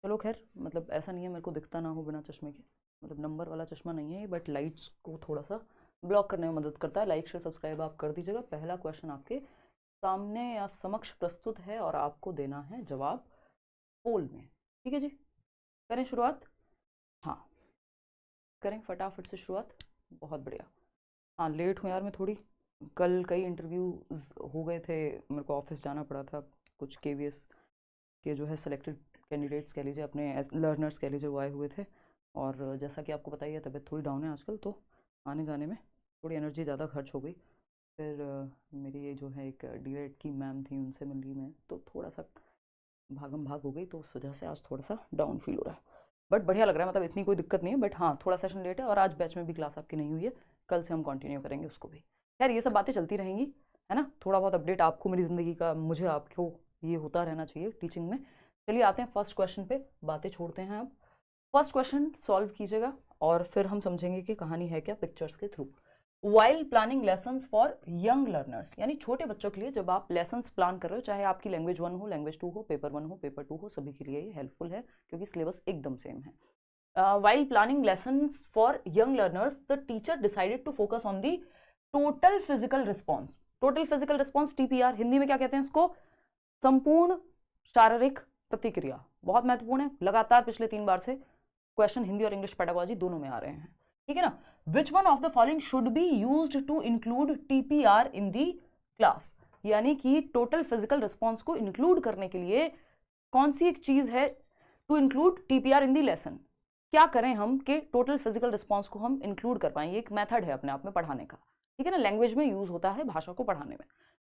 चलो खैर, मतलब ऐसा नहीं है मेरे को दिखता ना हो बिना चश्मे के, मतलब नंबर वाला चश्मा नहीं है ये, बट लाइट्स को थोड़ा सा ब्लॉक करने में मदद करता है। लाइक शेयर सब्सक्राइब आप कर दीजिएगा। पहला क्वेश्चन आपके सामने या समक्ष प्रस्तुत है और आपको देना है जवाब पोल में। ठीक है जी, करें शुरुआत? हाँ, करें फटाफट से शुरुआत। बहुत बढ़िया। हाँ, लेट हूँ यार मैं थोड़ी, कल कई इंटरव्यूज हो गए थे, मेरे को ऑफिस जाना पड़ा था। कुछ केवीएस के जो है सिलेक्टेड कैंडिडेट्स कह लीजिए, अपने लर्नर्स कह लीजिए, वो आए हुए थे। और जैसा कि आपको पता ही है, तबीयत थोड़ी डाउन है आजकल, तो आने जाने में थोड़ी एनर्जी ज़्यादा खर्च हो गई। फिर मेरी ये जो है एक डीएड की मैम थी, उनसे मिल ली मैं, तो थोड़ा सा भागम भाग हो गई, तो उस वजह से आज थोड़ा सा डाउन फील हो रहा है। बट बढ़िया लग रहा है, मतलब इतनी कोई दिक्कत नहीं है। बट हाँ, थोड़ा सेशन लेट है और आज बैच में भी क्लास आपकी नहीं हुई है, कल से हम कंटिन्यू करेंगे उसको भी। खैर, ये सब बातें चलती रहेंगी, है ना। थोड़ा बहुत अपडेट आपको मेरी ज़िंदगी का, मुझे आपको, ये होता रहना चाहिए टीचिंग में। चलिए आते हैं फर्स्ट क्वेश्चन पे, बातें छोड़ते हैं अब। फर्स्ट क्वेश्चन सॉल्व कीजिएगा और फिर हम समझेंगे कि कहानी है क्या पिक्चर्स के through. While planning lessons for young learners, यानी छोटे बच्चों के लिए जब आप लेसन्स प्लान कर रहे हो, चाहे आपकी लैंग्वेज 1 हो, लैंग्वेज 2 हो, पेपर 1 हो, पेपर 2 हो, सभी के लिए ये हेल्पफुल है क्योंकि सिलेबस एकदम सेम है। While planning lessons for young learners, the teacher decided to focus on the total physical response. Total physical response TPR, Hindi में क्या कहते हैं इसको? संपूर्ण शारीरिक प्रतिक्रिया। बहुत महत्वपूर्ण है, लगातार पिछले 3 बार से क्वेश्चन हिंदी और इंग्लिश पेडागोजी दोनों में आ रहे हैं। ठीक है ना। Which one of the following should be used to include TPR in the class, यानी कि टोटल फिजिकल रिस्पॉन्स को इंक्लूड करने के लिए कौन सी एक चीज है to include TPR in the lesson. क्या करें हम कि टोटल फिजिकल रिस्पॉन्स को हम इंक्लूड कर पाएं। ये एक मेथड है अपने आप में पढ़ाने का, ठीक है ना, लैंग्वेज में यूज होता है भाषा को पढ़ाने में।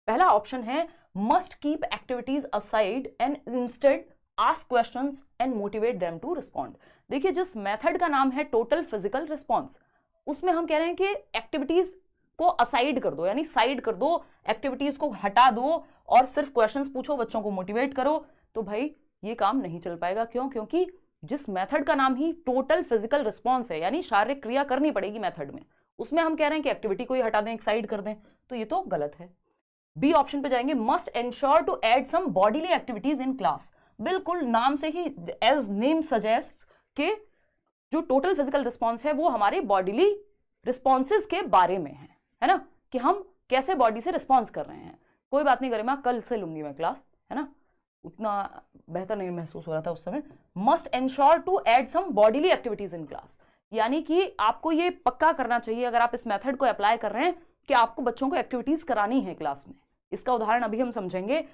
पहला ऑप्शन है must keep activities aside and instead ask questions and motivate them to respond. देखिए, जिस मेथड का नाम है टोटल फिजिकल रिस्पॉन्स, उसमें हम कह रहे हैं कि एक्टिविटीज को असाइड कर दो, यानी साइड कर दो, एक्टिविटीज को हटा दो और सिर्फ क्वेश्चंस पूछो, बच्चों को मोटिवेट करो। तो भाई ये काम नहीं चल पाएगा। क्यों? क्योंकि जिस मेथड का नाम ही टोटल फिजिकल रिस्पॉन्स है, यानी शारीरिक क्रिया करनी पड़ेगी मेथड में, उसमें हम कह रहे हैं कि एक्टिविटी को ही हटा दें, एक साइड कर दें, तो ये तो गलत है। बी ऑप्शन पे जाएंगे, must ensure to add some bodily activities in class. बिल्कुल नाम से ही, एज नेम सजेस्ट, के जो टोटल फिजिकल रिस्पॉन्स है वो हमारे बॉडीली रिस्पॉन्सेज के बारे में है ना, कि हम कैसे बॉडी से रिस्पॉन्स कर रहे हैं। कोई बात नहीं गरिमा, कल से लूंगी मैं क्लास, है ना, उतना बेहतर नहीं महसूस हो रहा था उस समय। Must ensure to add some bodily activities in class, यानी कि आपको ये पक्का करना चाहिए अगर आप इस मेथड को अप्लाई कर रहे हैं कि आपको बच्चों को एक्टिविटीज करानी है क्लास में। इसका उदाहरण अभी हम समझेंगे।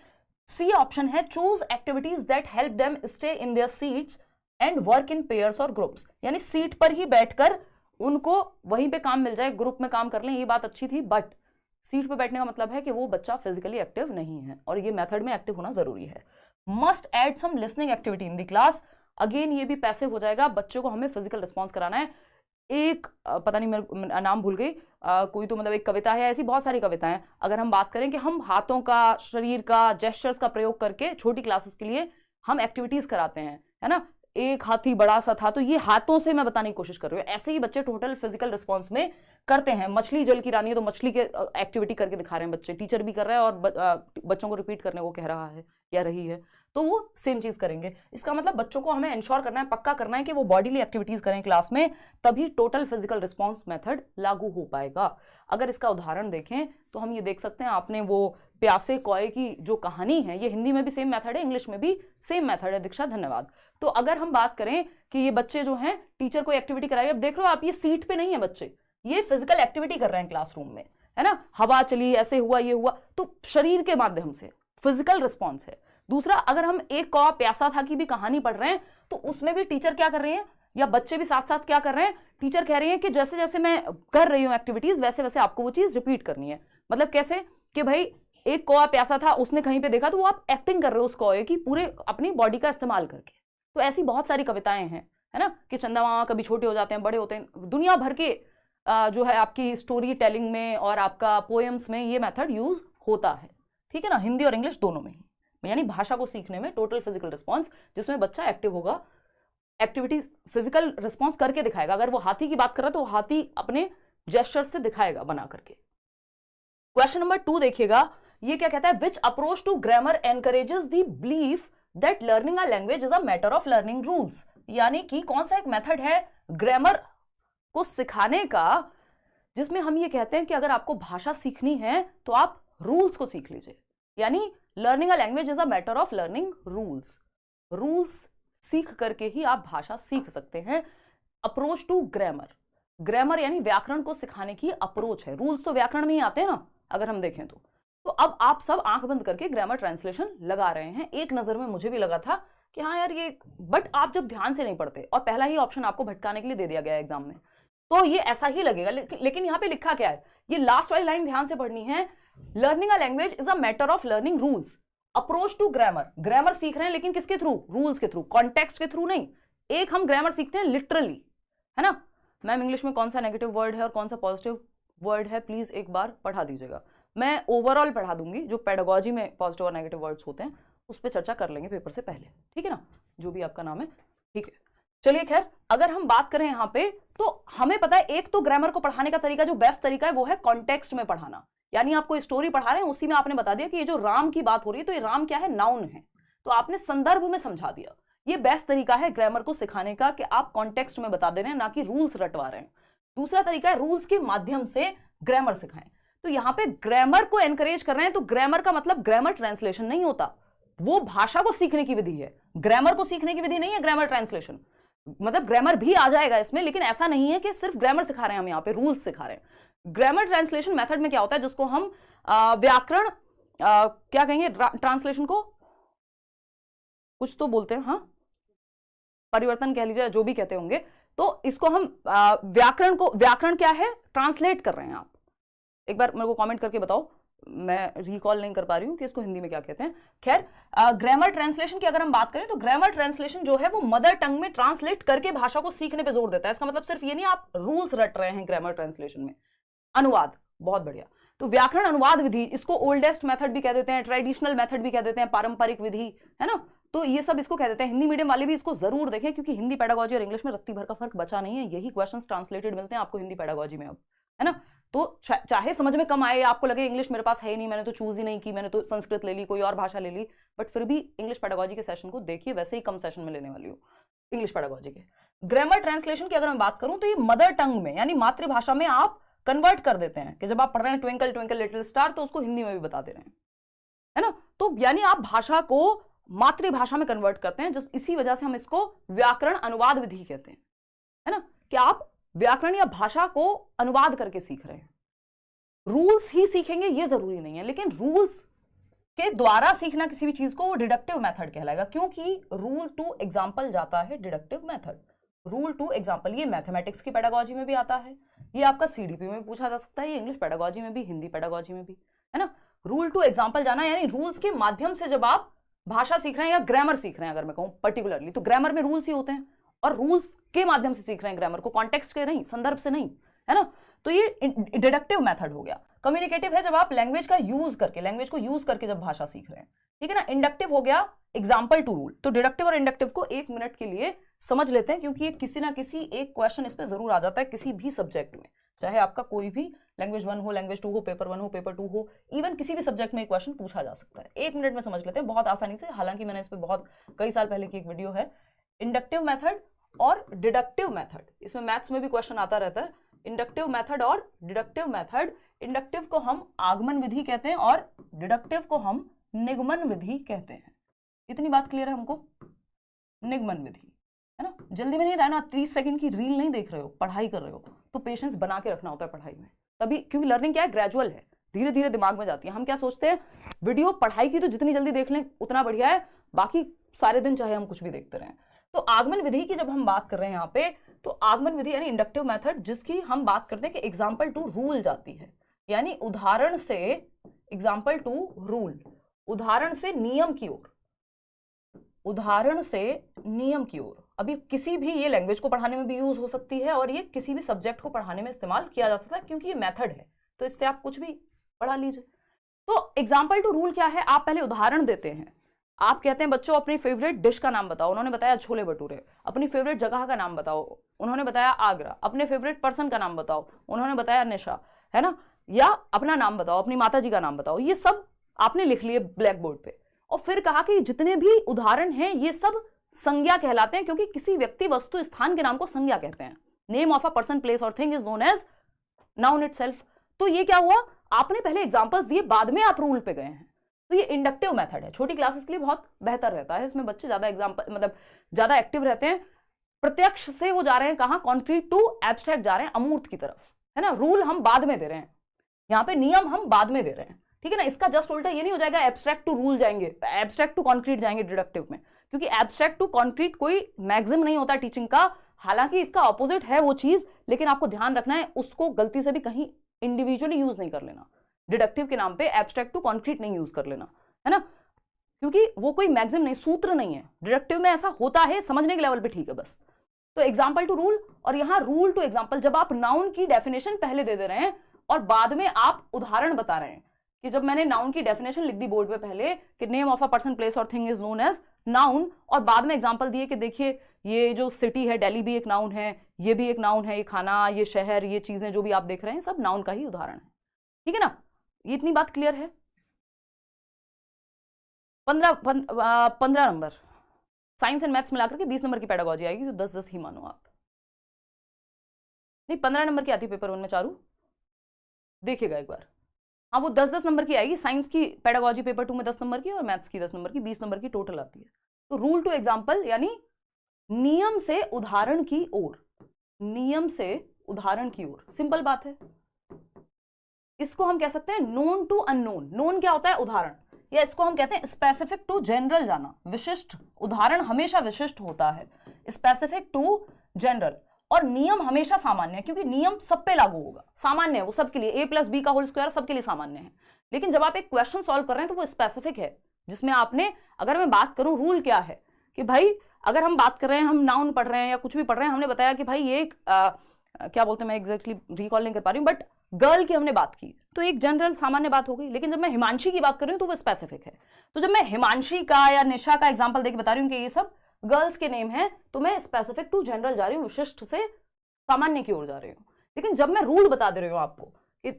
सी ऑप्शन है choose activities that help them stay in their seats and work in pairs और ग्रुप्स, यानी सीट पर ही बैठकर उनको वहीं पे काम मिल जाए, ग्रुप में काम कर लें, ये बात अच्छी थी। बट सीट पर बैठने का मतलब है कि वो बच्चा फिजिकली एक्टिव नहीं है और ये मेथड में एक्टिव होना जरूरी है। Must add some listening activity in the class, again ये भी पैसे हो जाएगा, बच्चों को हमें फिजिकल रिस्पॉन्स कराना है। एक पता नहीं, मेरे नाम भूल गई, कोई तो मतलब एक कविता है, ऐसी बहुत सारी कविताएं। अगर हम बात करें कि हम हाथों का, शरीर का, जेस्चर्स का प्रयोग करके छोटी क्लासेस के लिए हम एक्टिविटीज कराते हैं, है ना। एक हाथी बड़ा सा था, तो ये हाथों से मैं बताने की कोशिश कर रही हूँ। ऐसे ही बच्चे टोटल फिजिकल रिस्पॉन्स में करते हैं। मछली जल की रानी है तो मछली के एक्टिविटी करके दिखा रहे हैं बच्चे, टीचर भी कर रहा है और बच्चों को रिपीट करने को कह रहा है या रही है, तो वो सेम चीज करेंगे। इसका मतलब बच्चों को हमें इंश्योर करना है, पक्का करना है कि वो बॉडीली एक्टिविटीज करें क्लास में, तभी टोटल फिजिकल रिस्पॉन्स मेथड लागू हो पाएगा। अगर इसका उदाहरण देखें तो हम ये देख सकते हैं, आपने वो प्यासे कौए की जो कहानी है, ये हिंदी में भी सेम मेथड है, इंग्लिश में भी सेम मेथड है। दीक्षा धन्यवाद। तो अगर हम बात करें कि ये बच्चे जो हैं टीचर को एक्टिविटी कराएंगे, अब देख लो आप, ये सीट पे नहीं है बच्चे, ये फिजिकल एक्टिविटी कर रहे हैं क्लासरूम में, है ना। हवा चली, ऐसे हुआ, ये हुआ, तो शरीर के माध्यम से फिजिकल रिस्पॉन्स है। दूसरा, अगर हम एक कौवा प्यासा था की भी कहानी पढ़ रहे हैं, तो उसमें भी टीचर क्या कर रही है, या बच्चे भी साथ साथ क्या कर रहे हैं, टीचर कह रही है कि जैसे जैसे मैं कर रही हूं एक्टिविटीज, वैसे वैसे आपको वो चीज रिपीट करनी है। मतलब कैसे कि भाई एक कौवा प्यासा था, उसने कहीं पे देखा, तो वो आप एक्टिंग कर रहे हो उस कौवे की पूरे अपनी बॉडी का इस्तेमाल करके। तो ऐसी बहुत सारी कविताएं हैं, है ना, कि चंदा मामा कभी छोटे हो जाते हैं, बड़े होते हैं, दुनिया भर के जो है आपकी स्टोरी टेलिंग में और आपका पोएम्स में ये मेथड यूज होता है, ठीक है ना, हिंदी और इंग्लिश दोनों में ही। यानी भाषा को सीखने में टोटल फिजिकल रिस्पॉन्स, जिसमें बच्चा एक्टिव होगा, एक्टिविटी फिजिकल रिस्पॉन्स करके दिखाएगा। अगर वो हाथी की बात कर रहा है तो वो हाथी अपने जेस्चर से दिखाएगा बना करके। क्वेश्चन नंबर 2 देखिएगा, ये क्या कहता है, which approach to grammar encourages the belief that learning a language is a matter of learning rules, यानी कि कौन सा एक मेथड है ग्रामर को सिखाने का जिसमें हम ये कहते हैं कि अगर आपको भाषा सीखनी है तो आप रूल्स को सीख लीजिए, यानी learning a language is a matter of learning rules. Rules सीख करके ही आप भाषा सीख सकते हैं। अप्रोच टू ग्रामर, ग्रामर यानी व्याकरण को सिखाने की अप्रोच है। रूल्स तो व्याकरण में ही आते हैं ना अगर हम देखें तो अब आप सब आंख बंद करके ग्रामर ट्रांसलेशन लगा रहे हैं। एक नजर में मुझे भी लगा था कि हाँ यार ये, बट आप जब ध्यान से नहीं पढ़ते और पहला ही ऑप्शन आपको भटकाने के लिए दे दिया गया एग्जाम में, तो ये ऐसा ही लगेगा। लेकिन यहाँ पे लिखा क्या है, ये लास्ट वाली लाइन ध्यान से पढ़नी है। Learning a language is a matter of learning rules, approach to grammar, grammar सीख रहे हैं लेकिन किसके थ्रू, रूल्स के थ्रू, कॉन्टेक्स्ट के थ्रू नहीं। एक हम ग्रामर सीखते हैं लिटरली, है ना। मैम इंग्लिश में कौन सा नेगेटिव वर्ड है और कौन सा पॉजिटिव वर्ड है, प्लीज एक बार पढ़ा दीजिएगा। मैं ओवरऑल पढ़ा दूंगी, जो पेडागोजी में पॉजिटिव और नेगेटिव वर्ड्स होते हैं उस पर चर्चा कर लेंगे पेपर से पहले, ठीक है ना, जो भी आपका नाम है, ठीक है। चलिए खैर, अगर हम बात करें यहाँ पे तो हमें पता है एक तो ग्रामर को पढ़ाने का तरीका जो बेस्ट तरीका है वो है कॉन्टेक्स्ट में पढ़ाना, यानी आपको स्टोरी पढ़ा रहे हैं उसी में आपने बता दिया कि ये जो राम की बात हो रही है तो ये राम क्या है, नाउन है, तो आपने संदर्भ में समझा दिया। ये बेस्ट तरीका है ग्रामर को सिखाने का कि आप कॉन्टेक्स्ट में बता दे रहे हैं, ना कि रूल्स रटवा रहे हैं। दूसरा तरीका है रूल्स के माध्यम से ग्रामर सिखाएं। तो यहाँ पे ग्रामर को एनकरेज कर रहे हैं, तो ग्रामर का मतलब ग्रामर ट्रांसलेशन नहीं होता, वो भाषा को सीखने की विधि है, ग्रामर को सीखने की विधि नहीं है ग्रामर ट्रांसलेशन। मतलब ग्रामर भी आ जाएगा इसमें, लेकिन ऐसा नहीं है कि सिर्फ ग्रामर सिखा रहे हैं हम, यहाँ पे रूल्स सिखा रहे हैं। ग्रामर ट्रांसलेशन मेथड में क्या होता है, जिसको हम व्याकरण क्या कहेंगे, ट्रांसलेशन को कुछ तो बोलते हैं, हाँ परिवर्तन कह लीजिए, जो भी कहते होंगे, तो इसको हम व्याकरण क्या है, ट्रांसलेट कर रहे हैं। आप एक बार मेरे को कमेंट करके बताओ, मैं रिकॉल नहीं कर पा रही हूं कि इसको हिंदी में क्या कहते हैं। खैर, ग्रामर ट्रांसलेशन की अगर हम बात करें तो ग्रामर ट्रांसलेशन जो है वो मदर टंग में ट्रांसलेट करके भाषा को सीखने पे जोर देता है। इसका मतलब सिर्फ ये नहीं आप रूल्स रट रहे हैं ग्रामर ट्रांसलेशन में। अनुवाद, बहुत बढ़िया। तो व्याकरण अनुवाद विधि, इसको ओल्डेस्ट मेथड भी कह देते हैं, ट्रेडिशनल मेथड भी कह देते हैं, पारंपरिक विधि, है ना। तो ये सब इसको कह देते हैं। हिंदी मीडियम वाले भी इसको जरूर देखें, क्योंकि हिंदी पेडागोजी और इंग्लिश में रत्ती भर का फर्क बचा नहीं है। यही क्वेश्चंस ट्रांसलेटेड मिलते हैं आपको हिंदी पेडागोजी में अब, है ना। तो चाहे समझ में कम आए, आपको लगे इंग्लिश मेरे पास है ही नहीं, मैंने तो चूज ही नहीं की, मैंने तो संस्कृत ले ली, कोई और भाषा ले ली, बट फिर भी इंग्लिश पेडागोजी के सेशन को देखिए, वैसे ही कम सेशन में लेने वाली हूँ इंग्लिश पेडागोजी के। ग्रामर ट्रांसलेशन की अगर मैं बात करूं तो ये मदर टंग में यानी मातृभाषा में आप कन्वर्ट कर देते हैं, कि जब आप पढ़ रहे हैं ट्विंकल ट्विंकल लिटिल स्टार तो उसको हिंदी में भी बता दे रहे हैं, है ना। तो यानी आप भाषा को मातृभाषा में कन्वर्ट करते हैं, इसी वजह से हम इसको व्याकरण अनुवाद विधि कहते हैं, है ना, कि आप व्याकरण या भाषा को अनुवाद करके सीख रहे हैं। रूल्स ही सीखेंगे ये जरूरी नहीं है, लेकिन रूल्स के द्वारा सीखना किसी भी चीज को वो डिडक्टिव मेथड कहलाएगा, क्योंकि रूल टू एग्जाम्पल जाता है deductive method. Rule to example ये मैथमेटिक्स की पेडागोजी में भी आता है, ये आपका सीडीपी में पूछा जा सकता है, ये इंग्लिश पेडागोजी में भी, हिंदी पेडागोजी में भी, है ना। रूल टू एग्जाम्पल जाना यानी रूल्स के माध्यम से जब आप भाषा सीख रहे हैं या ग्रामर सीख रहे हैं, अगर मैं कहूं पर्टिकुलरली, तो ग्रामर में रूल्स ही होते हैं और रूल्स के माध्यम से सीख रहे हैं ग्रामर को, कॉन्टेक्स्ट के नहीं, संदर्भ से नहीं, है ना। तो ये डिडक्टिव मेथड हो गया। कम्युनिकेटिव है जब आप लैंग्वेज का यूज करके, लैंग्वेज को यूज करके जब भाषा सीख रहे हैं, ठीक है ना। इंडक्टिव हो गया एग्जाम्पल टू रूल। तो डिडक्टिव और इंडक्टिव को 1 मिनट के लिए समझ लेते हैं, क्योंकि ये किसी ना किसी एक क्वेश्चन इस पे जरूर आ जाता है किसी भी सब्जेक्ट में, चाहे आपका कोई भी लैंग्वेज 1 हो, लैंग्वेज 2 हो, पेपर 1 हो, पेपर 2 हो, इवन किसी भी सब्जेक्ट में एक क्वेश्चन पूछा जा सकता है। 1 मिनट में समझ लेते हैं बहुत आसानी से। हालांकि मैंने इस पे बहुत कई साल पहले की एक वीडियो है, इंडक्टिव मेथड और डिडक्टिव मेथड, इसमें मैथ्स में भी क्वेश्चन आता रहता है। इंडक्टिव मेथड और डिडक्टिव मेथड, इंडक्टिव को हम आगमन विधि कहते हैं और डिडक्टिव को हम निगमन विधि कहते हैं। इतनी बात क्लियर है हमको, निगमन विधि, है ना। जल्दी में नहीं रहना, 30 सेकंड की रील नहीं देख रहे हो, पढ़ाई कर रहे हो, तो पेशेंस बना के रखना होता है पढ़ाई में, तभी, क्योंकि लर्निंग क्या है, ग्रेजुअल है, धीरे धीरे दिमाग में जाती है। हम क्या सोचते हैं, वीडियो पढ़ाई की तो जितनी जल्दी देख लें उतना बढ़िया है, बाकी सारे दिन चाहे हम कुछ भी देखते रहें। तो आगमन विधि की जब हम बात कर रहे हैं यहाँ पे, तो आगमन विधि यानी इंडक्टिव मेथड, जिसकी हम बात करते हैं कि एग्जाम्पल टू रूल जाती है, यानी उदाहरण से, एग्जाम्पल टू रूल, उदाहरण से नियम की ओर, उदाहरण से नियम की ओर। अभी किसी भी, ये लैंग्वेज को पढ़ाने में भी यूज हो सकती है और ये किसी भी सब्जेक्ट को पढ़ाने में इस्तेमाल किया जा सकता है, क्योंकि ये मेथड है, तो इससे आप कुछ भी पढ़ा लीजिए। तो एग्जाम्पल टू रूल क्या है, आप पहले उदाहरण देते हैं, आप कहते हैं बच्चों अपनी फेवरेट डिश का नाम बताओ, उन्होंने बताया छोले भटूरे। अपनी फेवरेट जगह का नाम बताओ, उन्होंने बताया आगरा। अपने फेवरेट पर्सन का नाम बताओ, उन्होंने बताया निशा, है ना। या अपना नाम बताओ, अपनी माता जी का नाम बताओ। ये सब आपने लिख लिए ब्लैक बोर्ड पे, और फिर कहा कि जितने भी उदाहरण हैं ये सब संज्ञा कहलाते हैं, क्योंकि किसी व्यक्ति वस्तु स्थान के नाम को संज्ञा कहते हैं। Name of a person place और thing is known as noun itself. तो ये क्या हुआ, आपने पहले एग्जांपल्स दिए, बाद में आप रूल पे गए हैं। तो ये इंडक्टिव मेथड है, छोटी क्लासेस के लिए बहुत बेहतर रहता है, इसमें बच्चे ज्यादा एग्जांपल मतलब ज्यादा एक्टिव रहते हैं। प्रत्यक्ष से वो जा रहे हैं कहां, कॉन्क्रीट टू एब्स्ट्रैक्ट जा रहे हैं, अमूर्त की तरफ, है ना। रूल हम बाद में दे रहे हैं, यहाँ पे नियम हम बाद में दे रहे हैं, ठीक है ना। इसका जस्ट उल्टा ये नहीं हो जाएगा एब्स्ट्रैक्ट टू रूल जाएंगे, एब्स्ट्रैक्ट टू कॉन्क्रीट जाएंगे डिडक्टिव में, क्योंकि एब्स्ट्रैक्ट टू कॉन्क्रीट कोई मैक्सिम नहीं होता टीचिंग का, हालांकि इसका ऑपोजिट है वो चीज, लेकिन आपको ध्यान रखना है उसको गलती से भी कहीं इंडिविजुअली यूज नहीं कर लेना। डिडक्टिव के नाम पे एब्स्ट्रैक्ट टू कॉन्क्रीट नहीं यूज कर लेना, है ना, क्योंकि वो कोई मैक्सिम नहीं, सूत्र नहीं है। डिडक्टिव में ऐसा होता है, समझने के लेवल पे ठीक है बस। तो एग्जाम्पल टू रूल, और यहां रूल टू एग्जाम्पल, जब आप नाउन की डेफिनेशन पहले दे रहे हैं और बाद में आप उदाहरण बता रहे हैं, कि जब मैंने नाउन की डेफिनेशन लिख दी बोर्ड पे पहले कि name of a person place और thing is known as noun, और बाद में एग्जाम्पल दिए कि देखिए ये जो सिटी है दिल्ली भी एक नाउन है, ये भी एक नाउन है, ये खाना, ये शहर, ये चीजें जो भी आप देख रहे हैं सब नाउन का ही उदाहरण है, ठीक है ना। ये इतनी बात क्लियर है। 15 नंबर साइंस एंड मैथ्स मिलाकर के 20 नंबर की पेडागोजी आएगी, तो 10-10 ही मानो आप। नहीं 15 नंबर की आती है पेपर 1 में चारू, देखिएगा एक बार। हाँ वो 10-10 नंबर की आएगी, साइंस की पेडागोजी पेपर 2 में 10 नंबर की और मैथ्स की 10 नंबर की, 20 नंबर की टोटल आती है। तो रूल टू एग्जाम्पल यानी नियम से उदाहरण की ओर, नियम से उदाहरण की ओर, सिंपल बात है। इसको हम कह सकते हैं नोन टू अननोन। नोन क्या होता है, उदाहरण, या इसको हम कहते हैं स्पेसिफिक टू जनरल जाना, विशिष्ट। उदाहरण हमेशा विशिष्ट होता है, स्पेसिफिक टू जनरल। और नियम हमेशा सामान्य है, क्योंकि नियम सब पे लागू होगा, सामान्य है वो सबके लिए, a + b का होल स्क्वायर सबके लिए सामान्य है। लेकिन जब आप एक क्वेश्चन सॉल्व कर रहे हैं तो वो स्पेसिफिक है, जिसमें आपने, अगर मैं बात करूं रूल क्या है, कि भाई अगर हम बात कर रहे हैं, हम नाउन पढ़ रहे हैं या कुछ भी पढ़ रहे हैं, हमने बताया कि भाई ये क्या बोलते हैं, मैं एग्जैक्टली रिकॉल नहीं कर पा रही हूँ, बट गर्ल की हमने बात की, तो एक जनरल सामान्य बात हो गई। लेकिन जब मैं हिमांशी की बात कर रही हूँ तो वो स्पेसिफिक है। तो जब मैं हिमांशी का या निशा का एग्जाम्पल देकर बता रही हूँ कि ये सब गर्ल्स के नेम है, तो मैं स्पेसिफिक टू जनरल जा रही हूँ, विशिष्ट से सामान्य की ओर जा रही हूँ। लेकिन जब मैं रूल बता दे रही हूँ आपको, कि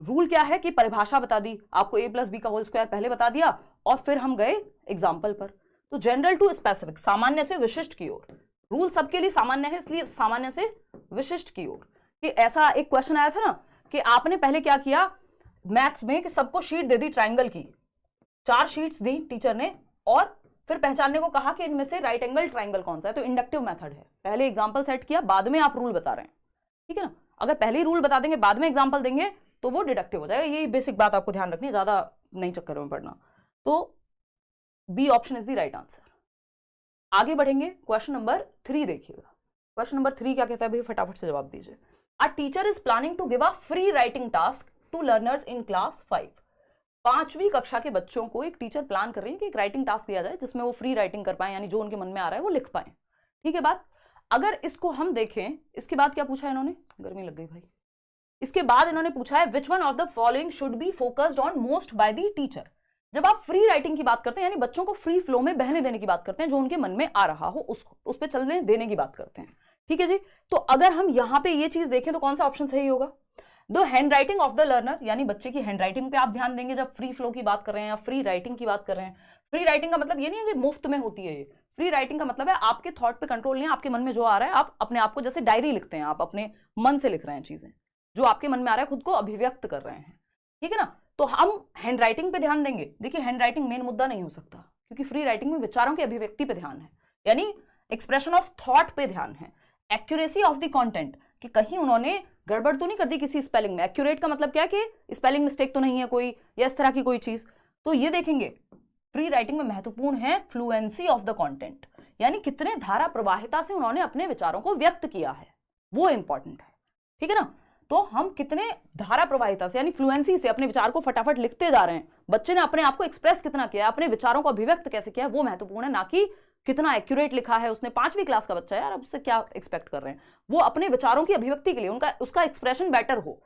रूल क्या है, कि परिभाषा बता दी आपको, a + b का होल स्क्वायर पहले बता दिया, और फिर हम गए एग्जाम्पल पर। तो जनरल टू स्पेसिफिक, सामान्य से विशिष्ट की ओर। रूल सबके लिए सामान्य है, इसलिए सामान्य से विशिष्ट की ओर। कि ऐसा एक क्वेश्चन आया था ना, कि आपने पहले क्या किया मैथ्स में, कि सबको शीट दे दी ट्राइंगल की, 4 शीट्स दी टीचर ने, और फिर पहचानने को कहा कि इनमें से राइट एंगल ट्राइंगल कौन सा है। तो इंडक्टिव मेथड है, पहले एग्जांपल सेट किया, बाद में आप रूल बता रहे हैं, ठीक है ना। अगर पहले ही रूल बता देंगे बाद में एग्जांपल देंगे तो वो डिडक्टिव हो जाएगा। ये बेसिक बात आपको ध्यान रखनी है, ज्यादा नहीं चक्कर में पड़ना। तो B option is the right answer. आगे बढ़ेंगे, क्वेश्चन नंबर 3 देखिएगा। क्वेश्चन नंबर 3 क्या कहता है भाई, फटाफट से जवाब दीजिए। A teacher is planning to give a free writing task to learners in class 5। 5वीं कक्षा के बच्चों को एक टीचर प्लान कर रही है कि एक राइटिंग टास्क दिया जाए जिसमें वो फ्री राइटिंग कर पाए, यानी जो उनके मन में आ रहा है वो लिख पाए, ठीक है बात। अगर इसको हम देखें, इसके बाद क्या पूछा है इन्होंने, गर्मी लग गई भाई। इसके बाद इन्होंने पूछा है which one of the following should be focused on most by the teacher. जब आप फ्री राइटिंग की बात करते हैं, यानी बच्चों को फ्री फ्लो में बहने देने की बात करते हैं, जो उनके मन में आ रहा हो उसको उस पर चलने देने की बात करते हैं, ठीक है जी। तो अगर हम यहाँ पे ये चीज देखें तो कौन सा ऑप्शन सही होगा, the hand writing of the learner, यानी बच्चे की हैंड राइटिंग पे आप ध्यान देंगे जब फ्री फ्लो की बात कर रहे हैं या फ्री राइटिंग की बात कर रहे हैं। फ्री राइटिंग का मतलब ये नहीं है कि मुफ्त में होती है, ये फ्री राइटिंग का मतलब है आपके थॉट पे कंट्रोल नहीं है, आपके मन में जो आ रहा है आप अपने आप को, जैसे डायरी लिखते हैं, आप अपने मन से लिख रहे हैं चीजें, जो आपके मन में आ रहा है खुद को अभिव्यक्त कर रहे हैं, ठीक है ना। तो हम हैंड राइटिंग पे ध्यान देंगे। देखिए हैंड राइटिंग मेन मुद्दा नहीं हो सकता, क्योंकि फ्री राइटिंग में विचारों की अभिव्यक्ति पे ध्यान है, यानी एक्सप्रेशन ऑफ थॉट पे ध्यान है। एक्यूरेसी ऑफ द कंटेंट, कि कहीं उन्होंने गड़बड़ तो नहीं कर दी किसी स्पेलिंग में। एक्यूरेट का मतलब क्या कि स्पेलिंग मिस्टेक तो नहीं है कोई, या इस तरह की कोई चीज। तो ये देखेंगे फ्री राइटिंग में महत्वपूर्ण है फ्लुएंसी ऑफ द कंटेंट, यानी कितने धारा प्रवाहिता से उन्होंने अपने विचारों को व्यक्त किया है, वो इंपॉर्टेंट है, ठीक है ना। तो हम कितने धारा प्रवाहिता से, यानी फ्लुएंसी से अपने विचार को फटाफट लिखते जा रहे हैं, बच्चे ने अपने आप को एक्सप्रेस कितना किया, अपने विचारों को अभिव्यक्त कैसे किया, वो महत्वपूर्ण है, ना कि कितना एक्यूरेट लिखा है उसने। 5वीं क्लास का बच्चा है यार, अब उससे क्या एक्सपेक्ट कर रहे हैं। वो अपने विचारों की अभिव्यक्ति के लिए उसका एक्सप्रेशन बेटर हो,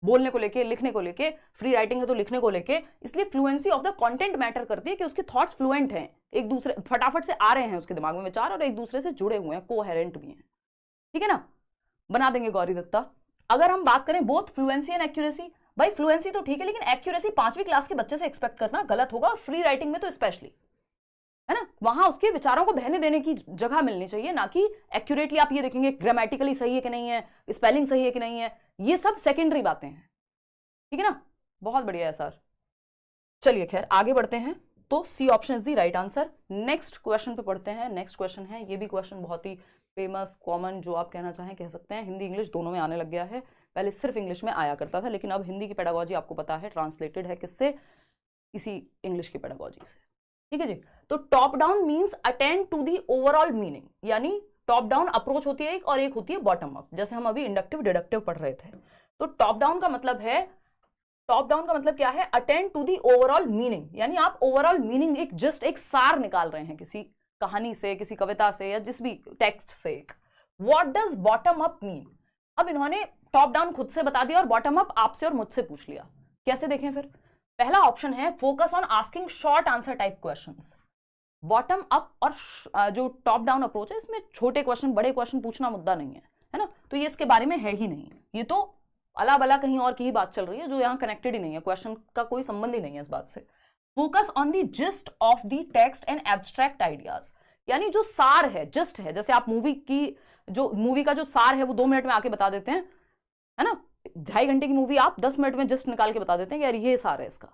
बोलने को लेके, लिखने को लेके, फ्री राइटिंग है तो लिखने को लेके, इसलिए fluency of the content matter करती है कि उसके थॉट्स फ्लुएंट हैं, एक दूसरे फटाफट से आ रहे हैं उसके दिमाग में विचार, और एक दूसरे से जुड़े हुए हैं, कोहेरेंट भी हैं, ठीक है ना। बना देंगे गौरी दत्ता। अगर हम बात करें बोथ फ्लुएंसी एंड एक्यूरेसी, भाई फ्लुएंसी तो ठीक है, लेकिन एक्यूरेसी 5वीं क्लास के बच्चे से एक्सपेक्ट करना गलत होगा, फ्री राइटिंग में तो स्पेशली, है ना। वहां उसके विचारों को बहने देने की जगह मिलनी चाहिए, ना कि एक्यूरेटली आप ये देखेंगे ग्रामेटिकली सही है कि नहीं है, स्पेलिंग सही है कि नहीं है, ये सब सेकेंडरी बातें हैं, ठीक है ना। बहुत बढ़िया है सर। चलिए खैर आगे बढ़ते हैं। तो C option is the right answer. Next question पे पढ़ते हैं। नेक्स्ट क्वेश्चन है, ये भी क्वेश्चन बहुत ही फेमस, कॉमन, जो आप कहना चाहें कह सकते हैं, हिंदी इंग्लिश दोनों में आने लग गया है। पहले सिर्फ इंग्लिश में आया करता था, लेकिन अब हिंदी की पेडागोजी आपको पता है ट्रांसलेटेड है किससे, इसी इंग्लिश की पेडागोजी से, ठीक है जी। तो top down means attend to the overall meaning, यानी टॉप डाउन अप्रोच होती है एक, और एक होती है बॉटम अप, जैसे हम अभी इंडक्टिव डिडक्टिव पढ़ रहे थे। तो टॉप डाउन का मतलब है, टॉप डाउन का मतलब क्या है, attend to the overall meaning, यानी आप ओवरऑल मीनिंग, एक जस्ट एक सार निकाल रहे हैं किसी कहानी से, किसी कविता से, या जिस भी टेक्स्ट से एक। What does bottom up mean? अब इन्होंने टॉप डाउन खुद से बता दिया और बॉटम अप आपसे और मुझसे पूछ लिया। कैसे देखें फिर? पहला ऑप्शन है focus on asking short answer type questions. Bottom up और जो टॉप डाउन अप्रोच है, इसमें छोटे क्वेश्चन बड़े क्वेश्चन पूछना मुद्दा नहीं है ना, तो ये इसके बारे में है ही नहीं, ये तो अला बला कहीं और की ही बात चल रही है, जो यहाँ कनेक्टेड ही नहीं है, क्वेश्चन का कोई संबंध ही नहीं है इस बात से। Focus on the gist of the text and abstract ideas, यानी जो सार है, जिस्ट है, जैसे आप मूवी का जो सार है वो 2 मिनट में आके बता देते हैं, है ना। 2.5 घंटे की मूवी आप 10 मिनट में जस्ट निकाल के बता देते हैं कि यार ये सार है इसका,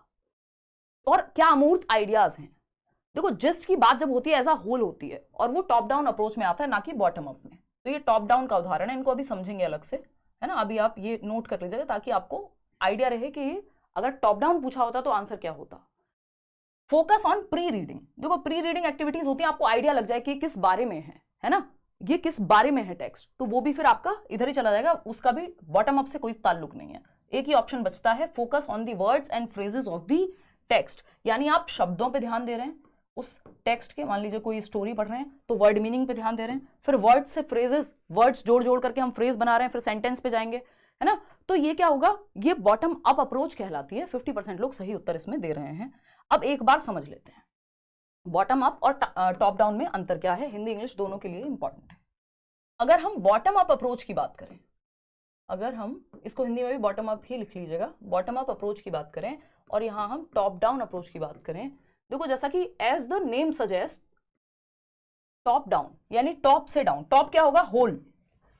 और क्या अमूर्त आइडियाज हैं। देखो जिस्ट की बात जब होती है एज अ होल होती है, और वो टॉप डाउन अप्रोच में आता है, ना कि बॉटम अप में। तो ये टॉप डाउन का उदाहरण है, इनको अभी समझेंगे अलग से, है ना। अभी आप ये नोट कर लीजिएगा ताकि आपको आइडिया रहे कि अगर टॉप डाउन पूछा होता तो आंसर क्या होता। फोकस ऑन प्री रीडिंग, देखो प्री रीडिंग एक्टिविटीज होती है, आपको आइडिया लग जाए कि किस बारे में है ना, ये किस बारे में है टेक्स्ट, तो वो भी फिर आपका इधर ही चला जाएगा, उसका भी बॉटम अप से कोई ताल्लुक नहीं है। एक ही ऑप्शन बचता है, focus on the words and phrases of the text, यानी आप शब्दों पे ध्यान दे रहे हैं उस टेक्स्ट के। मान लीजिए कोई स्टोरी पढ़ रहे हैं तो वर्ड मीनिंग पे ध्यान दे रहे हैं, फिर वर्ड से फ्रेजेस, वर्ड्स जोड़ जोड़ करके हम फ्रेज बना रहे हैं, फिर सेंटेंस पे जाएंगे, है ना। तो ये क्या होगा, ये बॉटम अप अप्रोच कहलाती है। 50% लोग सही उत्तर इसमें दे रहे हैं। अब एक बार समझ लेते हैं बॉटम अप और टॉप डाउन में अंतर क्या है, हिंदी इंग्लिश दोनों के लिए इंपॉर्टेंट है। अगर हम बॉटम अप अप्रोच की बात करें, अगर हम इसको हिंदी में भी बॉटम अप ही लिख लीजिएगा, बॉटम अप अप्रोच की बात करें और यहां हम टॉप डाउन अप्रोच की बात करें, देखो जैसा कि as the name suggest, top down यानी टॉप से डाउन। टॉप क्या होगा, होल,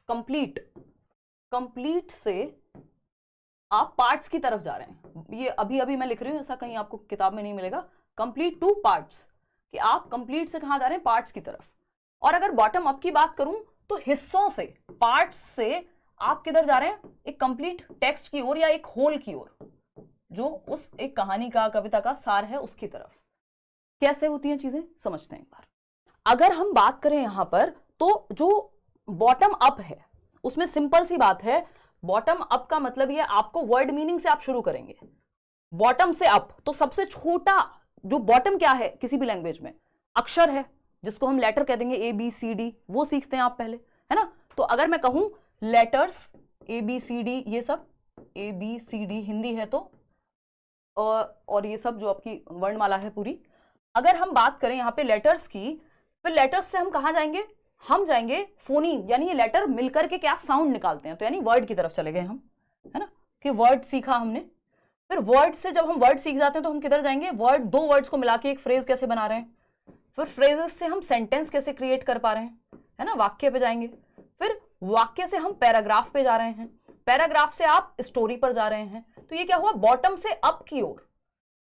कंप्लीट, कंप्लीट से आप पार्ट्स की तरफ जा रहे हैं। ये अभी अभी मैं लिख रही हूं, ऐसा कहीं आपको किताब में नहीं मिलेगा, कंप्लीट टू पार्ट्स, कि आप कंप्लीट से कहां जा रहे हैं, पार्ट्स की तरफ। और अगर बॉटम अप की बात करूं तो हिस्सों से, पार्ट्स से आप किधर जा रहे हैं, एक कंप्लीट टेक्स्ट की ओर या एक होल की ओर, जो उस एक कहानी का, कविता का सार है, उसकी तरफ। कैसे होती हैं चीजें समझते हैं एक बार। अगर हम बात करें यहां पर, तो जो बॉटम अप है उसमें सिंपल सी बात है, बॉटम अप का मतलब ये आपको वर्ड मीनिंग से आप शुरू करेंगे, बॉटम से अप। तो सबसे छोटा जो बॉटम क्या है किसी भी लैंग्वेज में, अक्षर है, जिसको हम लेटर कह देंगे ABCD, वो सीखते हैं आप पहले, है ना। तो अगर मैं कहूं लेटर्स ABCD, ये सब ABCD हिंदी है तो, और ये सब जो आपकी वर्णमाला है पूरी, अगर हम बात करें यहाँ पे लेटर्स की, फिर लेटर्स से हम कहाँ जाएंगे, हम जाएंगे फोनीम, यानी ये लेटर मिलकर के क्या साउंड निकालते हैं, तो यानी वर्ड की तरफ चले गए हम, है ना, कि वर्ड सीखा हमने। फिर वर्ड से जब हम वर्ड सीख जाते हैं तो हम किधर जाएंगे, वर्ड, 2 वर्ड्स को मिला के एक फ्रेज कैसे बना रहे हैं, फिर फ्रेजेस से हम सेंटेंस कैसे क्रिएट कर पा रहे हैं, है ना, वाक्य पे जाएंगे। फिर वाक्य से हम पैराग्राफ पे जा रहे हैं, पैराग्राफ से आप स्टोरी पर जा रहे हैं। तो ये क्या हुआ, बॉटम से अप की ओर,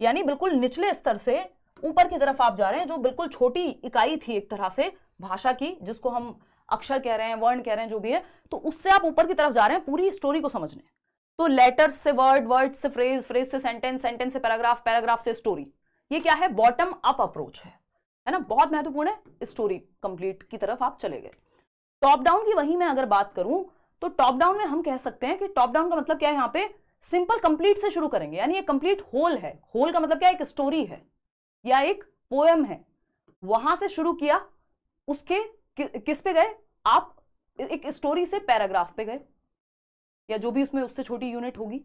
यानी बिल्कुल निचले स्तर से ऊपर की तरफ आप जा रहे हैं, जो बिल्कुल छोटी इकाई थी एक तरह से भाषा की, जिसको हम अक्षर कह रहे हैं, वर्ण कह रहे हैं, जो भी है, तो उससे आप ऊपर की तरफ जा रहे हैं पूरी स्टोरी को समझने। तो लेटर्स से वर्ड, वर्ड से फ्रेज, फ्रेज से सेंटेंस, सेंटेंस से पैराग्राफ, पैराग्राफ से स्टोरी। ये क्या है, बॉटम अप अप्रोच है ना, बहुत महत्वपूर्ण है। स्टोरी कंप्लीट की तरफ आप चले गए। टॉप डाउन की वहीं मैं अगर बात करूं तो टॉप डाउन में हम कह सकते हैं कि टॉप डाउन का मतलब क्या है, यहाँ पे सिंपल कंप्लीट से शुरू करेंगे, यानी ये कंप्लीट होल है। होल का मतलब क्या है, एक स्टोरी है या एक पोएम है, वहां से शुरू किया, उसके किस पे गए आप, एक स्टोरी से पैराग्राफ पे गए, या जो भी उसमें उससे छोटी यूनिट होगी,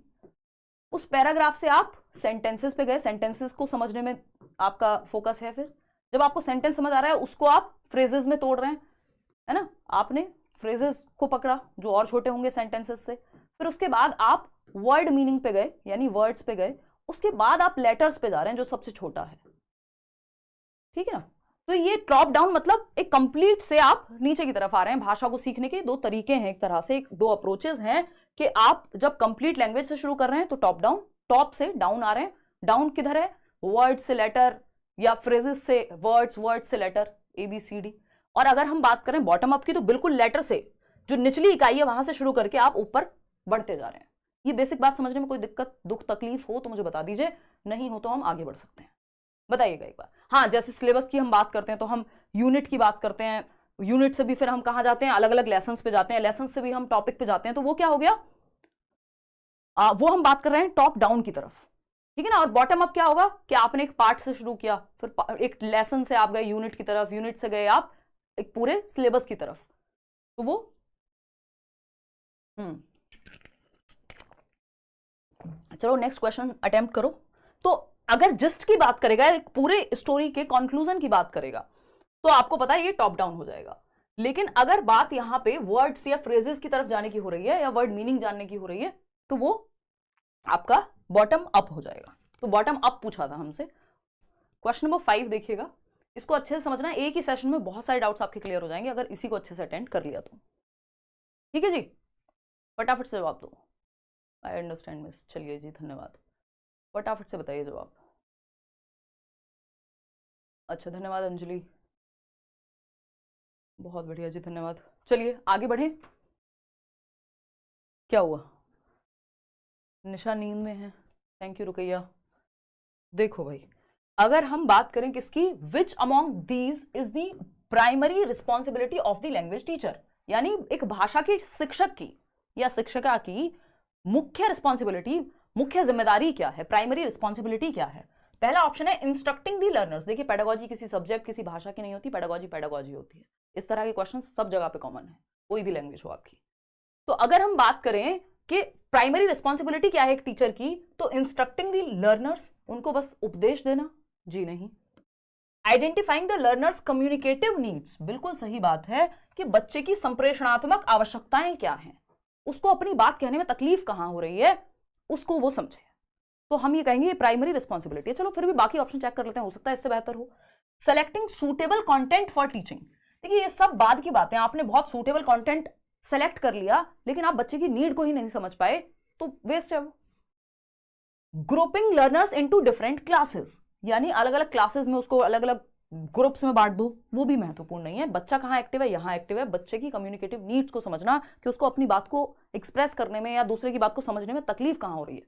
उस पैराग्राफ से आप सेंटेंसेस पे गए, सेंटेंसेस को समझने में आपका फोकस है। फिर जब आपको सेंटेंस समझ आ रहा है, उसको आप फ्रेजेस में तोड़ रहे हैं, है ना, आपने फ्रेजेस को पकड़ा जो और छोटे होंगे सेंटेंसेस से। फिर उसके बाद आप वर्ड मीनिंग पे गए यानी वर्ड्स पे गए, उसके बाद आप लेटर्स पे जा रहे हैं जो सबसे छोटा है, ठीक है ना। तो ये टॉप डाउन मतलब एक कंप्लीट से आप नीचे की तरफ आ रहे हैं। भाषा को सीखने के दो तरीके हैं, एक तरह से दो अप्रोचेस हैं कि आप जब कंप्लीट लैंग्वेज से शुरू कर रहे हैं तो टॉप डाउन, टॉप से डाउन आ रहे हैं। डाउन किधर है, वर्ड से लेटर या फ्रेजेस से वर्ड्स, वर्ड से लेटर ABCD। और अगर हम बात करें बॉटम अप की तो बिल्कुल लेटर से जो निचली इकाई है वहां से शुरू करके आप ऊपर बढ़ते जा रहे हैं। ये बेसिक बात समझने में कोई दिक्कत दुख तकलीफ हो तो मुझे बता दीजिए, नहीं हो तो हम आगे बढ़ सकते हैं। बताइएगा एक बार। हाँ, जैसे सिलेबस की हम बात करते हैं तो हम यूनिट की बात करते हैं, यूनिट से भी फिर हम कहाँ जाते हैं, अलग अलग लेसन पे जाते हैं, लेसन से भी हम टॉपिक पे जाते हैं, तो वो क्या हो गया, वो हम बात कर रहे हैं टॉप डाउन की तरफ, ठीक है ना। और बॉटम अप क्या होगा कि आपने एक पार्ट से शुरू किया, फिर एक लेसन से आप गए यूनिट की तरफ, यूनिट से गए आप एक पूरे सिलेबस की तरफ, तो वो चलो नेक्स्ट क्वेश्चन अटेम्प्ट करो। तो अगर जिस्ट की बात करेगा, एक पूरे स्टोरी के कंक्लूजन की बात करेगा, तो आपको पता है ये टॉप डाउन हो जाएगा। लेकिन अगर बात यहां पे वर्ड्स या फ्रेजेस की तरफ जाने की हो रही है या वर्ड मीनिंग जानने की हो रही है तो वो आपका बॉटम अप हो जाएगा। तो बॉटम अप पूछा था हमसे। क्वेश्चन नंबर 5 देखिएगा, इसको अच्छे से समझना है, एक ही सेशन में बहुत सारे डाउट्स आपके क्लियर हो जाएंगे अगर इसी को अच्छे से अटेंड कर लिया तो, ठीक है जी। फटाफट से जवाब दो। आई अंडरस्टैंड मिस, चलिए जी धन्यवाद, फटाफट से बताइए जवाब। अच्छा धन्यवाद अंजलि, बहुत बढ़िया जी धन्यवाद। चलिए आगे बढ़े। क्या हुआ, निशा नींद में है, थैंक यू रुकैया। देखो भाई, अगर हम बात करें किसकी, which among these is the primary responsibility of the language teacher, यानी एक भाषा की शिक्षक की या शिक्षिका की मुख्य रिस्पॉन्सिबिलिटी, मुख्य जिम्मेदारी क्या है, प्राइमरी रिस्पॉन्सिबिलिटी क्या है। पहला ऑप्शन है इंस्ट्रक्टिंग दी लर्नर्स। देखिए पेडागोजी किसी सब्जेक्ट किसी भाषा की नहीं होती, पेडागोजी पेडागोजी होती है। इस तरह के क्वेश्चन सब जगह पे कॉमन है, कोई भी लैंग्वेज हो आपकी। तो अगर हम बात करें कि प्राइमरी रिस्पॉन्सिबिलिटी क्या है एक टीचर की, तो इंस्ट्रक्टिंग दी लर्नर्स, उनको बस उपदेश देना, जी नहीं। Identifying the learners communicative needs, बिल्कुल सही बात है कि बच्चे की संप्रेषणात्मक आवश्यकताएं क्या हैं, उसको अपनी बात कहने में तकलीफ कहां हो रही है उसको वो समझे, तो हम ये कहेंगे ये प्राइमरी रिस्पॉन्सिबिलिटी है। चलो फिर भी बाकी ऑप्शन चेक कर लेते हैं, हो सकता है इससे बेहतर हो। Selecting suitable content for teaching, देखिए ये सब बाद की बातें, आपने बहुत सूटेबल कंटेंट सेलेक्ट कर लिया लेकिन आप बच्चे की नीड को ही नहीं समझ पाए तो वेस्ट है वो। Grouping learners into different classes, यानी अलग अलग क्लासेस में उसको अलग अलग ग्रुप्स में बांट दो, वो भी महत्वपूर्ण नहीं है। बच्चा कहाँ एक्टिव है, यहाँ एक्टिव है, बच्चे की कम्युनिकेटिव नीड्स को समझना कि उसको अपनी बात को एक्सप्रेस करने में या दूसरे की बात को समझने में तकलीफ कहाँ हो रही है,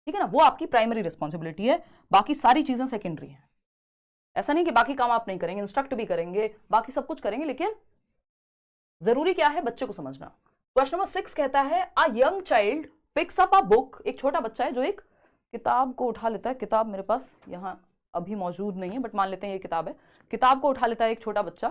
ठीक है ना, वो आपकी प्राइमरी रिस्पॉन्सिबिलिटी है। बाकी सारी चीजें सेकेंडरी हैं। ऐसा नहीं कि बाकी काम आप नहीं करेंगे, इंस्ट्रक्ट भी करेंगे, बाकी सब कुछ करेंगे, लेकिन जरूरी क्या है, बच्चे को समझना। क्वेश्चन नंबर 6 कहता है a young child picks up a book, एक छोटा बच्चा है जो एक किताब को उठा लेता है। किताब मेरे पास यहाँ अभी मौजूद नहीं है बट मान लेते हैं ये किताब है। किताब को उठा लेता है एक छोटा बच्चा।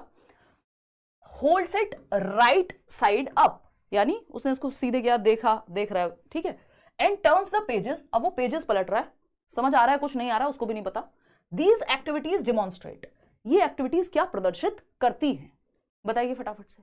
Holds it right side up, यानी उसने इसको सीधे किया, देखा, देख रहा है, ठीक है। एंड टर्न्स द पेजेस, अब वो पेजेस पलट रहा है, समझ आ रहा है कुछ नहीं आ रहा उसको भी नहीं पता। दीज एक्टिविटीज डिमॉन्स्ट्रेट, ये एक्टिविटीज क्या प्रदर्शित करती हैं, बताइए फटाफट से।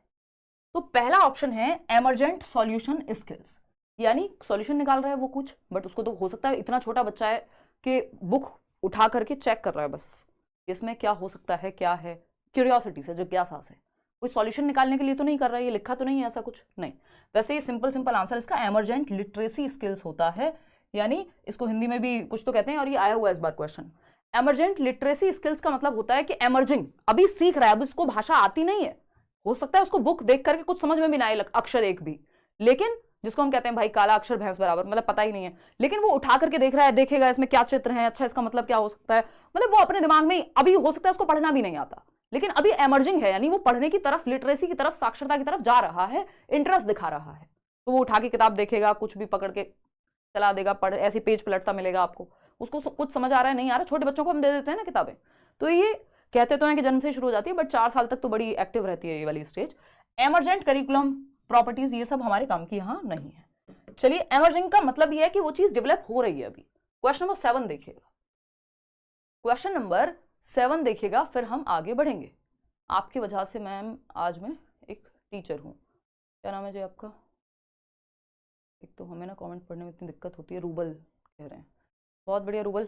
तो पहला ऑप्शन है एमरजेंट सॉल्यूशन स्किल्स, यानी सॉल्यूशन निकाल रहा है वो कुछ, बट उसको तो हो सकता है इतना छोटा बच्चा है कि बुक उठा करके चेक कर रहा है बस इसमें क्या हो सकता है, क्या है, क्यूरियोसिटी से, जिज्ञासा से, कोई सॉल्यूशन निकालने के लिए तो नहीं कर रहा है, ये लिखा तो नहीं है ऐसा कुछ नहीं। वैसे ये सिंपल आंसर इसका एमरजेंट लिटरेसी स्किल्स होता है, यानी इसको हिंदी में भी कुछ तो कहते हैं और ये आया हुआ है इस बार क्वेश्चन। एमरजेंट लिटरेसी स्किल्स का मतलब होता है कि एमर्जिंग, अभी सीख रहा है, अब इसको भाषा आती नहीं है, हो सकता है उसको बुक देख करके कुछ समझ में भी ना आए अक्षर एक भी, लेकिन जिसको हम कहते हैं भाई काला अक्षर भैंस बराबर, मतलब पता ही नहीं है, लेकिन वो उठा करके देख रहा है, देखेगा इसमें क्या चित्र है, अच्छा इसका मतलब क्या हो सकता है, मतलब वो अपने दिमाग में अभी हो सकता है उसको पढ़ना भी नहीं आता, लेकिन अभी एमर्जिंग है, यानी वो पढ़ने की तरफ, लिटरेसी की तरफ, साक्षरता की तरफ जा रहा है, इंटरेस्ट दिखा रहा है, तो वो उठा के किताब देखेगा, कुछ भी पकड़ के चला देगा, पढ़, ऐसे पेज पलटता मिलेगा आपको, उसको कुछ समझ आ रहा है नहीं आ रहा। छोटे बच्चों को हम दे देते हैं ना किताबें, तो ये कहते तो हैं कि जन्म से शुरू हो जाती है बट 4 साल तक तो बड़ी एक्टिव रहती है ये वाली स्टेज। एमरजेंट करिकुलम प्रॉपर्टीज ये सब हमारे काम की यहाँ नहीं है। चलिए, एमर्जिंग का मतलब ये है कि वो चीज डेवलप हो रही है अभी। क्वेश्चन नंबर 7 देखिएगा, क्वेश्चन नंबर 7 देखिएगा, फिर हम आगे बढ़ेंगे। आपकी वजह से मैम आज मैं एक टीचर हूँ, क्या नाम है जी आपका, एक तो हमें ना कमेंट पढ़ने में इतनी दिक्कत होती है। रूबल कह रहे हैं, बहुत बढ़िया रूबल।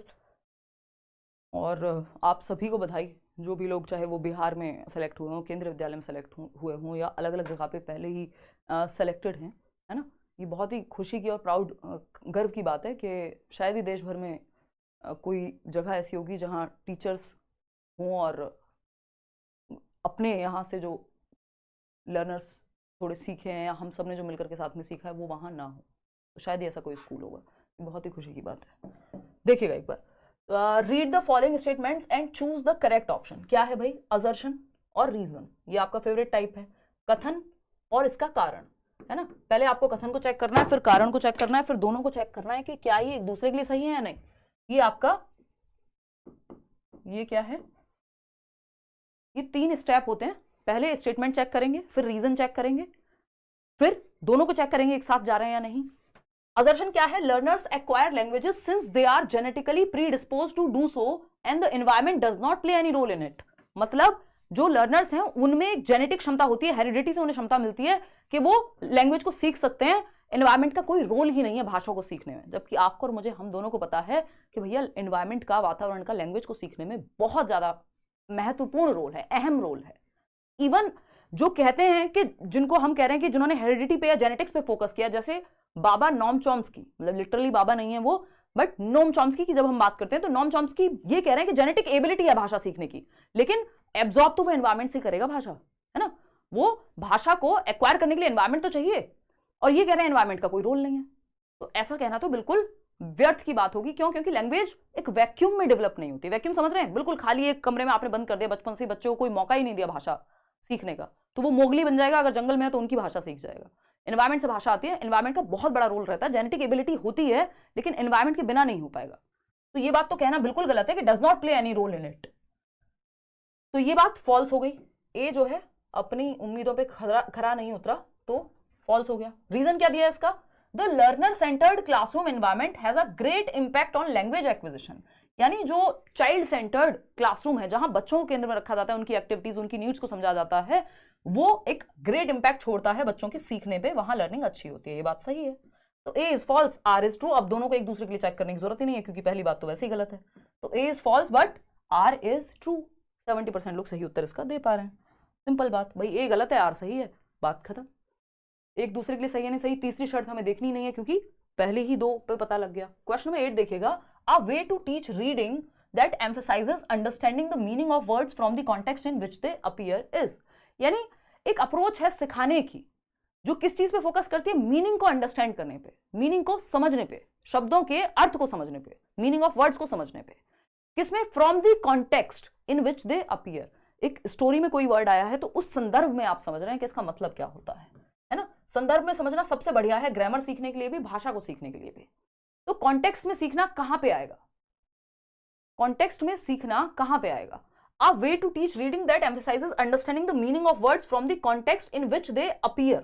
और आप सभी को बधाई, जो भी लोग चाहे वो बिहार में सेलेक्ट हुए हों, केंद्रीय विद्यालय में सेलेक्ट हुए हों या अलग अलग जगह पे पहले ही सेलेक्टेड हैं, है ना। ये बहुत ही खुशी की और प्राउड गर्व की बात है कि शायद ही देश भर में कोई जगह ऐसी होगी जहाँ टीचर्स हों और अपने यहाँ से जो लर्नर्स थोड़े सीखे हैं या हम सब ने जो मिलकर के साथ में सीखा है वो वहाँ ना हो, तो शायद ही ऐसा कोई स्कूल होगा। ये बहुत ही खुशी की बात है। देखिएगा एक बार, read the following statements and choose the correct option. क्या है भाई? असर्शन और रीजन, ये आपका फेवरेट टाइप है। कथन और इसका कारण, है ना। पहले आपको कथन को चेक करना है, फिर कारण को चेक करना है, फिर दोनों को चेक करना है कि क्या ये एक दूसरे के लिए सही है या नहीं। ये आपका, ये क्या है, ये 3 स्टेप होते हैं। पहले स्टेटमेंट चेक करेंगे, फिर रीजन चेक करेंगे, फिर दोनों को चेक करेंगे एक साथ जा रहे हैं या नहीं। असर्शन क्या है? Learners acquire languages since they are genetically predisposed to do so and the environment does not play any role in it. मतलब जो लर्नर्स हैं उनमें एक जेनेटिक क्षमता होती है, हेरिडिटी से उन्हें क्षमता मिलती है कि वो लैंग्वेज को सीख सकते हैं। एनवायरमेंट का कोई रोल ही नहीं है भाषा को सीखने में। जबकि आपको और मुझे, हम दोनों को पता है कि भैया एनवायरमेंट का, वातावरण का लैंग्वेज को सीखने में बहुत ज्यादा महत्वपूर्ण रोल है, अहम रोल है। इवन जो कहते हैं कि जिनको हम कह रहे हैं कि जिन्होंने हेरिडिटी पे या जेनेटिक्स पे फोकस किया, जैसे बाबा नोम चॉम्स्की, मतलब लिटरली बाबा नहीं है वो, बट नोम चॉम्स्की की जब हम बात करते हैं तो नोम चॉम्स्की ये कह रहे हैं कि जेनेटिक एबिलिटी है भाषा सीखने की, लेकिन एब्जॉर्ब तो वो एनवायरमेंट से करेगा भाषा, है ना। वो भाषा को एक्वायर करने के लिए एनवायरमेंट तो चाहिए, और ये कह रहे हैं एनवायरमेंट का कोई रोल नहीं है। तो ऐसा कहना तो बिल्कुल व्यर्थ की बात होगी। क्यों? क्योंकि लैंग्वेज एक वैक्यूम में डेवलप नहीं होती। वैक्यूम समझ रहे हैं? बिल्कुल खाली एक कमरे में आपने बंद कर दिया, बचपन से बच्चों को कोई मौका ही नहीं दिया भाषा सीखने का, तो वो मोगली बन जाएगा। अगर जंगल में है तो उनकी भाषा सीख जाएगा। एनवायरमेंट से भाषा आती है, एनवायरमेंट का बहुत बड़ा रोल रहता है। जेनेटिक एबिलिटी होती है लेकिन एनवायरमेंट के बिना नहीं हो पाएगा। तो ये बात तो कहना बिल्कुल गलत है कि does not play any role in it. तो ये बात फॉल्स हो गई। ए जो है अपनी उम्मीदों पे खरा नहीं उतरा, तो फॉल्स हो गया। रीजन क्या दिया इसका? The learner centred classroom environment has a great impact on language acquisition. यानी जो चाइल्ड सेंटर्ड क्लासरूम है, जहां बच्चों को केंद्र में रखा जाता है, उनकी एक्टिविटीज, उनकी नीड्स को समझा जाता है, वो एक ग्रेट इंपैक्ट छोड़ता है बच्चों के सीखने पे, वहां लर्निंग अच्छी होती है। ये बात सही है। तो A is false, R is true. अब दोनों को एक दूसरे के लिए चेक करने की जरूरत ही नहीं है, क्योंकि पहली बात तो वैसे ही गलत है। तो A is false but R is true. 70% लोग सही उत्तर इसका दे पा रहे हैं। सिंपल बात भाई, ए गलत है, आर सही है, बात खत्म। एक दूसरे के लिए सही है नहीं सही, तीसरी शर्त हमें देखनी नहीं है, क्योंकि पहले ही 2 पे पता लग गया। क्वेश्चन नंबर 8 देखिएगा। A way to teach reading that emphasizes understanding the meaning of words from the context in which they appear is। यानी एक अप्रोच है सिखाने की जो किस चीज पे फोकस करती है? मीनिंग को अंडरस्टैंड करने पे, मीनिंग को समझने पे, शब्दों के अर्थ को समझने पे, मीनिंग ऑफ वर्ड्स को समझने पे। किसमें? From the context in which they appear. एक स्टोरी में कोई वर्ड आया है तो उस संदर्भ में आप समझ रहे हैं कि इसका मतलब क्या होता है ना। संदर्भ में समझना सबसे बढ़िया है, ग्रामर सीखने के लिए भी, भाषा को सीखने के लिए भी। तो कॉन्टेक्स्ट में सीखना कहां पे आएगा? कॉन्टेक्स्ट में सीखना कहां पे आएगा? A way to teach reading that emphasizes understanding the meaning of words from the context in which they appear।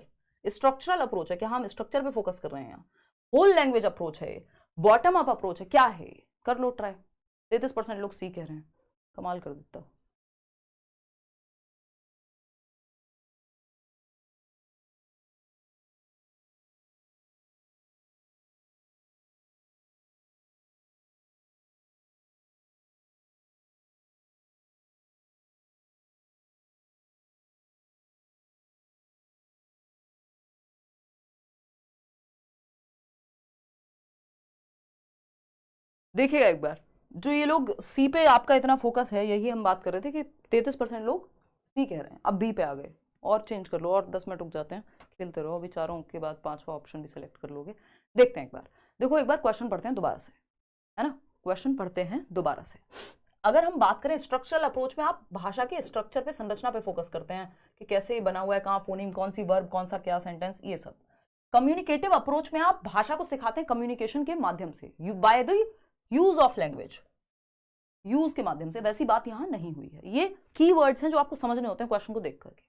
Structural approach है कि हम स्ट्रक्चर पे फोकस कर रहे हैं। होल लैंग्वेज अप्रोच है, बॉटम अप अप्रोच है, क्या है? कर लो ट्राई। 33% लोग सी कह रहे हैं, कमाल कर देता। देखिएगा एक बार, जो ये लोग सी पे आपका इतना फोकस है, यही हम बात कर रहे थे कि 33% लोग सी कह रहे हैं, अब बी पे आ गए। और चेंज कर लो, और 10 मिनट रुक जाते हैं, खेलते रहो। अभी चारों के बाद 5वां ऑप्शन भी सिलेक्ट कर लोगे। देखते हैं एक बार। देखो एक बार क्वेश्चन पढ़ते हैं दोबारा से, है ना। क्वेश्चन पढ़ते हैं दोबारा से। अगर हम बात करें स्ट्रक्चरल अप्रोच में, आप भाषा के स्ट्रक्चर पे, संरचना पे फोकस करते हैं कि कैसे बना हुआ है, कहाँ फोनीम, कौन सी वर्ब, कौन सा क्या सेंटेंस, ये सब। कम्युनिकेटिव अप्रोच में आप भाषा को सिखाते हैं कम्युनिकेशन के माध्यम से, by the use of language, use के माध्यम से। वैसी बात यहां नहीं हुई है। ये कीवर्ड्स हैं जो आपको समझने होते हैं क्वेश्चन को देख करके।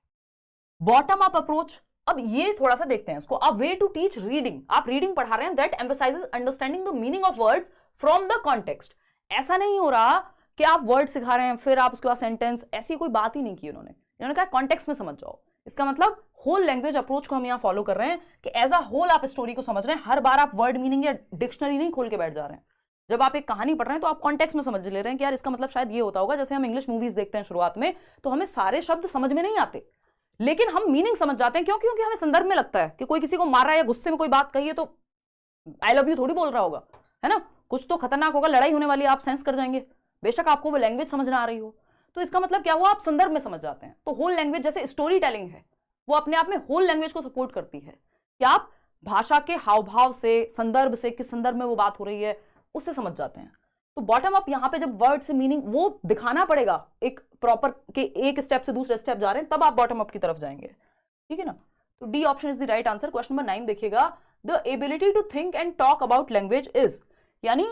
बॉटम अप अप्रोच, अब ये थोड़ा सा देखते हैं इसको। अ वे टू टीच रीडिंग, आप रीडिंग पढ़ा रहे हैं, that emphasises understanding the meaning of words from the context. ऐसा नहीं हो रहा कि आप वर्ड सिखा रहे हैं फिर आप उसके बाद सेंटेंस, ऐसी कोई बात ही नहीं की उन्होंने। इन्होंने कहा कॉन्टेक्स्ट में समझ जाओ। इसका मतलब होल लैंग्वेज अप्रोच को हम यहाँ फॉलो कर रहे हैं कि एज अ होल आप स्टोरी को समझ रहे हैं, हर बार आप वर्ड मीनिंग या डिक्शनरी नहीं खोल के बैठ जा रहे हैं। जब आप एक कहानी पढ़ रहे हैं तो आप कॉन्टेक्स्ट में समझ ले रहे हैं कि यार इसका मतलब शायद ये होता होगा। जैसे हम इंग्लिश मूवीज देखते हैं शुरुआत में तो हमें सारे शब्द समझ में नहीं आते, लेकिन हम मीनिंग समझ जाते हैं। क्यों? क्योंकि हमें संदर्भ में लगता है कि कोई किसी को मार रहा है या गुस्से में कोई बात कही है तो आई लव यू थोड़ी बोल रहा होगा, है ना, कुछ तो खतरनाक होगा, लड़ाई होने वाली है, आप सेंस कर जाएंगे, बेशक आपको वो लैंग्वेज समझ ना आ रही हो। तो इसका मतलब क्या हुआ, आप संदर्भ में समझ जाते हैं। तो होल लैंग्वेज जैसे स्टोरी टेलिंग है, वो अपने आप में होल लैंग्वेज को सपोर्ट करती है कि आप भाषा के हाव भाव से, संदर्भ से, किस संदर्भ में वो बात हो रही है उससे समझ जाते हैं। तो बॉटम अप यहाँ पे जब वर्ड से मीनिंग वो दिखाना पड़ेगा एक प्रॉपर के एक स्टेप से दूसरे स्टेप जा रहे हैं, तब आप बॉटम अप की तरफ जाएंगे, ठीक है ना। तो D option is the right answer. Question number 9 देखिएगा, the ability to think and talk about language is, यानी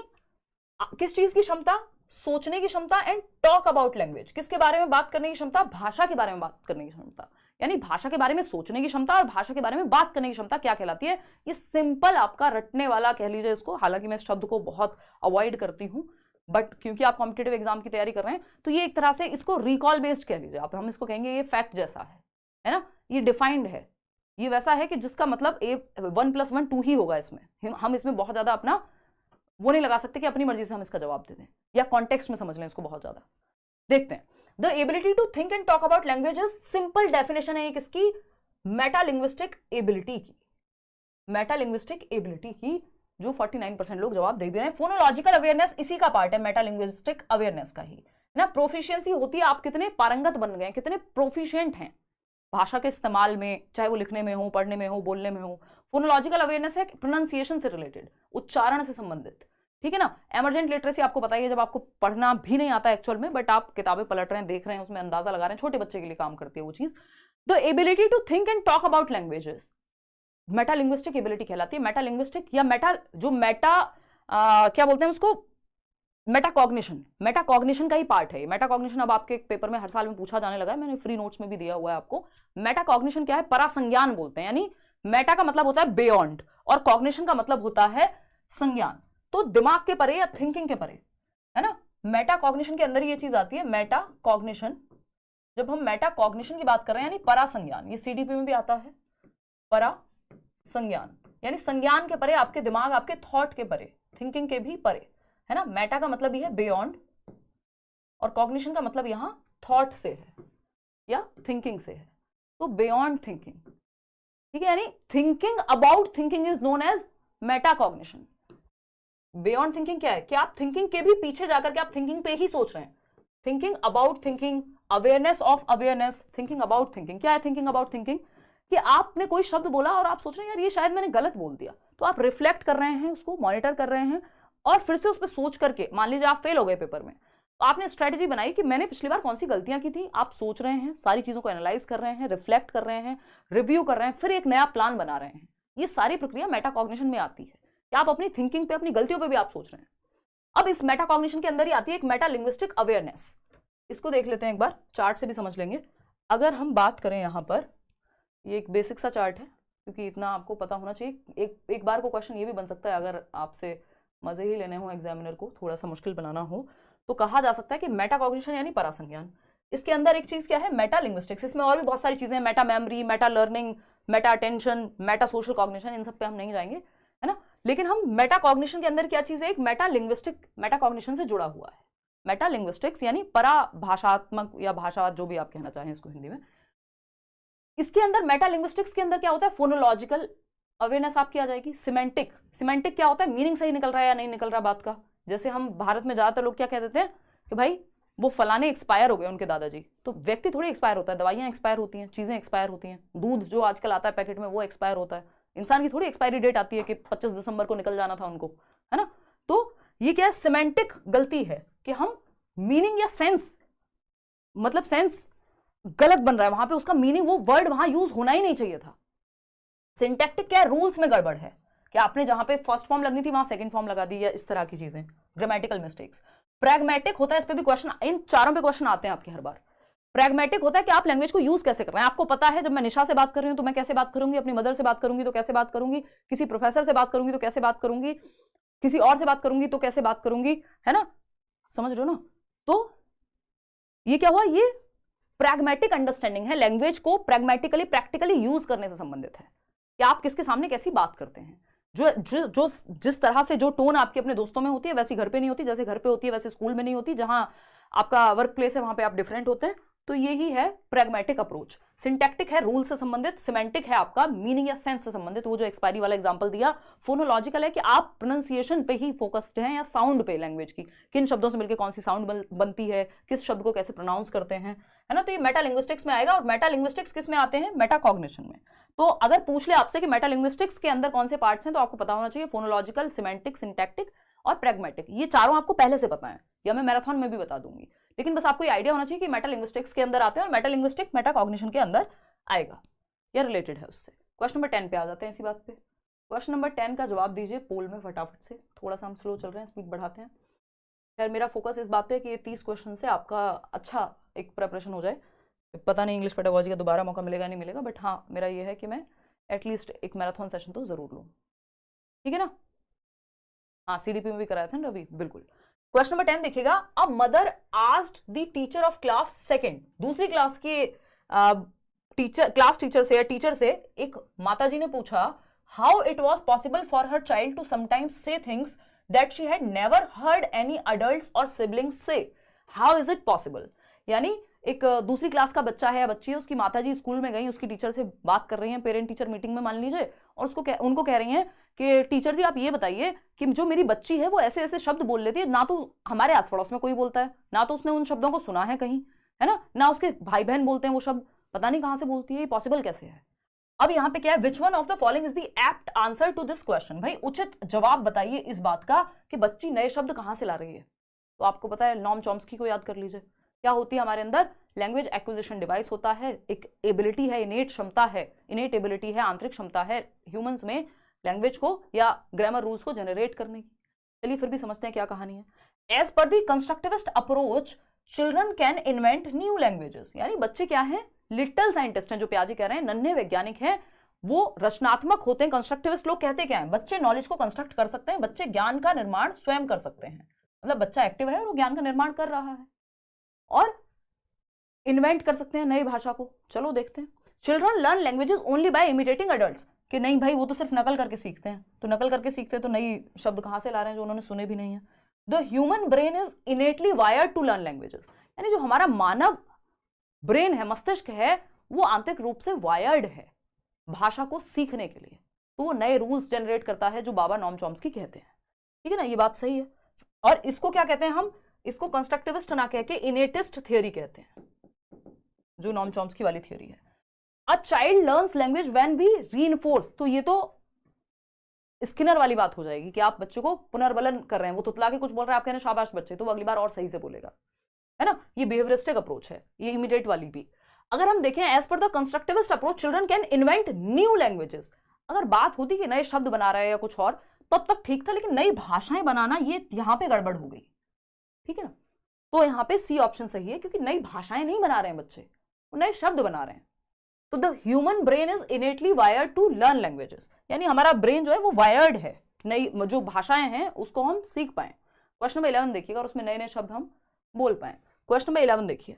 किस चीज की क्षमता, सोचने की क्षमता, एंड टॉक अबाउट लैंग्वेज, किसके बारे में बात करने की क्षमता, भाषा के बारे में बात करने की क्षमता, यानी भाषा के बारे में सोचने की क्षमता और भाषा के बारे में बात करने की क्षमता क्या कहलाती है। ये सिंपल आपका रटने वाला कह लीजिए इसको, हालांकि मैं इस शब्द को बहुत अवॉइड करती हूं, बट क्योंकि आप कॉम्पिटेटिव एग्जाम की तैयारी कर रहे हैं तो ये एक तरह से इसको रिकॉल बेस्ड कह लीजिए आप, हम इसको कहेंगे ये फैक्ट जैसा है ना, ये डिफाइंड है, ये वैसा है कि जिसका मतलब 1+1 2 ही होगा। इसमें हम इसमें बहुत ज्यादा अपना वो नहीं लगा सकते कि अपनी मर्जी से हम इसका जवाब दे दें या कॉन्टेक्स्ट में समझ लें इसको बहुत ज्यादा। देखते हैं, the ability to think and talk about languages, simple definition है किसकी, मेटालिंग्विस्टिक एबिलिटी की, मेटालिंग्विस्टिक एबिलिटी की, जो 49% लोग जवाब दे भी रहे हैं। फोनोलॉजिकल अवेयरनेस इसी का पार्ट है, मेटालिंग्विस्टिक अवेयरनेस का ही ना। प्रोफिशिएंसी होती है आप कितने पारंगत बन गए, कितने प्रोफिशिएंट हैं भाषा के इस्तेमाल में, चाहे वो लिखने में हो, पढ़ने में हो, बोलने में हो। फोनोलॉजिकल अवेयरनेस है प्रोनाउंसिएशन से रिलेटेड, उच्चारण से संबंधित, ठीक है ना। एमर्जेंट लिटरेसी आपको पता ही है, जब आपको पढ़ना भी नहीं आता एक्चुअल में, बट आप किताबें पलट रहे हैं, देख रहे हैं, उसमें अंदाजा लगा रहे हैं, छोटे बच्चे के लिए काम करती है वो चीज। The ability to think and talk about languages metalinguistic ability कहलाती है। मेटालिंग्विस्टिक या क्या बोलते हैं उसको, मेटाकॉग्निशन, मेटाकॉग्निशन का ही पार्ट है। मेटाकॉग्निशन अब आपके पेपर में हर साल में पूछा जाने लगा है, मैंने फ्री नोट्स में भी दिया हुआ है आपको। मेटाकॉग्निशन क्या है, परासंज्ञान बोलते हैं, यानी मेटा का मतलब होता है बियॉन्ड और कॉग्निशन का मतलब होता है संज्ञान, तो दिमाग के परे या थिंकिंग के परे, है ना। मेटाकॉग्निशन के अंदर ये चीज आती है, मेटाकॉग्निशन। जब हम मेटाकॉग्निशन की बात कर रहे हैं यानी परासंज्ञान, ये सीडीपी में भी आता है, परासंज्ञान यानी संज्ञान के परे, आपके दिमाग, आपके थॉट के परे, थिंकिंग के भी परे, है ना। मेटा का मतलब ये है बियॉन्ड और कॉग्निशन का मतलब यहां थॉट से है या थिंकिंग से है, तो बियॉन्ड थिंकिंग, ठीक है। यानी thinking about thinking is known as metacognition. Beyond thinking क्या है कि आप थिंकिंग के भी पीछे जाकर के आप थिंकिंग पे ही सोच रहे हैं। Thinking about thinking, awareness of awareness, thinking about thinking. क्या है थिंकिंग अबाउट थिंकिंग, कि आपने कोई शब्द बोला और आप सोच रहे हैं यार ये शायद मैंने गलत बोल दिया, तो आप रिफ्लेक्ट कर रहे हैं, उसको मॉनिटर कर रहे हैं और फिर से उस पर सोच करके, मान लीजिए आप फेल हो गए पेपर में, तो आपने स्ट्रेटेजी बनाई कि मैंने पिछली बार कौन सी गलतियां की थी, आप सोच रहे हैं, सारी चीजों को एनालाइज कर रहे हैं, रिफ्लेक्ट कर रहे हैं, रिव्यू कर रहे हैं, फिर एक नया प्लान बना रहे हैं। ये सारी प्रक्रिया मेटाकॉग्निशन में आती है कि आप अपनी थिंकिंग पे, अपनी गलतियों पे भी आप सोच रहे हैं। अब इस मेटाकॉग्निशन के अंदर ही आती है एक मेटालिंग्विस्टिक अवेयरनेस। इसको देख लेते हैं एक बार, चार्ट से भी समझ लेंगे। अगर हम बात करें यहाँ पर, ये एक बेसिक सा चार्ट है क्योंकि इतना आपको पता होना चाहिए। एक बार को क्वेश्चन ये भी बन सकता है, अगर आपसे मजे ही लेने हो, एग्जामिनर को थोड़ा सा मुश्किल बनाना हो, तो कहा जा सकता है कि मेटाकॉग्निशन यानी परासंज्ञान, इसके अंदर एक चीज क्या है, मेटालिंग्विस्टिक्स। इसमें और भी बहुत सारी चीजें हैं, meta memory, meta learning, meta attention, meta social cognition, इन सब पे हम नहीं जाएंगे, है ना। लेकिन हम मेटाकॉग्निशन के अंदर क्या चीज है, एक मेटालिंग्विस्टिक मेटाकॉग्निशन से जुड़ा हुआ है। मेटालिंग्विस्टिक्स यानी पराभाषात्मक या भाषा, जो भी आप कहना चाहें इसको हिंदी में। इसके अंदर मेटालिंग्विस्टिक्स के अंदर क्या होता है, फोनोलॉजिकल अवेयरनेस आपकी आ जाएगी। सिमेंटिक, सिमेंटिक क्या होता है, मीनिंग सही निकल रहा है या नहीं निकल रहा बात का। जैसे हम भारत में ज्यादातर लोग क्या कह देते हैं कि भाई वो फलाने एक्सपायर हो गए उनके दादाजी, तो व्यक्ति थोड़ी एक्सपायर होता है, दवाइयां एक्सपायर होती हैं, चीजें एक्सपायर होती हैं, दूध जो आजकल आता है पैकेट में वो एक्सपायर होता है। इंसान की थोड़ी एक्सपायरी डेट आती है कि 25 दिसंबर को निकल जाना था उनको, है ना। तो ये क्या है, सिमेंटिक गलती है कि हम मीनिंग या सेंस, मतलब सेंस गलत बन रहा है वहां पे, उसका मीनिंग, वो वर्ड वहां यूज होना ही नहीं चाहिए था। सिंटैक्टिक क्या है, रूल्स में गड़बड़ है कि आपने जहां पे फर्स्ट फॉर्म लगनी थी वहां सेकंड फॉर्म लगा दी, या इस तरह की चीजें, ग्रामेटिकल मिस्टेक्स। प्रैग्मेटिक होता है, इस पे भी क्वेश्चन, इन चारों पे क्वेश्चन आते हैं आपके हर बार। प्रैग्मेटिक होता है कि आप लैंग्वेज को यूज कैसे कर रहे हैं। आपको पता है जब मैं निशा से बात कर रही हूं तो मैं कैसे बात करूंगी, अपनी मदर से बात करूंगी तो कैसे बात करूंगी, किसी प्रोफेसर से बात करूंगी तो कैसे बात करूंगी, किसी और से बात करूंगी तो कैसे बात करूंगी, है ना, समझ रहे हो ना। तो ये क्या हुआ, ये प्रैग्मेटिक अंडरस्टैंडिंग है, लैंग्वेज को प्रैग्मेटिकली प्रैक्टिकली यूज करने से संबंधित है कि आप किसके सामने कैसी बात करते हैं। जो जिस तरह से जो टोन आपके अपने दोस्तों में होती है वैसी घर पे नहीं होती, जैसे घर पे होती है वैसे स्कूल में नहीं होती, जहां आपका वर्क प्लेस है वहां पे आप डिफरेंट होते हैं। तो यही है प्रैग्मेटिक अप्रोच। सिंटैक्टिक है रूल से संबंधित, सिमेंटिक है आपका मीनिंग या सेंस से संबंधित, वो जो एक्सपायरी वाला एग्जांपल दिया। फोनोलॉजिकल है कि आप प्रोनाउंसिएशन पे ही फोकस्ड हैं या साउंड पे, लैंग्वेज की किन शब्दों से मिलकर कौन सी साउंड बनती है, किस शब्द को कैसे प्रोनाउंस करते हैं, है ना। तो ये मेटालिंग्विस्टिक्स में आएगा। और मेटालिंग्विस्टिक्स किस में आते हैं? मेटाकॉग्निशन में। तो अगर पूछ ले आपसे कि मेटालिंग्विस्टिक्स के अंदर कौन से पार्ट्स हैं, तो आपको पता होना चाहिए फोनोलॉजिकल, सिमेंटिक, सिंटैक्टिक और प्रैग्मेटिक। ये चारों आपको पहले से पता है, या मैं मैराथन में भी बता दूंगी, लेकिन बस आपको ये आइडिया होना चाहिए कि मेटालिंग्विस्टिक्स के अंदर आते हैं और मेटालिंग्विस्टिक मेटाकॉग्निशन के अंदर आएगा, या रिलेटेड है उससे। क्वेश्चन नंबर 10 पे आ जाते हैं इसी बात पे। क्वेश्चन नंबर 10 का जवाब दीजिए पोल में फटाफट से। थोड़ा सा हम स्लो चल रहे हैं, स्पीड बढ़ाते हैं। खैर मेरा फोकस इस बात पे है कि ये 30 क्वेश्चन से आपका अच्छा एक प्रिपरेशन हो जाए। पता नहीं इंग्लिश पेडागोजी का दोबारा मौका मिलेगा नहीं मिलेगा, बट हाँ मेरा ये है कि मैं एटलीस्ट एक मैराथन सेशन तो जरूर लूँ, ठीक है ना। हाँ सीडीपी में भी कराया था ना रवि, बिल्कुल। क्वेश्चन नंबर 10 देखिएगा। A mother asked the teacher of class second, दूसरी क्लास की क्लास टीचर से या टीचर से एक माताजी ने पूछा how it was possible for her child to sometimes say things that she had never heard any adults और सिबलिंग्स से, हाउ इज इट पॉसिबल। यानी एक दूसरी क्लास का बच्चा है या बच्ची है, उसकी माताजी स्कूल में गई, उसकी टीचर से बात कर रही हैं, पेरेंट टीचर मीटिंग में मान लीजिए, और उनको कह रही हैं कि टीचर जी आप ये बताइए कि जो मेरी बच्ची है वो ऐसे ऐसे शब्द बोल लेती है, ना तो हमारे आस पड़ोस में कोई बोलता है, ना तो उसने उन शब्दों को सुना है कहीं, है ना उसके भाई बहन बोलते हैं वो शब्द, पता नहीं कहां से बोलती है, ये पॉसिबल कैसे है। अब यहाँ पे क्या है, which one of the following is the apt answer to this question. भाई उचित जवाब बताइए इस बात का कि बच्ची नए शब्द कहां से ला रही है। तो आपको पता है नॉम चॉम्स्की को याद कर लीजिए। क्या होती है हमारे अंदर? लैंग्वेज एक्विजिशन डिवाइस होता है, एक एबिलिटी है, इनेट क्षमता है, इनेट एबिलिटी है, आंतरिक क्षमता है ह्यूमंस में लैंग्वेज को या ग्रामर रूल्स को जनरेट करने की। चलिए फिर भी समझते हैं क्या कहानी है। As per the constructivist approach children can invent new languages, यानी बच्चे क्या है, लिटिल साइंटिस्ट हैं, जो प्याजी कह रहे हैं, नन्हे वैज्ञानिक हैं, वो रचनात्मक होते हैं। कंस्ट्रक्टिविस्ट लोग कहते क्या है, बच्चे नॉलेज को कंस्ट्रक्ट कर सकते हैं, बच्चे ज्ञान का निर्माण स्वयं कर सकते हैं, मतलब बच्चा एक्टिव है और वो ज्ञान का निर्माण कर रहा है और इन्वेंट कर सकते हैं नई भाषा को। चलो देखते हैं। Children learn languages only by imitating adults, कि नहीं भाई वो तो सिर्फ नकल करके सीखते हैं, तो नकल करके सीखते हैं तो नई शब्द कहां से ला रहे हैं जो उन्होंने सुने भी नहीं है। The human brain is innately wired to learn languages, यानी जो हमारा मानव ब्रेन है, मस्तिष्क है, वो आंतरिक रूप से वायर्ड है भाषा को सीखने के लिए, तो वो नए रूल्स जनरेट करता है जो बाबा नॉम चॉम्स्की कहते हैं, ठीक है ना, ये बात सही है। और इसको क्या कहते हैं हम, इसको कंस्ट्रक्टिविस्ट ना कह के इनेटिस्ट थियोरी कहते हैं, जो नॉम चॉम्स्की वाली थियोरी है। A child learns language when we reinforce, तो ये तो स्किनर वाली बात हो जाएगी कि आप बच्चे को पुनर्बलन कर रहे हैं, वो तुतला के कुछ बोल रहा है, आप कह रहे हैं शाबाश बच्चे, तो वो अगली बार और सही से बोलेगा, है ना। ये बिहेवियरिस्टिक अप्रोच है, ये इमीडिएट वाली भी। अगर हम देखें as per the constructivist approach children can invent new languages, अगर बात होती कि नए शब्द बना रहे हैं या कुछ और, तब तक ठीक था, लेकिन नई भाषाएं बनाना ये यहां पे गड़बड़ हो गई, ठीक है ना। तो यहां पे सी ऑप्शन सही है, क्योंकि नई भाषाएं नहीं बना रहे हैं बच्चे, वो नए शब्द बना रहे हैं। तो the human brain is innately wired to learn languages, यानी हमारा ब्रेन जो है वो वायर्ड है, नई जो भाषाएं हैं उसको हम सीख पाए। क्वेश्चन नंबर 11 देखिएगा और उसमें नए नए शब्द हम बोल पाए। क्वेश्चन नंबर 11 देखिए।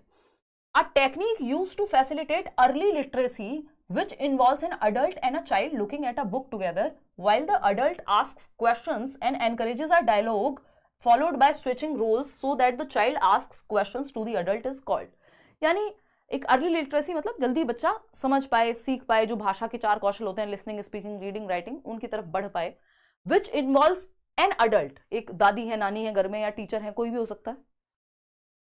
A technique used to facilitate early literacy which involves an adult and a child looking at a book together while the adult asks questions and encourages a dialogue followed by switching roles so that the child asks questions to the adult is called, यानी एक early literacy मतलब जल्दी बच्चा समझ पाए, सीख पाए, जो भाषा के 4 कौशल होते हैं, लिसनिंग, स्पीकिंग, रीडिंग, राइटिंग, उनकी तरफ बढ़ पाए। विच इन्वॉल्व्स एन अडल्ट, एक दादी है, नानी है घर में, या टीचर है, कोई भी हो सकता है,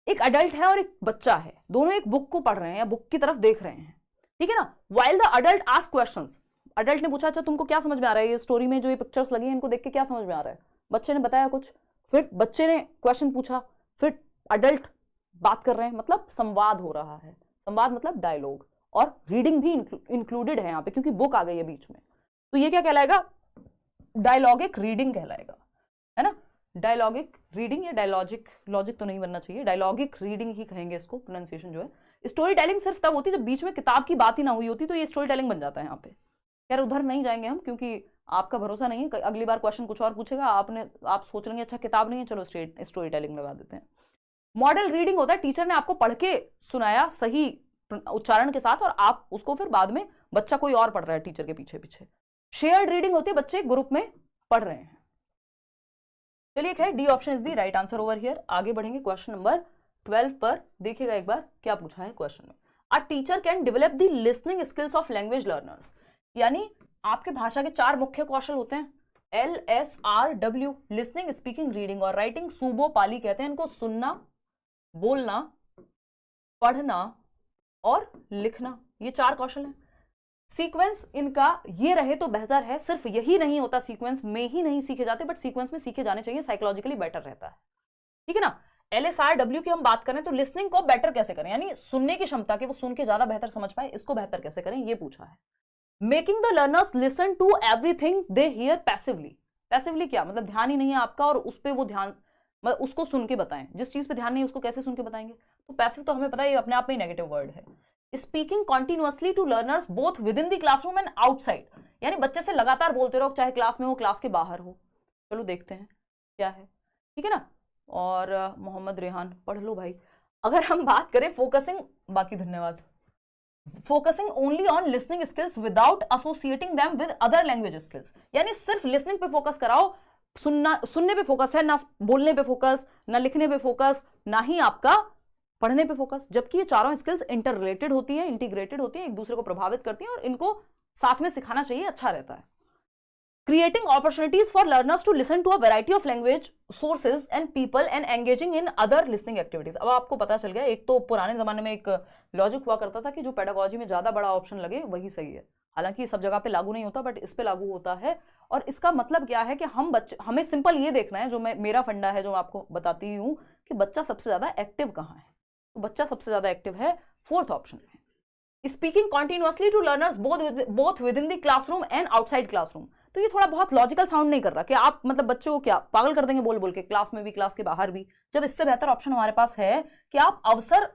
एक अडल्ट है और एक बच्चा है, दोनों एक बुक को पढ़ रहे हैं या बुक की तरफ देख रहे हैं, ठीक है ना। While the adult ask questions, adult ने पूछा अच्छा तुमको क्या समझ में आ रहा है, ये स्टोरी में जो ये पिक्चर्स लगी हैं इनको देख के क्या समझ में आ रहा है, बच्चे ने बताया कुछ, फिर बच्चे ने क्वेश्चन पूछा, फिर अडल्ट बात कर रहे हैं, मतलब संवाद हो रहा है, संवाद मतलब डायलॉग, और रीडिंग भी इंक्लूडेड है यहाँ पे क्योंकि बुक आ गई है बीच में, तो ये क्या कहलाएगा, डायलॉगिक रीडिंग कहलाएगा, है ना। डायलॉगिक रीडिंग या डायलॉजिक, लॉजिक तो नहीं बनना चाहिए, डायलॉगिक रीडिंग ही कहेंगे इसको, प्रोनाउंसिएशन जो है। स्टोरी टेलिंग सिर्फ तब होती है जब बीच में किताब की बात ही ना हुई होती, तो ये स्टोरी टेलिंग बन जाता है यहाँ पे। यार उधर नहीं जाएंगे हम क्योंकि आपका भरोसा नहीं है, अगली बार क्वेश्चन कुछ और पूछेगा, आप सोच लेंगे अच्छा किताब नहीं है, चलो स्टोरी टेलिंग लगा देते हैं। मॉडल रीडिंग होता है टीचर ने आपको पढ़ के सुनाया सही उच्चारण के साथ और आप उसको फिर बाद में बच्चा कोई और पढ़ रहा है टीचर के पीछे पीछे। शेयर्ड रीडिंग होती है बच्चे ग्रुप में पढ़ रहे हैं। चलिए खैर D option is the right answer over here. आगे बढ़ेंगे क्वेश्चन नंबर 12 पर। देखिएगा एक बार क्या पूछा है क्वेश्चन में। A teacher can develop the listening skills of language learners, यानी आपके भाषा के 4 मुख्य कौशल होते हैं, LSRW, लिसनिंग, स्पीकिंग, रीडिंग और राइटिंग। सूबो पाली कहते हैं इनको, सुनना, बोलना, पढ़ना और लिखना, ये 4 कौशल हैं। सीक्वेंस इनका ये रहे तो बेहतर है, सिर्फ यही नहीं होता, सीक्वेंस में ही नहीं सीखे जाते, बट सीक्वेंस में सीखे जाने चाहिए, साइकोलॉजिकली बेटर रहता है, ठीक है ना। LSRW की हम बात करें तो लिसनिंग को बेटर कैसे करें, यानी सुनने की क्षमता के वो सुन के ज्यादा बेहतर समझ पाए, इसको बेहतर कैसे करें ये पूछा है। Making the learners listen to everything they hear passively, passively क्या मतलब ध्यान ही नहीं है आपका और उस पर वो ध्यान, मतलब उसको सुन के बताएं, जिस चीज पे ध्यान नहीं है उसको कैसे सुन के बताएंगे, तो पैसिव तो हमें पता है ये अपने आप में नेगेटिव वर्ड है। Speaking continuously to learners both within the classroom and outside, यानी बच्चे से लगातार बोलते रहो चाहे क्लास में हो क्लास के बाहर हो। चलो देखते हैं क्या है, ठीक है ना। और मोहम्मद रेहान पढ़ लो भाई। अगर हम बात करें फोकसिंग, बाकी धन्यवाद, focusing only on listening skills without associating them with other language skills, यानी सिर्फ लिसनिंग पे फोकस कराओ, सुनने पे फोकस है ना, बोलने पे फोकस ना, लिखने पे फोकस ना ही आपका पढ़ने पे फोकस, जबकि ये चारों स्किल्स इंटर रिलेटेड होती हैं, इंटीग्रेटेड होती हैं, एक दूसरे को प्रभावित करती हैं और इनको साथ में सिखाना चाहिए, अच्छा रहता है। Creating opportunities for learners to listen to a variety of language sources and people and engaging in other listening activities. अब आपको पता चल गया, एक तो पुराने जमाने में एक लॉजिक हुआ करता था कि जो पेडागोजी में ज्यादा बड़ा ऑप्शन लगे वही सही है, हालांकि सब जगह पे लागू नहीं होता बट इस पे लागू होता है। और इसका मतलब क्या है कि हमें सिंपल ये देखना है, जो मेरा फंडा है जो आपको बताती हूँ कि बच्चा सबसे ज्यादा एक्टिव कहाँ है, तो बच्चा सबसे ज्यादा एक्टिव है 4th ऑप्शन में। Speaking continuously to learners both within the classroom and outside classroom, तो ये थोड़ा बहुत लॉजिकल साउंड नहीं कर रहा कि आप मतलब बच्चों को क्या पागल कर देंगे बोल बोल के, क्लास में भी क्लास के बाहर भी, जब इससे बेहतर ऑप्शन हमारे पास है कि आप अवसर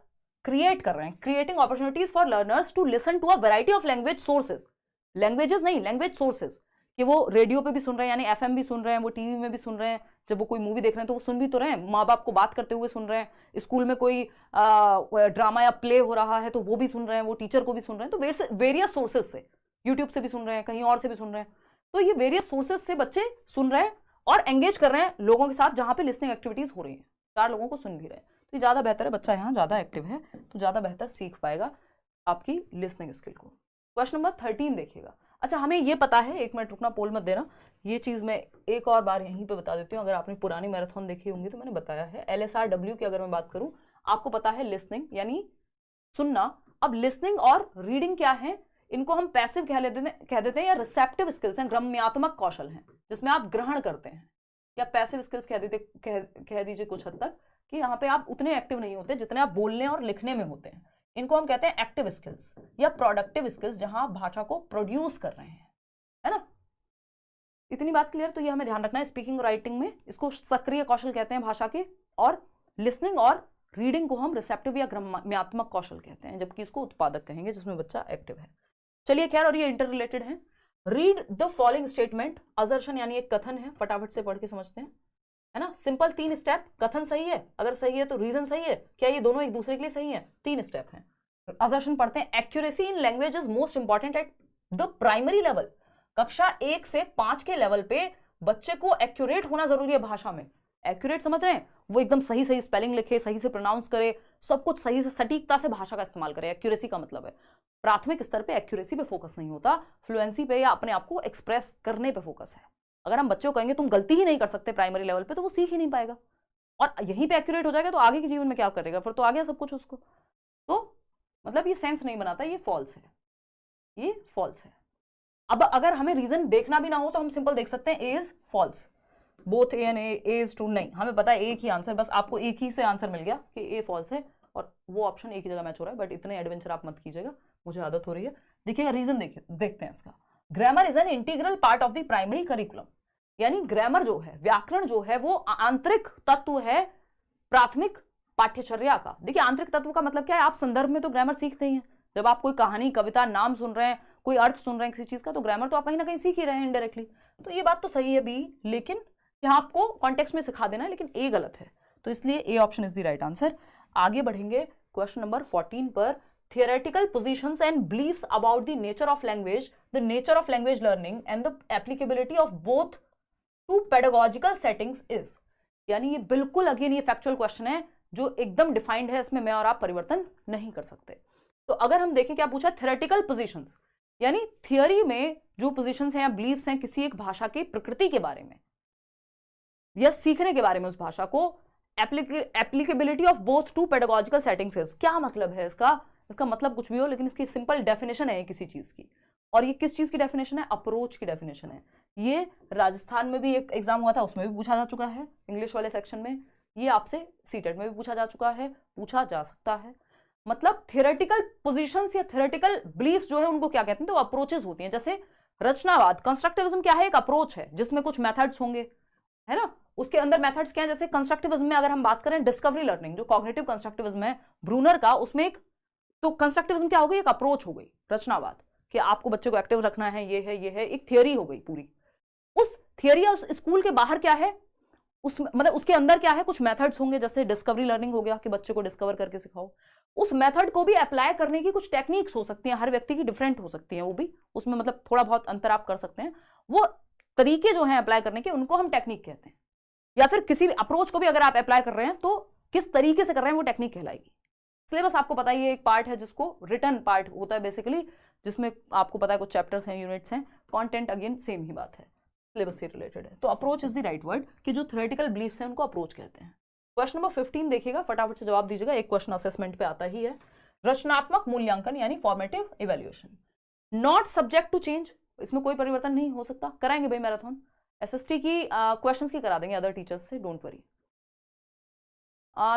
क्रिएट कर रहे हैं, creating opportunities for learners to listen to a variety of language sources, languages नहीं लैंग्वेज सोर्सेज, कि वो रेडियो पे भी सुन रहे हैं यानी FM भी सुन रहे हैं, वो टीवी में भी सुन रहे हैं, जब वो कोई मूवी देख रहे हैं तो वो सुन भी तो रहे हैं, माँ बाप को बात करते हुए सुन रहे हैं, स्कूल में कोई ड्रामा या प्ले हो रहा है तो वो भी सुन रहे हैं, वो टीचर को भी सुन रहे हैं, तो वेरियस सोर्सेज से, यूट्यूब से भी सुन रहे हैं, कहीं और से भी सुन रहे हैं, तो ये वेरियस सोर्सेज से बच्चे सुन रहे हैं और एंगेज कर रहे हैं लोगों के साथ जहां पे लिसनिंग एक्टिविटीज हो रही है, 4 लोगों को सुन भी रहे हैं, तो ज्यादा बेहतर है, बच्चा यहाँ ज्यादा एक्टिव है तो ज्यादा बेहतर सीख पाएगा आपकी लिसनिंग स्किल को। क्वेश्चन नंबर 13 देखिएगा। अच्छा हमें ये पता है, एक मिनट रुकना, पोल मत देना, ये चीज मैं एक और बार यहीं पे बता देती हूँ, अगर आपने पुरानी मैराथन देखी होंगी तो मैंने बताया है। LSRW की अगर मैं बात करूं, आपको पता है लिसनिंग यानी सुनना। अब लिसनिंग और रीडिंग क्या है, इनको हम पैसिव कह देते हैं या रिसेप्टिव स्किल्स हैं, ग्रम्यात्मक कौशल हैं जिसमें आप ग्रहण करते हैं, या पैसिव स्किल्स कह दीजिए कुछ हद तक, कि यहाँ पे आप उतने एक्टिव नहीं होते जितने आप बोलने और लिखने में होते हैं। इनको हम कहते हैं एक्टिव स्किल्स या प्रोडक्टिव स्किल्स, जहां आप भाषा को प्रोड्यूस कर रहे हैं, है ना। इतनी बात क्लियर, तो ये हमें ध्यान रखना है। स्पीकिंग और राइटिंग में इसको सक्रिय कौशल कहते हैं भाषा के, और लिसनिंग और रीडिंग को हम रिसेप्टिव या ग्रम्यात्मक कौशल कहते हैं, जबकि इसको उत्पादक कहेंगे जिसमें बच्चा एक्टिव है। चलिए खैर, और ये इंटर रिलेटेड है। Read the following statement, assertion यानी एक कथन है, फटाफट से पढ़ के समझते हैं, है ना। सिंपल 3 स्टेप, कथन सही है, अगर सही है तो रीजन सही है, क्या ये दोनों एक दूसरे के लिए सही है, 3 स्टेप हैं। असर्शन पढ़ते हैं। Accuracy in language is most important at the primary level, कक्षा 1 से 5 के लेवल पे बच्चे को एक्यूरेट होना जरूरी है भाषा में। एक्यूरेट समझ रहे हैं, वो एकदम सही सही स्पेलिंग लिखे, सही से प्रोनाउंस करे, सब कुछ सही से सटीकता से भाषा का इस्तेमाल करे। एक्यूरेसी का मतलब है प्राथमिक स्तर पे एक्यूरेसी पे फोकस नहीं होता, फ्लुएंसी पे या अपने आप को एक्सप्रेस करने पे फोकस है। अगर हम बच्चों को कहेंगे तुम गलती ही नहीं कर सकते प्राइमरी लेवल पे, तो वो सीख ही नहीं पाएगा, और यहीं पे एक्यूरेट हो जाएगा तो आगे के जीवन में क्या करेगा, फिर तो आ गया सब कुछ उसको। तो मतलब ये सेंस नहीं बनाता, ये फॉल्स है, ये फॉल्स है। अब अगर हमें रीजन देखना भी ना हो तो हम सिंपल देख सकते हैं A is false, both A and A is true. नहीं, हमें पता है एक ही आंसर, बस आपको एक ही से आंसर मिल गया कि ए फॉल्स है, और वो ऑप्शन एक ही जगह मैच हो रहा है, बट इतने एडवेंचर आप मत कीजिएगा, मुझे आदत हो रही है। देखिएगा रीजन, देखते हैं इसका। Grammar is an integral part of the primary curriculum, यानी ग्रामर जो है, व्याकरण जो है, वो आंतरिक तत्व है प्राथमिक पाठ्यचर्या का। देखिए आंतरिक तत्व का मतलब क्या है, आप संदर्भ में तो ग्रामर सीखते ही हैं, जब आप कोई कहानी, कविता, नाम सुन रहे हैं, कोई अर्थ सुन रहे हैं किसी चीज का, तो ग्रामर तो आप कहीं ना कहीं सीख ही रहे हैं इनडायरेक्टली। तो ये बात तो सही है भी, लेकिन यहाँ आपको कॉन्टेक्स्ट में सिखा देना है, लेकिन ए गलत है। तो इसलिए A option is the right answer. आगे बढ़ेंगे क्वेश्चन नंबर 14 पर। Theoretical positions and beliefs about the nature of language, the nature of language learning and the applicability of both to pedagogical settings is. यानी ये बिल्कुल again ये factual question है जो एकदम डिफाइंड है, इसमें मैं और आप परिवर्तन नहीं कर सकते। तो अगर हम देखें क्या पूछा, थियोरेटिकल पोजीशंस यानी थियोरी में जो पोजीशंस हैं या बिलीफ्स हैं किसी एक भाषा की प्रकृति के बारे में या सीखने के बारे में उस भाषा को, applicability of both to pedagogical settings. क्या मतलब है इसका? इसका मतलब कुछ भी हो, लेकिन इसकी सिंपल डेफिनेशन है किसी चीज की। और ये किस चीज की डेफिनेशन है? अप्रोच की डेफिनेशन है। ये राजस्थान में भी एक एग्जाम हुआ था, उसमें भी पूछा जा चुका है इंग्लिश वाले सेक्शन में। ये आपसे सीटेट में भी पूछा जा चुका है, पूछा जा सकता है। मतलब थियोरेटिकल पोजीशंस या थियोरेटिकल बिलीफ्स जो है उनको क्या कहते हैं? तो अप्रोचेस होती हैं। जैसे रचनावाद, कंस्ट्रक्टिविज्म क्या है? एक अप्रोच है जिसमें कुछ मेथड्स होंगे, है ना। उसके अंदर मेथड्स क्या है? जैसे कंस्ट्रक्टिविज्म में अगर हम बात करें डिस्कवरी लर्निंग, जो कॉग्निटिव कंस्ट्रक्टिविज्म है ब्रूनर का, उसमें एक तो कंस्ट्रक्टिविज्म क्या हो गई? एक अप्रोच हो गई। रचनावाद कि आपको बच्चे को एक्टिव रखना है, ये है, एक थियोरी हो गई पूरी। उस थियोरी या उस स्कूल के बाहर क्या है, उस मतलब उसके अंदर क्या है? कुछ मेथड्स होंगे, जैसे डिस्कवरी लर्निंग हो गया कि बच्चे को डिस्कवर करके सिखाओ। उस मेथड को भी अप्लाई करने की कुछ टेक्निक्स हो सकती हैं, हर व्यक्ति की डिफरेंट हो सकती हैं, वो भी उसमें मतलब थोड़ा बहुत अंतर आप कर सकते हैं। वो तरीके जो हैं अप्लाई करने के, उनको हम टेक्निक कहते हैं। या फिर किसी भी अप्रोच को भी अगर आप अप्लाई कर रहे हैं तो किस तरीके से कर रहे हैं वो टेक्निक कहलाएगी। सिलेबस आपको पता ही है, एक पार्ट है जिसको रिटर्न पार्ट होता है बेसिकली, जिसमें आपको पता है कुछ चैप्टर्स हैं, यूनिट्स हैं। कंटेंट अगेन सेम ही बात है, सिलेबस से रिलेटेड है। तो approach is the right word कि जो थ्योरेटिकल बिलीफ्स हैं उनको अप्रोच कहते हैं। क्वेश्चन नंबर 15 देखिएगा, फटाफट से जवाब दीजिएगा। एक क्वेश्चन असेसमेंट पे आता ही है। रचनात्मक मूल्यांकन यानी formative evaluation, not subject to change, इसमें कोई परिवर्तन नहीं हो सकता। कराएंगे भाई मैराथन, एसएसटी की क्वेश्चंस की करा देंगे अदर टीचर्स से, डोंट वरी।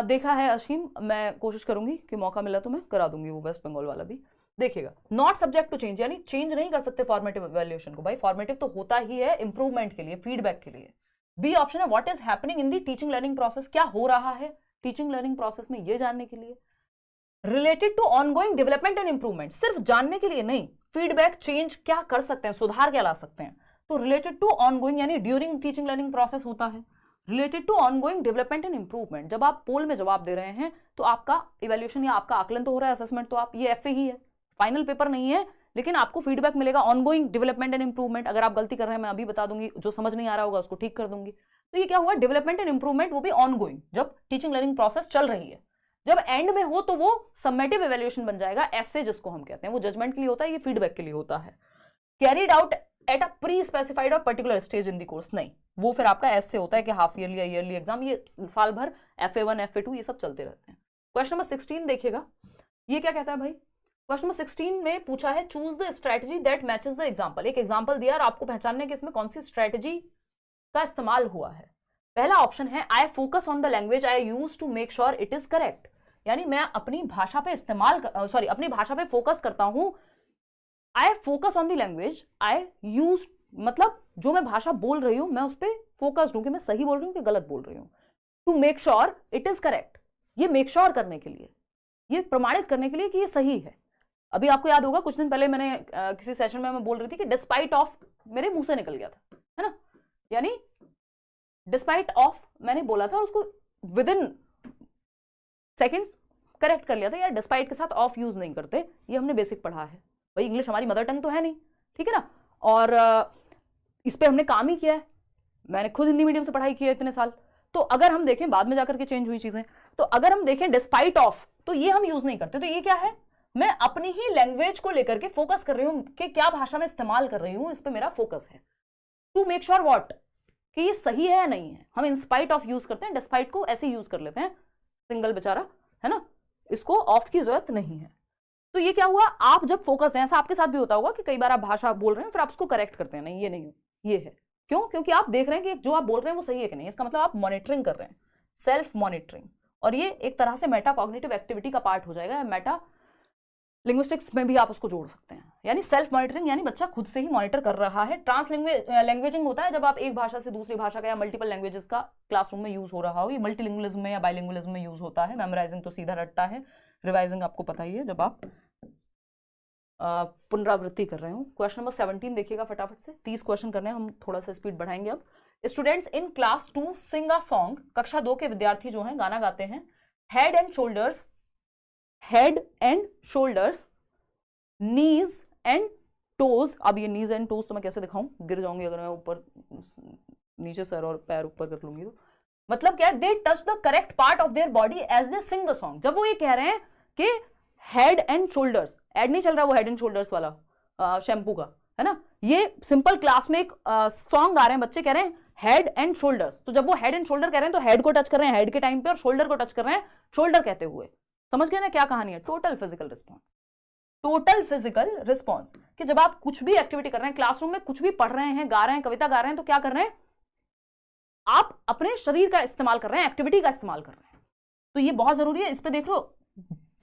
देखा है असीम, मैं कोशिश करूंगी कि मौका मिला तो मैं करा दूंगी वो वेस्ट बंगाल वाला भी। देखिएगा, नॉट सब्जेक्ट टू चेंज यानी चेंज नहीं कर सकते फॉर्मेटिव इवैल्यूएशन को। भाई फॉर्मेटिव तो होता ही है इंप्रूवमेंट के लिए, फीडबैक के लिए। बी ऑप्शन है, what is happening in the teaching learning process, क्या हो रहा है टीचिंग लर्निंग प्रोसेस में, ये जानने के लिए। Related to ongoing development and improvement, सिर्फ जानने के लिए नहीं, फीडबैक चेंज क्या कर सकते हैं, सुधार क्या ला सकते हैं। तो रिलेटेड टू ऑनगोइंग यानी ड्यूरिंग टीचिंग लर्निंग प्रोसेस होता है। Related to ongoing development and improvement, जब आप पोल में जवाब दे रहे हैं तो आपका इवैल्यूएशन या आपका आकलन तो हो रहा है, असेसमेंट तो आप, ये एफए ही है, फाइनल पेपर नहीं है, लेकिन आपको फीडबैक मिलेगा ऑनगोइंग डेवलपमेंट एंड इंप्रूवमेंट। अगर आप गलती कर रहे हैं मैं अभी बता दूंगी, जो समझ नहीं आ रहा होगा उसको ठीक कर दूंगी। तो ये क्या हुआ, डेवलपमेंट एंड इंप्रूवमेंट, वो भी ऑनगोइंग जब टीचिंग लर्निंग प्रोसेस चल रही है। जब एंड में हो तो वो समेटिव इवैल्यूएशन बन जाएगा, ऐसे जिसको हम कहते हैं, वो जजमेंट के लिए होता है, ये फीडबैक के लिए होता है। Carried out at a pre specified और particular stage in the course, नहीं, वो फिर आपका ऐसे होता है कि हाफ ईयरली या ईयरली एग्जाम, ये साल भर FA1 FA2 ये सब चलते रहते हैं। क्वेश्चन नंबर 16 देखिएगा, ये क्या कहता है भाई। क्वेश्चन नंबर 16 में पूछा है, choose the strategy that matches the example. एक एग्जाम्पल दिया और आपको पहचानने के इसमें कौन सी स्ट्रेटजी का इस्तेमाल हुआ है। पहला ऑप्शन है, I focus on the language I use to make sure it is correct, यानी मैं अपनी भाषा पे अपनी भाषा पे फोकस करता हूं। आई focus on the language I use, मतलब जो मैं भाषा बोल रही हूं मैं उस पर फोकस्ड हूं कि मैं सही बोल रही हूं कि गलत बोल रही हूं। To make sure it is correct, ये मेक श्योर करने के लिए, ये प्रमाणित करने के लिए कि ये सही है। अभी आपको याद होगा कुछ दिन पहले मैंने किसी सेशन में मैं बोल रही थी कि डिस्पाइट ऑफ मेरे मुंह से निकल गया था, है ना, यानी डिस्पाइट ऑफ मैंने बोला था, उसको विद इन सेकेंड्स करेक्ट कर लिया था। यार डिस्पाइट के साथ ऑफ यूज नहीं करते, ये हमने बेसिक पढ़ा है भाई, इंग्लिश हमारी मदर टंग तो है नहीं, ठीक है ना, और इस पे हमने काम ही किया है, मैंने खुद हिंदी मीडियम से पढ़ाई की है इतने साल। तो अगर हम देखें बाद में जाकर के चेंज हुई चीजें, तो अगर हम देखें डिस्पाइट ऑफ, तो ये हम यूज नहीं करते। तो ये क्या है, मैं अपनी ही लैंग्वेज को लेकर के फोकस कर रही हूं कि क्या भाषा में इस्तेमाल कर रही हूं, इस पे मेरा फोकस है। टू मेक श्योर व्हाट, कि ये सही है या नहीं है। हम इन स्पाइट ऑफ यूज करते हैं, डिस्पाइट को ऐसे यूज कर लेते हैं, सिंगल बेचारा, है ना, इसको ऑफ की जरूरत नहीं है। तो ये क्या हुआ, आप जब फोकस हैं, ऐसा आपके साथ भी होता होगा कि कई बार आप भाषा बोल रहे हैं फिर आप उसको करेक्ट करते हैं, नहीं ये नहीं, ये है। क्यों, क्योंकि आप देख रहे हैं कि जो आप बोल रहे हैं वो सही है कि नहीं, इसका मतलब आप मॉनिटरिंग कर रहे हैं, सेल्फ मॉनिटरिंग। और ये एक तरह से मेटा कॉग्निटिव एक्टिविटी का पार्ट हो जाएगा, मेटा लिंग्विस्टिक्स में भी आप उसको जोड़ सकते हैं। यानी सेल्फ मॉनिटरिंग यानी बच्चा खुद से ही मॉनिटर कर रहा है। लैंग्वेजिंग होता है जब आप एक भाषा से दूसरी भाषा का या मल्टीपल लैंग्वेजेस का क्लासरूम में यूज हो रहा हो, ये मल्टीलिंगुअलिज्म में या बाइलिंगुअलिज्म में यूज होता है। मेमोराइजिंग तो सीधा रटता है, रिवाइजिंग आपको पता ही है जब आप पुनरावृत्ति कर रहे हो। क्वेश्चन नंबर 17 देखिएगा फटाफट से, 30 क्वेश्चन करने हैं हम, थोड़ा सा स्पीड बढ़ाएंगे अब। Students in class 2 sing a song, कक्षा 2 के विद्यार्थी जो हैं गाना गाते हैं। Head and shoulders, knees and toes. अब ये नीज एंड टोज तो मैं कैसे दिखाऊं, गिर जाऊंगी अगर मैं ऊपर नीचे सर और पैर ऊपर कर लूंगी तो। मतलब क्या है, they touch the correct part of their body as they sing the song. जब वो ये कह रहे हैं कि हेड एंड शोल्डर्स, एड नहीं चल रहा वो हेड एंड शोल्डर्स वाला शैम्पू का, है ना, ये सिंपल क्लास में एक सॉन्ग गा रहे हैं, बच्चे कह रहे हैं हेड एंड शोल्डर्स। तो जब वो हेड एंड शोल्डर कह रहे हैं तो हेड को टच कर रहे हैं हेड के टाइम पे, और शोल्डर को टच कर रहे हैं शोल्डर कहते हुए। समझ गए ना क्या कहानी है? Total physical response. Total physical response कि जब आप कुछ भी एक्टिविटी कर रहे हैं, क्लासरूम में कुछ भी पढ़ रहे हैं, गा रहे हैं, कविता गा रहे हैं, तो क्या कर रहे हैं, आप अपने शरीर का इस्तेमाल कर रहे हैं, एक्टिविटी का इस्तेमाल कर रहे हैं। तो ये बहुत जरूरी है। इस पे देख लो,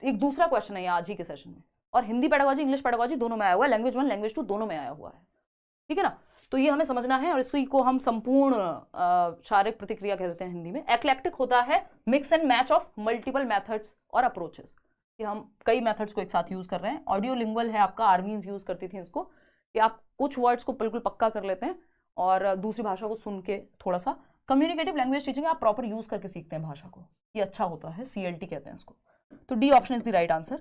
एक दूसरा क्वेश्चन है आज ही के सेशन में, और हिंदी पेडागोजी, इंग्लिश पेडागोजी दोनों में आया हुआ है, लैंग्वेज 1 लैंग्वेज 2 दोनों में आया हुआ है। ठीक है ना? तो ये हमें समझना है, और इसी को हम संपूर्ण शारीरिक प्रतिक्रिया कह देते हैं हिंदी में। एक्लेक्टिक होता है mix and match of multiple methods और अप्रोचेस, कि हम कई मेथड्स को एक साथ यूज कर रहे हैं। ऑडियो लिंगुअल है आपका, आर्मीज यूज करती थी इसको, कि आप कुछ वर्ड्स को बिल्कुल पक्का कर लेते हैं और दूसरी भाषा को सुन के थोड़ा सा। कम्युनिकेटिव लैंग्वेज टीचिंग आप प्रॉपर यूज करके सीखते हैं भाषा को, ये अच्छा होता है, CLT कहते हैं इसको। तो D option is the right answer,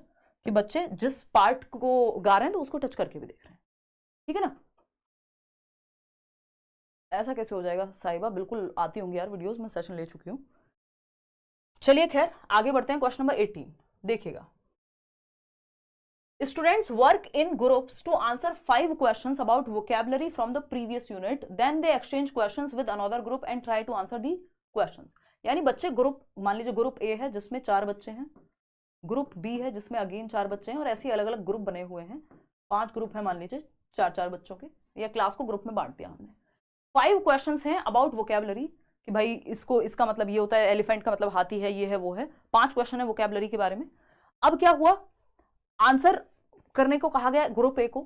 कि बच्चे जिस पार्ट को गा रहे हैं तो उसको टच करके भी देख रहे हैं। ठीक है ना? ऐसा कैसे हो जाएगा साहिबा? बिल्कुल आती होंगी यार वीडियोस, मैं सेशन ले चुकी हूं। चलिए खैर आगे बढ़ते हैं। क्वेश्चन नंबर 18 देखिएगा। Students work in groups to answer 5 questions about vocabulary from the previous unit. Then they exchange questions with another group and try to answer the questions. यानी बच्चे ग्रुप, मान लीजिए ग्रुप A है जिसमें 4 बच्चे हैं, group B है जिसमें अगेन 4 बच्चे हैं, और ऐसे अलग अलग ग्रुप बने हुए हैं। 5 ग्रुप है मान लीजिए 4-4 बच्चों के, या क्लास को ग्रुप में बांट दिया हमने। 5 क्वेश्चंस हैं अबाउट वोकैबुलरी, कि भाई इसको, इसका मतलब ये होता है, एलिफेंट का मतलब हाथी है, ये है वो है। 5 क्वेश्चन है वोकैबुलरी के बारे में। अब क्या हुआ, आंसर करने को कहा गया ग्रुप ए को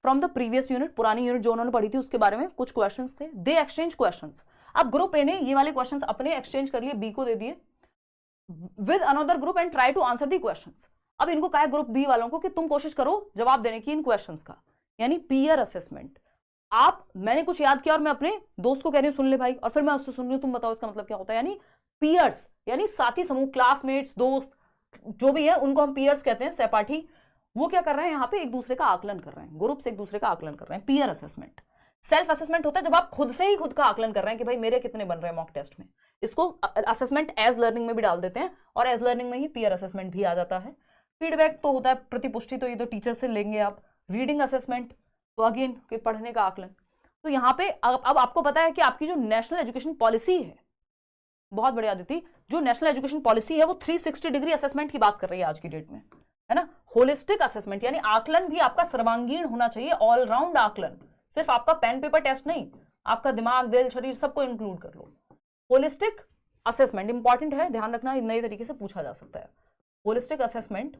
फ्रॉम द प्रीवियस यूनिट, पुरानी यूनिट जो उन्होंने पढ़ी थी उसके बारे में कुछ क्वेश्चंस थे। दे एक्सचेंज क्वेश्चंस। अब ग्रुप ए ने ये वाले क्वेश्चंस अपने एक्सचेंज कर लिए, बी को दे दिए with another group and try to answer the questions. अब इनको कहा है ग्रुप बी वालों को कि तुम कोशिश करो जवाब देने की इन क्वेश्चंस का, यानी पीयर असेसमेंट। आप, मैंने कुछ याद किया और मैं अपने दोस्त को कह रही हूं सुन ले भाई, और फिर मैं उससे सुन रही हूं, तुम बताओ इसका मतलब क्या होता है। यानी पीयर्स, यानी साथी समूह, क्लासमेट्स, दोस्त जो भी है उनको हम पीयर्स कहते हैं, सहपाठी। वो क्या कर रहे हैं यहाँ पे, एक दूसरे का आकलन कर रहे हैं, ग्रुप से एक दूसरे का आकलन कर रहे हैं। Peer assessment. सेल्फ असेसमेंट होता है जब आप खुद से ही खुद का आकलन कर रहे हैं कि भाई मेरे कितने बन रहे हैं मॉक टेस्ट में। इसको असेसमेंट एज लर्निंग में भी डाल देते हैं, और एज लर्निंग में ही पीयर असेसमेंट भी आ जाता है। फीडबैक तो होता है प्रतिपुष्टि, तो ये तो टीचर से लेंगे आप। रीडिंग असेसमेंट तो अगेन कि पढ़ने का आकलन। तो यहाँ पे अब आपको पता है कि आपकी जो नेशनल एजुकेशन पॉलिसी है, बहुत बढ़िया अदिति, जो नेशनल एजुकेशन पॉलिसी है वो 360 डिग्री असेसमेंट की बात कर रही है आज की डेट में, है ना। होलिस्टिक असेसमेंट, यानी आकलन भी आपका सर्वांगीण होना चाहिए, ऑलराउंड आकलन। सिर्फ आपका पेन पेपर टेस्ट नहीं, आपका दिमाग, दिल, शरीर सबको इंक्लूड कर लो। होलिस्टिक असेसमेंट इंपॉर्टेंट है, ध्यान रखना, नए तरीके से पूछा जा सकता है। होलिस्टिक असेसमेंट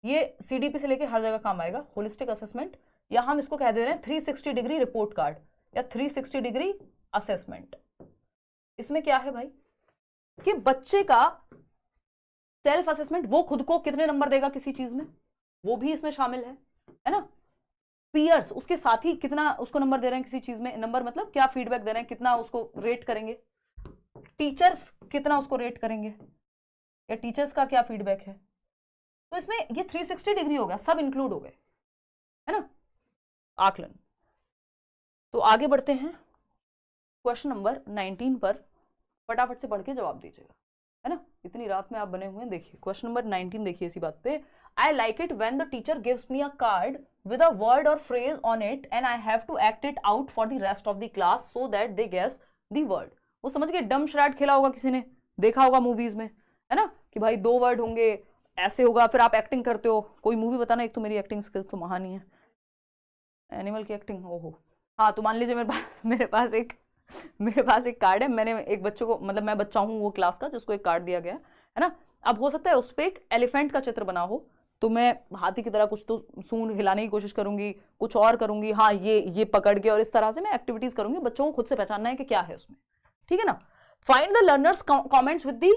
ये CDP से लेके हर जगह काम आएगा। होलिस्टिक असेसमेंट, या हम इसको कह दे रहे हैं 360 डिग्री रिपोर्ट कार्ड या 360 डिग्री असेसमेंट। इसमें क्या है भाई कि बच्चे का सेल्फ असेसमेंट, वो खुद को कितने नंबर देगा किसी चीज में, वो भी इसमें शामिल है ना। पीयर्स, उसके साथी कितना उसको नंबर दे रहे हैं किसी चीज में, नंबर मतलब क्या फीडबैक दे रहे हैं, कितना उसको रेट करेंगे। टीचर्स कितना उसको रेट करेंगे, या टीचर्स का क्या फीडबैक है। तो इसमें ये 360 डिग्री हो गया, सब इंक्लूड हो गए, है ना, आकलन। तो आगे बढ़ते हैं क्वेश्चन नंबर 19 पर, फटाफट से पढ़ के जवाब दीजिएगा, है ना। इतनी रात में आप बने हुए हैं। देखिए क्वेश्चन नंबर 19 देखिए इसी बात पे। I like it when the teacher gives me a card with a word or phrase on it and I have to act it out for the rest of the class so that they guess the word। वो समझ गए, डम शराट खेला होगा किसी ने, देखा होगा मूवीज में, है ना, कि भाई 2 वर्ड होंगे, ऐसे होगा, फिर आप एक्टिंग करते हो। कोई मूवी बताना, एक तो मेरी एक्टिंग स्किल्स तो महान ही है। एनिमल की एक्टिंग, ओहो हाँ। तो मान लीजिए मेरे पास एक कार्ड है, मैंने एक बच्चे को, मतलब मैं बच्चा हूँ वो क्लास का जिसको एक कार्ड दिया गया है ना। अब हो सकता है उस पर एक एलिफेंट का चित्र बना हो, तो मैं हाथी की तरह कुछ तो सूंड हिलाने की कोशिश करूंगी, कुछ और करूंगी, हाँ ये पकड़ के, और इस तरह से मैं एक्टिविटीज करूंगी। बच्चों को खुद से पहचानना है कि क्या है उसमें, ठीक है ना। Find the learners comments with the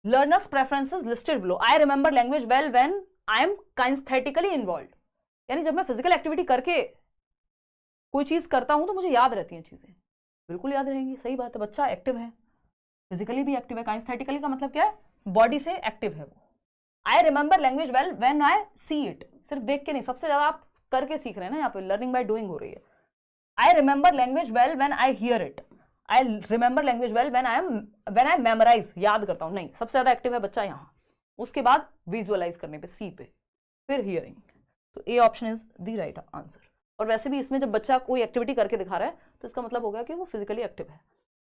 learners preferences listed below. I remember language well when I am kinesthetically involved, यानी जब मैं फिजिकल एक्टिविटी करके कोई चीज करता हूं तो मुझे याद रहती हैं चीजें। बिल्कुल याद रहेंगी, सही बात है, बच्चा एक्टिव है, फिजिकली भी एक्टिव है। काइंस्थेटिकली का मतलब क्या है, बॉडी से एक्टिव है वो। आई remember language well when I see it, सिर्फ देख के नहीं, सबसे ज्यादा आप करके सीख रहे हैं ना, यहाँ पे लर्निंग बाय डूइंग हो रही है। I remember language well when I hear it, I remember language well when I memorize, याद करता हूं, नहीं, सबसे ज्यादा एक्टिव है बच्चा यहाँ। उसके बाद विजुअलाइज करने पे, सी पे, फिर हियरिंग। तो ए option is the right answer. और वैसे भी इसमें जब बच्चा कोई एक्टिविटी करके दिखा रहा है तो इसका मतलब होगा कि वो फिजिकली एक्टिव है।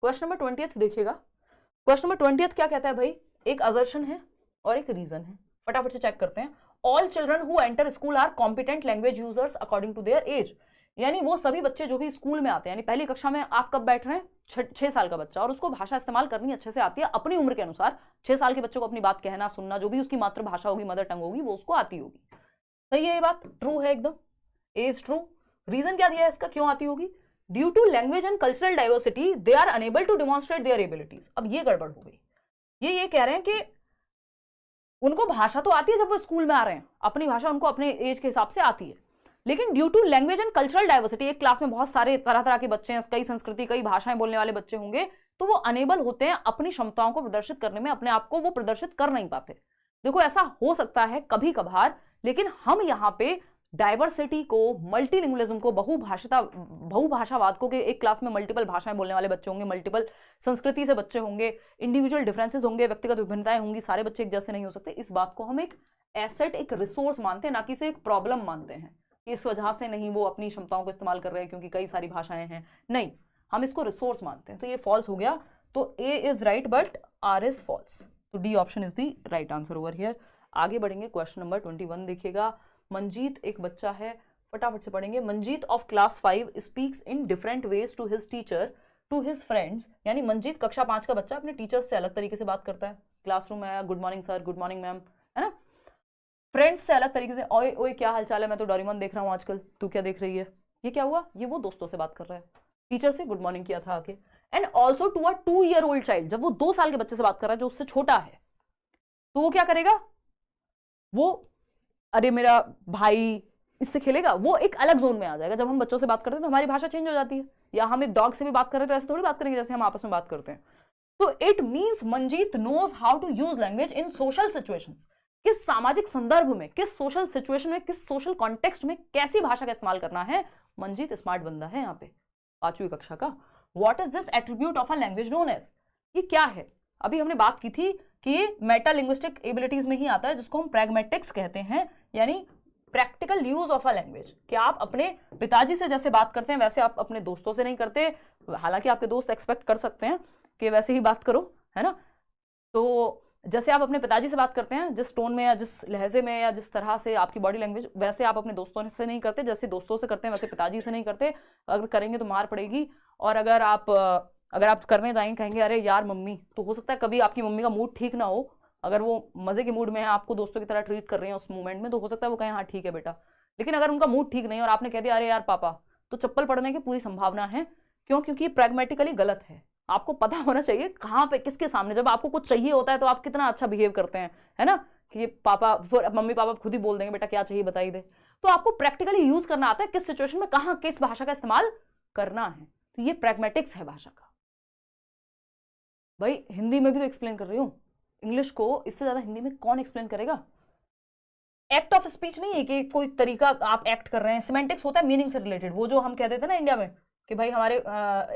क्वेश्चन नंबर 20 देखिएगा। क्वेश्चन नंबर 20 क्या कहता है भाई, एक असर्शन है और एक रीजन है, फटाफट से चेक करते हैं। All children who enter school are competent language users according to their age, यानी वो सभी बच्चे जो भी स्कूल में आते हैं, यानी पहली कक्षा में आप कब बैठ रहे हैं, 6 साल का बच्चा, और उसको भाषा इस्तेमाल करनी अच्छे से आती है अपनी उम्र के अनुसार। 6 साल के बच्चों को अपनी बात कहना, सुनना, जो भी उसकी मातृभाषा होगी, मदर टंग होगी, वो उसको आती होगी। सही है ये बात, ट्रू है एकदम, ए इज ट्रू। रीजन क्या दिया है इसका, क्यों आती होगी, due to language and cultural diversity they are unable to demonstrate their abilities. अब ये गड़बड़ हो गई, ये कह रहे हैं कि उनको भाषा तो आती है जब वो स्कूल में आ रहे हैं, अपनी भाषा उनको अपने एज के हिसाब से आती है, लेकिन due to language and cultural diversity, एक क्लास में बहुत सारे तरह तरह के बच्चे हैं, कई संस्कृति, कई भाषाएं बोलने वाले बच्चे होंगे, तो वो अनेबल होते हैं अपनी क्षमताओं को प्रदर्शित करने में, अपने आप को वो प्रदर्शित कर नहीं पाते। देखो ऐसा हो सकता है कभी कभार, लेकिन हम यहाँ पे डाइवर्सिटी को, मल्टीलिंगुअलिज्म को, बहुभाषावाद को, कि एक क्लास में मल्टीपल भाषाएं बोलने वाले बच्चे होंगे, मल्टीपल संस्कृति से बच्चे होंगे, इंडिविजुअल डिफरेंसेस होंगे, व्यक्तिगत विभिन्नताएं होंगी, सारे बच्चे एक जैसे नहीं हो सकते, इस बात को हम एक एसेट, एक रिसोर्स मानते हैं, ना कि इसे एक प्रॉब्लम मानते हैं। इस वजह से नहीं वो अपनी क्षमताओं को इस्तेमाल कर रहे हैं क्योंकि कई सारी भाषाएं हैं, नहीं, हम इसको रिसोर्स मानते हैं। तो ये फॉल्स हो गया, तो A is right but R is false, तो D option is the right answer over here. आगे बढ़ेंगे, क्वेश्चन नंबर 21 देखिएगा। मंजीत एक बच्चा है, फटाफट से पढ़ेंगे। Manjeet of class 5 speaks in different ways to his teacher, to his friends, यानी मंजीत कक्षा 5 का बच्चा अपने टीचर्स से अलग तरीके से बात करता है। क्लासरूम में आया, good morning sir, good morning ma'am, है ना। फ्रेंड्स से अलग तरीके से, ओए ओए क्या हाल चाल है, मैं तो डोरेमोन देख रहा हूँ आजकल, तू क्या देख रही है। ये क्या हुआ, ये वो दोस्तों से बात कर रहा है, टीचर से गुड मॉर्निंग किया था आके। And also to a 2-year-old child, जब वो 2 साल के बच्चे से बात कर रहा है जो उससे छोटा है, तो वो क्या करेगा, वो अरे मेरा भाई इससे खेलेगा, वो एक अलग जोन में आ जाएगा। जब हम बच्चों से बात करते हैं तो हमारी भाषा चेंज हो जाती है, या हम एक डॉग से भी बात कर रहे हैं तो ऐसे थोड़ी बात करेंगे जैसे हम आपस में बात करते हैं। तो it means Manjeet knows how to use language in social situations, किस सामाजिक संदर्भ में, किस सोशल सिचुएशन में, किस सोशल कॉन्टेक्स्ट में कैसी भाषा का इस्तेमाल करना है। मंजीत स्मार्ट बंदा है यहाँ पे, 5वीं कक्षा का। What is this attribute of a language known as, ये क्या है, अभी हमने बात की थी कि ये मेटालिंग्विस्टिक एबिलिटीज में ही आता है, जिसको हम प्रैग्मेटिक्स कहते हैं, यानी practical use of a language. कि आप अपने पिताजी से जैसे बात करते हैं वैसे आप अपने दोस्तों से नहीं करते, हालांकि आपके दोस्त एक्सपेक्ट कर सकते हैं कि वैसे ही बात करो, है ना। तो जैसे आप अपने पिताजी से बात करते हैं, जिस टोन में या जिस लहजे में या जिस तरह से आपकी बॉडी लैंग्वेज, वैसे आप अपने दोस्तों से नहीं करते, जैसे दोस्तों से करते हैं वैसे पिताजी से नहीं करते। अगर करेंगे तो मार पड़ेगी, और अगर आप करने जाएंगे, कहेंगे अरे यार मम्मी, तो हो सकता है कभी आपकी मम्मी का मूड ठीक ना हो, अगर वो मजे के मूड में है, आपको दोस्तों की तरह ट्रीट कर रहे हैं उस मोमेंट में, तो हो सकता है वो कहें हाँ ठीक है बेटा। लेकिन अगर उनका मूड ठीक नहीं है और आपने कह दिया अरे यार पापा, तो चप्पल पड़ने की पूरी संभावना है। क्यों, क्योंकि प्रैग्मेटिकली गलत है। आपको पता होना चाहिए कहाँ पे, किसके सामने, जब आपको कुछ चाहिए होता है तो आप कितना अच्छा बिहेव करते हैं, है ना, कि पापा, मम्मी पापा खुद ही बोल देंगे बेटा क्या चाहिए बताइए दे। तो आपको प्रैक्टिकली यूज करना आता है किस सिचुएशन में कहाँ किस भाषा का इस्तेमाल करना है। तो ये प्रैग्मेटिक्स है भाषा का। भाई हिंदी में भी तो एक्सप्लेन कर रही हूँ, इंग्लिश को इससे ज्यादा हिंदी में कौन एक्सप्लेन करेगा। एक्ट ऑफ स्पीच नहीं है कि कोई तरीका आप एक्ट कर रहे हैं, सिमेंटिक्स होता है मीनिंग से रिलेटेड। वो जो हम कह देते हैं ना इंडिया में कि भाई हमारे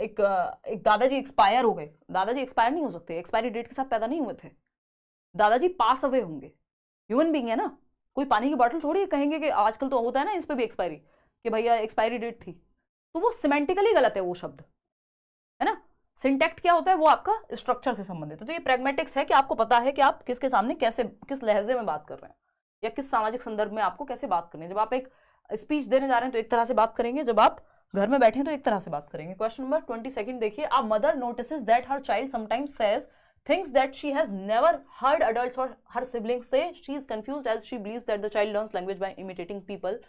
एक दादाजी एक्सपायर हो गए, दादाजी एक्सपायर नहीं हो सकते, एक्सपायरी डेट के साथ पैदा नहीं हुए थे, दादाजी पास अवे होंगे, ह्यूमन बीइंग है ना। कोई पानी की बोतल थोड़ी कहेंगे कि आजकल तो होता है ना इस पे भी एक्सपायरी, कि भैया एक्सपायरी डेट थी, तो वो सिमेंटिकली गलत है वो शब्द, है ना। सिंटैक्ट क्या होता है, वो आपका स्ट्रक्चर से संबंधित है। तो ये प्रैग्मेटिक्स है कि आपको पता है कि आप किसके सामने कैसे, किस लहजे में बात कर रहे हैं, या किस सामाजिक संदर्भ में आपको कैसे बात करनी है। जब आप एक स्पीच देने जा रहे हैं तो एक तरह से बात करेंगे, जब आप घर में बैठे हैं तो एक तरह से बात करेंगे। क्वेश्चन नंबर 22 देखिए। A mother notices that her child sometimes says things that she has never heard adults और हर सिबलिंग्स से। She is confused as she believes that the child learns language by imitating people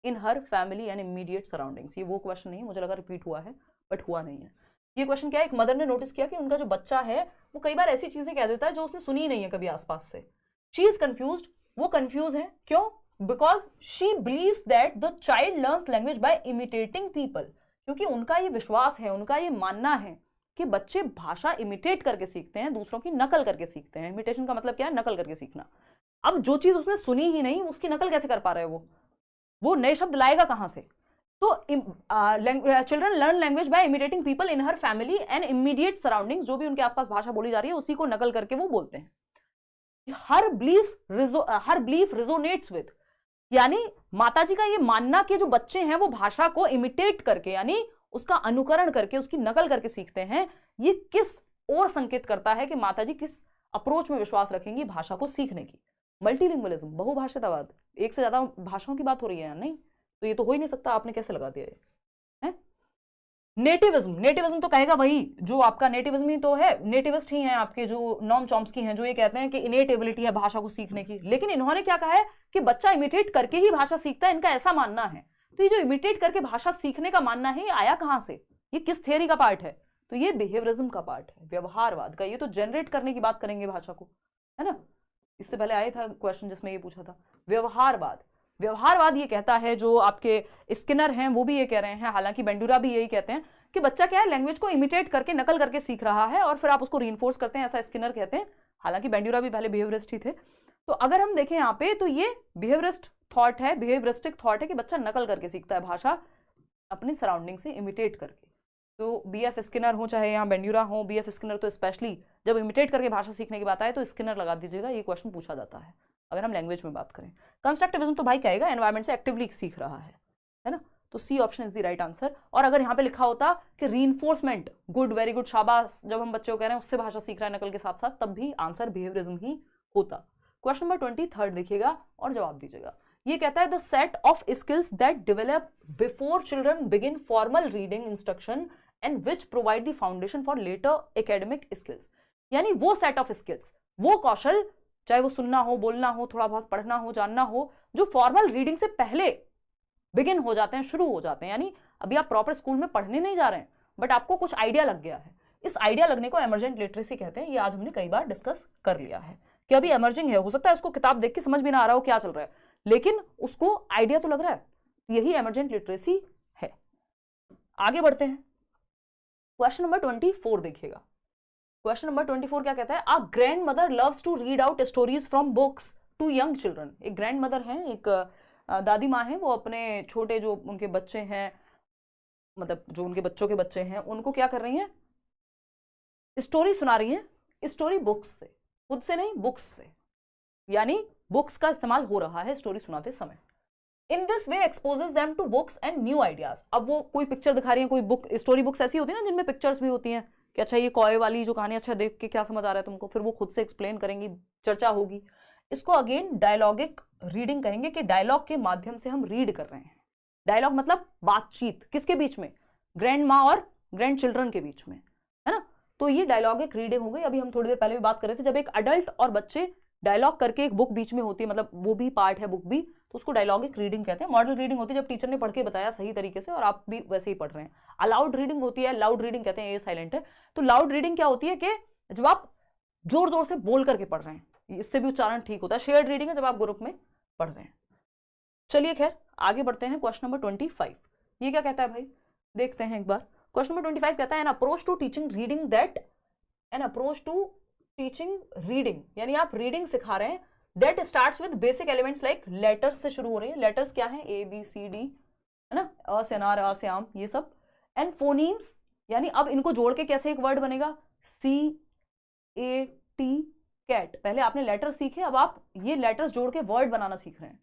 in her family and immediate surroundings. ये वो question नहीं है, मुझे लगा repeat हुआ है बट हुआ नहीं है। ये क्वेश्चन क्या है, एक मदर ने नोटिस किया कि उनका जो बच्चा है वो कई बार ऐसी चीजें कह देता है जो उसने सुनी नहीं है कभी आसपास से। शी इज कंफ्यूज्ड, वो कंफ्यूज है, क्यों, because she believes that the child learns language by imitating people, क्योंकि उनका ये विश्वास है, उनका ये मानना है कि बच्चे भाषा इमिटेट करके सीखते हैं, दूसरों की नकल करके सीखते हैं। इमिटेशन का मतलब क्या है? नकल करके सीखना। अब जो चीज उसने सुनी ही नहीं, उसकी नकल कैसे कर पा रहे हैं? वो नए शब्द लाएगा कहां से? तो children learn language by imitating people in her family and immediate surroundings. जो भी उनके आसपास भाषा बोली जा रही है उसी को नकल करके वो बोलते हैं। हर बिलीफ रिजोनेट्स विद, यानी माताजी का ये मानना कि जो बच्चे हैं वो भाषा को इमिटेट करके, यानी उसका अनुकरण करके, उसकी नकल करके सीखते हैं, ये किस और संकेत करता है कि माताजी किस अप्रोच में विश्वास रखेंगी भाषा को सीखने की? मल्टीलिंगुअलिज्म, बहुभाषितावाद, एक से ज्यादा भाषाओं की बात हो रही है या नहीं? तो ये तो हो ही नहीं सकता, आपने कैसे लगा दिया ये? नेटिविज्म, नेटिविज्म तो कहेगा वही जो आपका नेटिविज्म ही तो है, नेटिविस्ट ही हैं आपके जो नॉम चॉम्स्की हैं, जो ये कहते हैं कि इनेट एबिलिटी है भाषा को सीखने की। लेकिन इन्होंने क्या कहा है कि बच्चा इमिटेट करके ही भाषा सीखता है, इनका ऐसा मानना है। तो ये जो इमिटेट करके भाषा सीखने का मानना है, ये आया कहां से? ये किस थ्योरी का पार्ट है? तो ये बिहेवियरिज्म का पार्ट है, व्यवहारवाद का। ये तो जनरेट करने की बात करेंगे भाषा को, है ना। इससे पहले आया था क्वेश्चन जिसमें ये पूछा था व्यवहारवाद। व्यवहारवाद ये कहता है, जो आपके स्किनर हैं वो भी ये कह रहे हैं, हालांकि बेंडूरा भी यही कहते हैं कि बच्चा क्या है, लैंग्वेज को इमिटेट करके, नकल करके सीख रहा है और फिर आप उसको रीइंफोर्स करते हैं, ऐसा स्किनर कहते हैं। हालांकि बेंडूरा भी पहले बिहेवियरिस्ट ही थे। तो अगर हम देखें यहाँ पे, तो ये बिहेवियरिस्ट थॉट है, बिहेवियरिस्टिक थॉट है कि बच्चा नकल करके सीखता है भाषा, अपनी सराउंडिंग से इमिटेट करके। तो BF स्किनर हो चाहे यहाँ बेंडूरा हो, BF स्किनर तो स्पेशली जब इमिटेट करके भाषा सीखने की बात आए तो स्किनर लगा दीजिएगा, ये क्वेश्चन पूछा जाता है अगर हम लैंग्वेज में बात करें। कंस्ट्रक्टिविज्म तो भाई कहेगा एनवायरमेंट से एक्टिवली सीख रहा है ना। तो C option is the right answer. और अगर यहाँ पे लिखा होता कि रीइंफोर्समेंट, गुड, वेरी गुड, शाबाश, जब हम बच्चों को कह रहे हैं उससे भाषा सीख रहा है नकल के साथ साथ, तब भी आंसर बिहेवियरिज्म ही होता। क्वेश्चन नंबर 23 देखिएगा और जवाब दीजिएगा। ये कहता है the set of skills that develop before children begin formal reading instruction and which provide the foundation for later academic skills. यानी वो सेट ऑफ स्किल्स, वो कौशल, चाहे वो सुनना हो, बोलना हो, थोड़ा बहुत पढ़ना हो, जानना हो, जो फॉर्मल रीडिंग से पहले बिगिन हो जाते हैं, शुरू हो जाते हैं। यानी अभी आप प्रॉपर स्कूल में पढ़ने नहीं जा रहे हैं, बट आपको कुछ आइडिया लग गया है। इस आइडिया लगने को एमर्जेंट लिटरेसी कहते हैं। ये आज हमने कई बार डिस्कस कर लिया है कि अभी एमर्जिंग है, हो सकता है उसको किताब देख के समझ भी ना आ रहा हो क्या चल रहा है, लेकिन उसको आइडिया तो लग रहा है। यही एमर्जेंट लिटरेसी है। आगे बढ़ते हैं, क्वेश्चन नंबर 24 देखिएगा। क्वेश्चन नंबर 24 क्या कहता है? A grandmother loves to read out stories from books to young children. एक ग्रैंड मदर है, एक दादी माँ है, वो अपने छोटे जो उनके बच्चे हैं, मतलब जो उनके बच्चों के बच्चे हैं, उनको क्या कर रही हैं? स्टोरी सुना रही हैं। स्टोरी बुक्स से, खुद से नहीं, बुक्स से, यानी बुक्स का इस्तेमाल हो रहा है स्टोरी सुनाते समय। In this way exposes them to books and new ideas. अब वो कोई पिक्चर दिखा रही है, कोई बुक, स्टोरी बुक्स ऐसी होती है ना जिनमें पिक्चर्स भी होती हैं कि अच्छा ये कॉय वाली जो कहानी, अच्छा देख के क्या समझ आ रहा है तुमको, फिर वो खुद से एक्सप्लेन करेंगी, चर्चा होगी। इसको अगेन डायलॉगिक रीडिंग कहेंगे कि डायलॉग के माध्यम से हम रीड कर रहे हैं। डायलॉग मतलब बातचीत, किसके बीच में? ग्रैंड माँ और ग्रैंड चिल्ड्रन के बीच में, है ना। तो ये डायलॉगिक रीडिंग हो गई। अभी हम थोड़ी देर पहले भी बात कर रहे थे, जब एक अडल्ट और बच्चे डायलॉग करके एक बुक बीच में होती है, मतलब वो भी पार्ट है बुक भी, तो उसको डायलॉगिक रीडिंग कहते हैं। मॉडल रीडिंग होती है जब टीचर ने पढ़ के बताया सही तरीके से और आप भी वैसे ही पढ़ रहे हैं। अलाउड रीडिंग होती है, लाउड रीडिंग कहते हैं, ये साइलेंट है। तो लाउड रीडिंग क्या होती है कि जब आप जोर जोर से बोल करके पढ़ रहे हैं, इससे भी उच्चारण ठीक होता है। शेयर्ड रीडिंग है जब आप ग्रुप में पढ़ रहे हैं। चलिए खैर आगे बढ़ते हैं। क्वेश्चन नंबर 25 ये क्या कहता है भाई, देखते हैं एक बार। क्वेश्चन नंबर 25 कहता है an approach to teaching reading that, an approach to teaching reading, यानी आप रीडिंग सिखा रहे हैं, that starts with basic elements like letters से शुरू हो रही है। लेटर्स क्या है? ABCD, है ना, अ से अनार, अ से आम, ये सब। एंड फोनीम्स, यानी अब इनको जोड़ के कैसे एक वर्ड बनेगा? CAT, cat. पहले आपने लेटर सीखे, अब आप ये लेटर्स जोड़ के वर्ड बनाना सीख रहे हैं।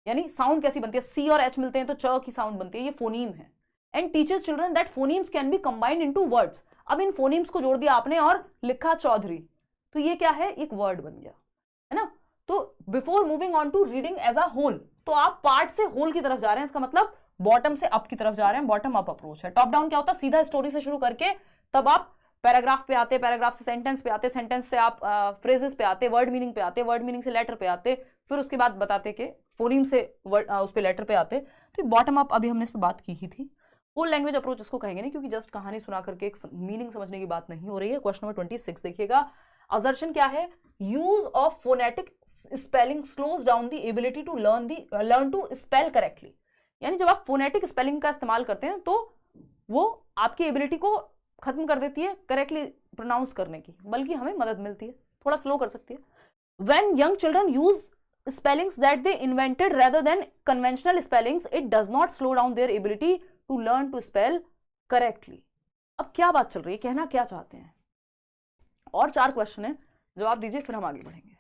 यानी साउंड कैसी बनती है? C और H मिलते हैं तो च की साउंड बनती है, ये फोनीम है। And teachers children that phonemes can be combined into words. अब इन फोनीम्स को जोड़ दिया आपने और लिखा चौधरी, तो ये क्या है? एक वर्ड बन गया, है ना। तो before moving on to reading as a whole, तो आप पार्ट से होल की तरफ जा रहे हैं, इसका मतलब बॉटम से अप की तरफ जा रहे हैं, बॉटम अप अप्रोच है। टॉप डाउन क्या होता है? सीधा स्टोरी से शुरू करके तब आप पैराग्राफ पे आते, पैराग्राफ से सेंटेंस पे आते, सेंटेंस से आप फ्रेजेस पे आते, वर्ड मीनिंग पे आते, वर्ड मीनिंग से लेटर पे आते, फिर उसके बाद बताते कि फोनीम से उस पे लेटर पे आते। तो बॉटम अप अभी हमने इस पर बात की ही थी। होल लैंग्वेज अप्रोच इसको कहेंगे नहीं, क्योंकि जस्ट कहानी सुना करके एक मीनिंग समझने की बात नहीं हो रही है। क्वेश्चन नंबर 26 देखिएगा। असर्शन क्या है? Use of phonetic spelling slows down the ability to learn to spell correctly. यानी जब आप फोनेटिक स्पेलिंग का इस्तेमाल करते हैं तो वो आपकी एबिलिटी को खत्म कर देती है करेक्टली प्रोनाउंस करने की, बल्कि हमें मदद मिलती है, थोड़ा स्लो कर सकती है. When young children use spellings that they invented rather than conventional spellings, it does not slow down their ability to learn to spell correctly. अब क्या बात चल रही है, कहना क्या चाहते हैं? और 4 क्वेश्चन है, जवाब दीजिए फिर हम आगे बढ़ेंगे.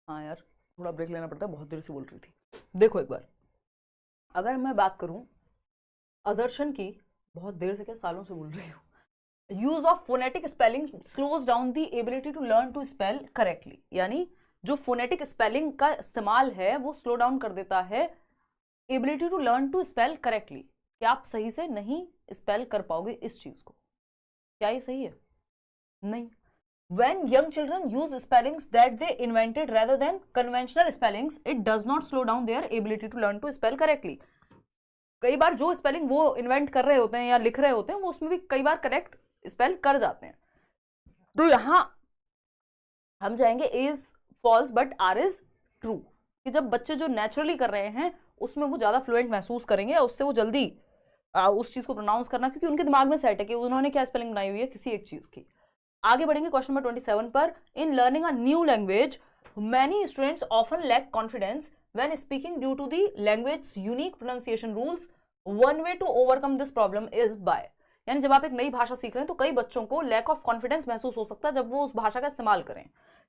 हाँ यार, थोड़ा ब्रेक लेना पड़ता है, बहुत देर से बोल रही थी. देखो एक बार, अगर मैं बात करूं असर्शन की, बहुत देर से क्या सालों से बोल रही हूँ. Use of phonetic spelling slows down the ability to learn to spell correctly, यानी जो फोनेटिक स्पेलिंग का इस्तेमाल है वो स्लो डाउन कर देता है ability to learn to spell correctly, कि आप सही से नहीं स्पेल कर पाओगे इस चीज को. क्या ये सही है? नहीं. When young children use spellings that they invented rather than conventional spellings, it does not slow down their ability to learn to spell correctly. कई बार जो स्पेलिंग वो इन्वेंट कर रहे होते हैं या लिख रहे होते हैं, वो उसमें भी कई बार करेक्ट स्पेल कर जाते हैं. तो यहां हम जाएंगे is false but R is true, कि जब बच्चे जो नेचुरली कर रहे हैं उसमें वो ज्यादा फ्लुएंट महसूस करेंगे, उससे वो जल्दी उस चीज को प्रोनाउंस करना, क्योंकि उनके दिमाग में सेट है कि उन्होंने क्या स्पेलिंग बनाई हुई है किसी एक चीज की. आगे बढ़ेंगे क्वेश्चन नंबर 27 पर. In learning a new language many students often lack confidence when speaking due to the language unique pronunciation rules. One way to overcome this problem is by, यानी जब आप एक नई भाषा सीख रहे हैं तो कई बच्चों को लैक ऑफ कॉन्फिडेंस महसूस हो सकता है जब वो उस भाषा का इस्तेमाल करें,